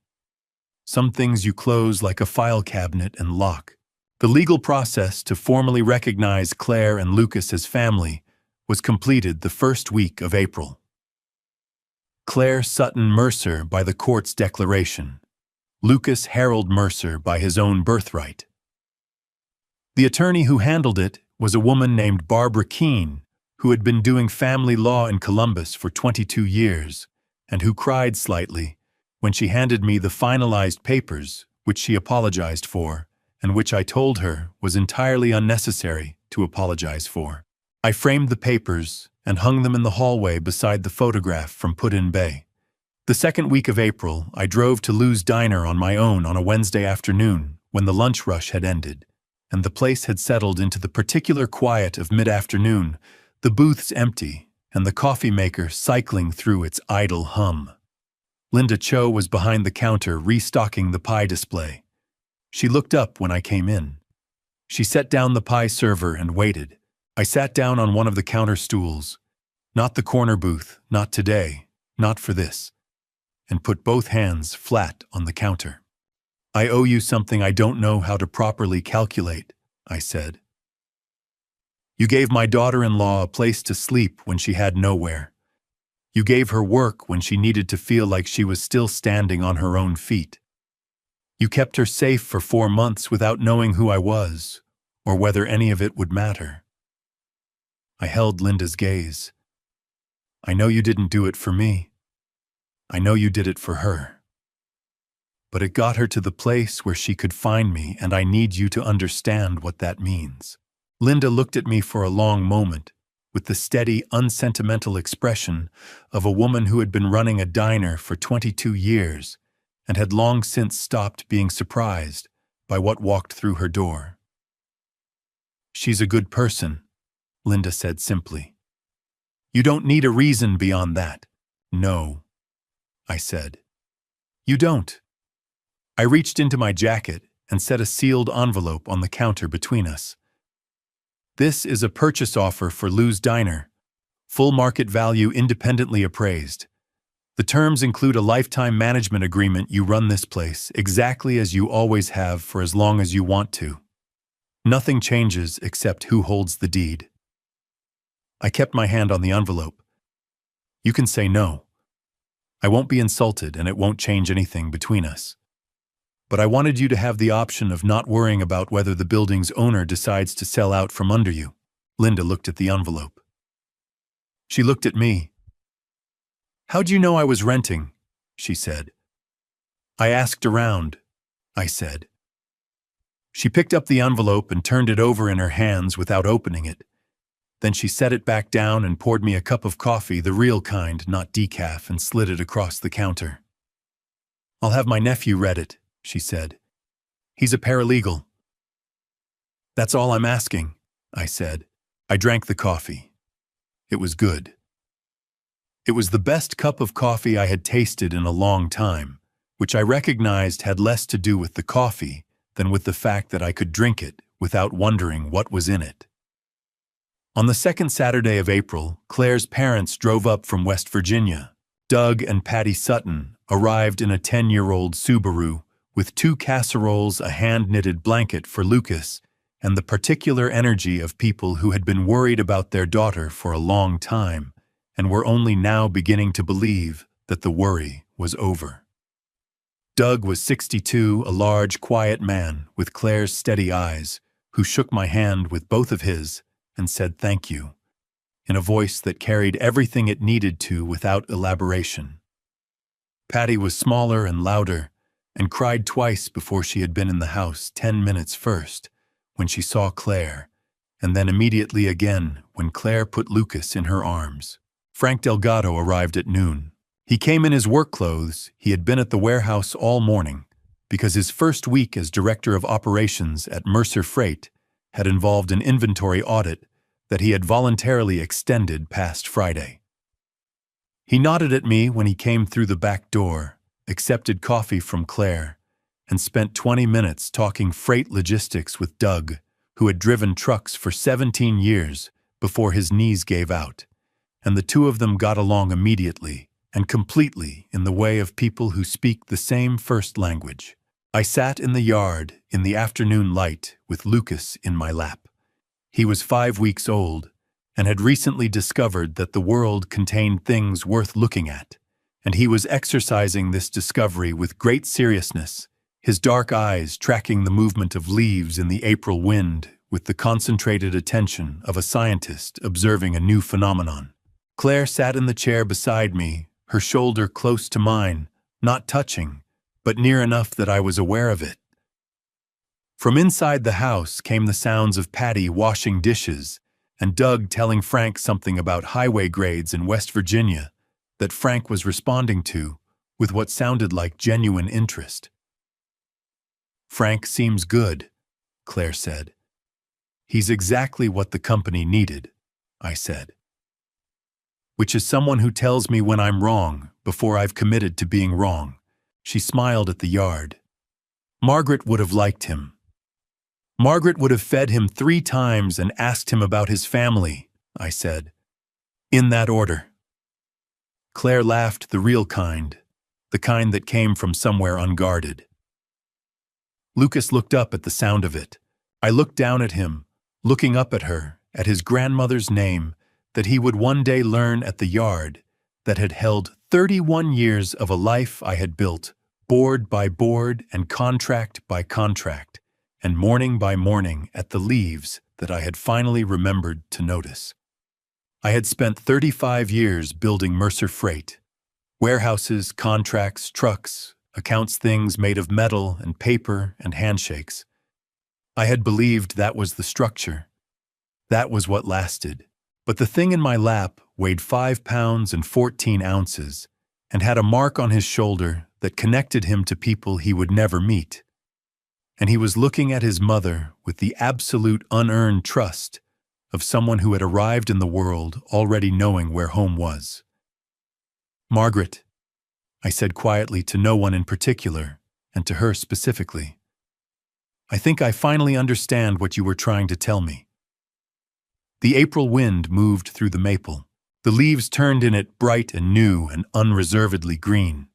Some things you close like a file cabinet and lock. The legal process to formally recognize Claire and Lucas as family was completed the first week of April. Claire Sutton Mercer by the court's declaration. Lucas Harold Mercer by his own birthright. The attorney who handled it was a woman named Barbara Keene, who had been doing family law in Columbus for 22 years, and who cried slightly when she handed me the finalized papers, which she apologized for, and which I told her was entirely unnecessary to apologize for. I framed the papers and hung them in the hallway beside the photograph from Put-in Bay. The second week of April, I drove to Lou's Diner on my own on a Wednesday afternoon when the lunch rush had ended, and the place had settled into the particular quiet of mid-afternoon, the booths empty, and the coffee maker cycling through its idle hum. Linda Cho was behind the counter restocking the pie display. She looked up when I came in. She set down the pie server and waited. I sat down on one of the counter stools. Not the corner booth, not today, not for this. And put both hands flat on the counter. I owe you something I don't know how to properly calculate, I said. You gave my daughter-in-law a place to sleep when she had nowhere. You gave her work when she needed to feel like she was still standing on her own feet. You kept her safe for 4 months without knowing who I was, or whether any of it would matter. I held Linda's gaze. I know you didn't do it for me. I know you did it for her. But it got her to the place where she could find me, and I need you to understand what that means. Linda looked at me for a long moment, with the steady, unsentimental expression of a woman who had been running a diner for 22 years and had long since stopped being surprised by what walked through her door. She's a good person, Linda said simply. You don't need a reason beyond that. No, I said. You don't. I reached into my jacket and set a sealed envelope on the counter between us. This is a purchase offer for Lou's Diner, full market value independently appraised. The terms include a lifetime management agreement. You run this place exactly as you always have for as long as you want to. Nothing changes except who holds the deed. I kept my hand on the envelope. You can say no. I won't be insulted and it won't change anything between us. But I wanted you to have the option of not worrying about whether the building's owner decides to sell out from under you. Linda looked at the envelope. She looked at me. How'd you know I was renting? She said. I asked around, I said. She picked up the envelope and turned it over in her hands without opening it. Then she set it back down and poured me a cup of coffee, the real kind, not decaf, and slid it across the counter. I'll have my nephew read it, she said. He's a paralegal. That's all I'm asking, I said. I drank the coffee. It was good. It was the best cup of coffee I had tasted in a long time, which I recognized had less to do with the coffee than with the fact that I could drink it without wondering what was in it. On the second Saturday of April, Claire's parents drove up from West Virginia. Doug and Patty Sutton arrived in a 10-year-old Subaru with 2 casseroles, a hand-knitted blanket for Lucas, and the particular energy of people who had been worried about their daughter for a long time and were only now beginning to believe that the worry was over. Doug was 62, a large, quiet man with Claire's steady eyes, who shook my hand with both of his and said thank you, in a voice that carried everything it needed to without elaboration. Patty was smaller and louder, and cried twice before she had been in the house 10 minutes first, when she saw Claire, and then immediately again when Claire put Lucas in her arms. Frank Delgado arrived at noon. He came in his work clothes. He had been at the warehouse all morning, because his first week as director of operations at Mercer Freight had involved an inventory audit that he had voluntarily extended past Friday. He nodded at me when he came through the back door, accepted coffee from Claire, and spent 20 minutes talking freight logistics with Doug, who had driven trucks for 17 years before his knees gave out, and the two of them got along immediately and completely in the way of people who speak the same first language. I sat in the yard in the afternoon light with Lucas in my lap. He was 5 weeks old and had recently discovered that the world contained things worth looking at, and he was exercising this discovery with great seriousness, his dark eyes tracking the movement of leaves in the April wind with the concentrated attention of a scientist observing a new phenomenon. Claire sat in the chair beside me, her shoulder close to mine, not touching, but near enough that I was aware of it. From inside the house came the sounds of Patty washing dishes and Doug telling Frank something about highway grades in West Virginia that Frank was responding to with what sounded like genuine interest. Frank seems good, Claire said. He's exactly what the company needed, I said. Which is someone who tells me when I'm wrong before I've committed to being wrong. She smiled at the yard. Margaret would have liked him. Margaret would have fed him 3 times and asked him about his family, I said. In that order. Claire laughed, the real kind, the kind that came from somewhere unguarded. Lucas looked up at the sound of it. I looked down at him, looking up at her, at his grandmother's name that he would one day learn at the yard that had held 31 years of a life I had built, board by board and contract by contract, and morning by morning at the leaves that I had finally remembered to notice. I had spent 35 years building Mercer Freight, warehouses, contracts, trucks, accounts, things made of metal and paper and handshakes. I had believed that was the structure. That was what lasted. But the thing in my lap weighed 5 pounds and 14 ounces and had a mark on his shoulder that connected him to people he would never meet. And he was looking at his mother with the absolute unearned trust of someone who had arrived in the world already knowing where home was. "Margaret," I said quietly to no one in particular, and to her specifically, "I think I finally understand what you were trying to tell me." The April wind moved through the maple. The leaves turned in it bright and new and unreservedly green.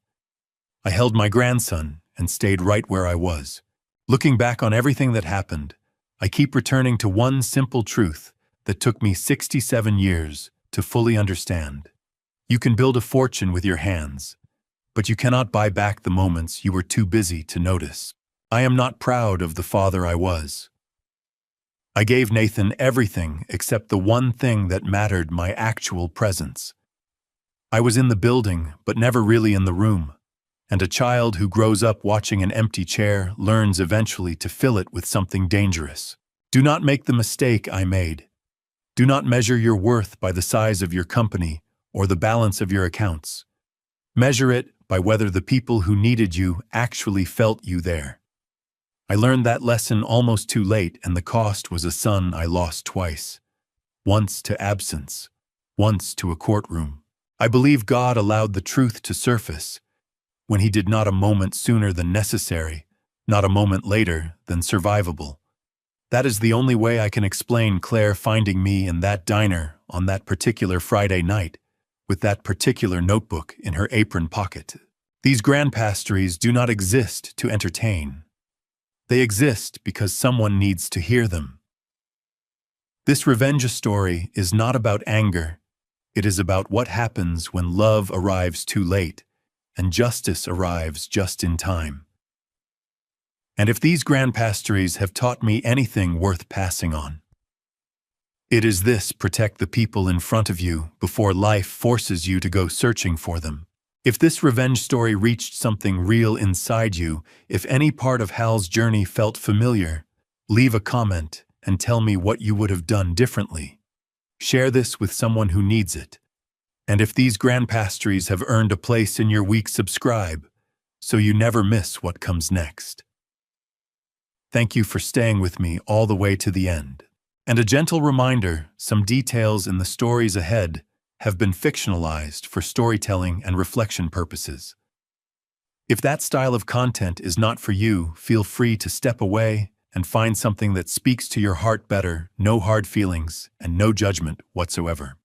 I held my grandson and stayed right where I was. Looking back on everything that happened, I keep returning to one simple truth that took me 67 years to fully understand. You can build a fortune with your hands, but you cannot buy back the moments you were too busy to notice. I am not proud of the father I was. I gave Nathan everything except the one thing that mattered: my actual presence. I was in the building, but never really in the room. And a child who grows up watching an empty chair learns eventually to fill it with something dangerous. Do not make the mistake I made. Do not measure your worth by the size of your company or the balance of your accounts. Measure it by whether the people who needed you actually felt you there. I learned that lesson almost too late, and the cost was a son I lost twice. Once to absence, once to a courtroom. I believe God allowed the truth to surface when He did, not a moment sooner than necessary, not a moment later than survivable. That is the only way I can explain Claire finding me in that diner on that particular Friday night, with that particular notebook in her apron pocket. These grandpastries do not exist to entertain. They exist because someone needs to hear them. This revenge story is not about anger. It is about what happens when love arrives too late and justice arrives just in time. And if these grandpastries have taught me anything worth passing on, it is this: protect the people in front of you before life forces you to go searching for them. If this revenge story reached something real inside you, if any part of Hal's journey felt familiar, leave a comment and tell me what you would have done differently. Share this with someone who needs it. And if these grandpastries have earned a place in your week, subscribe so you never miss what comes next. Thank you for staying with me all the way to the end. And a gentle reminder, some details in the stories ahead have been fictionalized for storytelling and reflection purposes. If that style of content is not for you, feel free to step away and find something that speaks to your heart better. No hard feelings and no judgment whatsoever.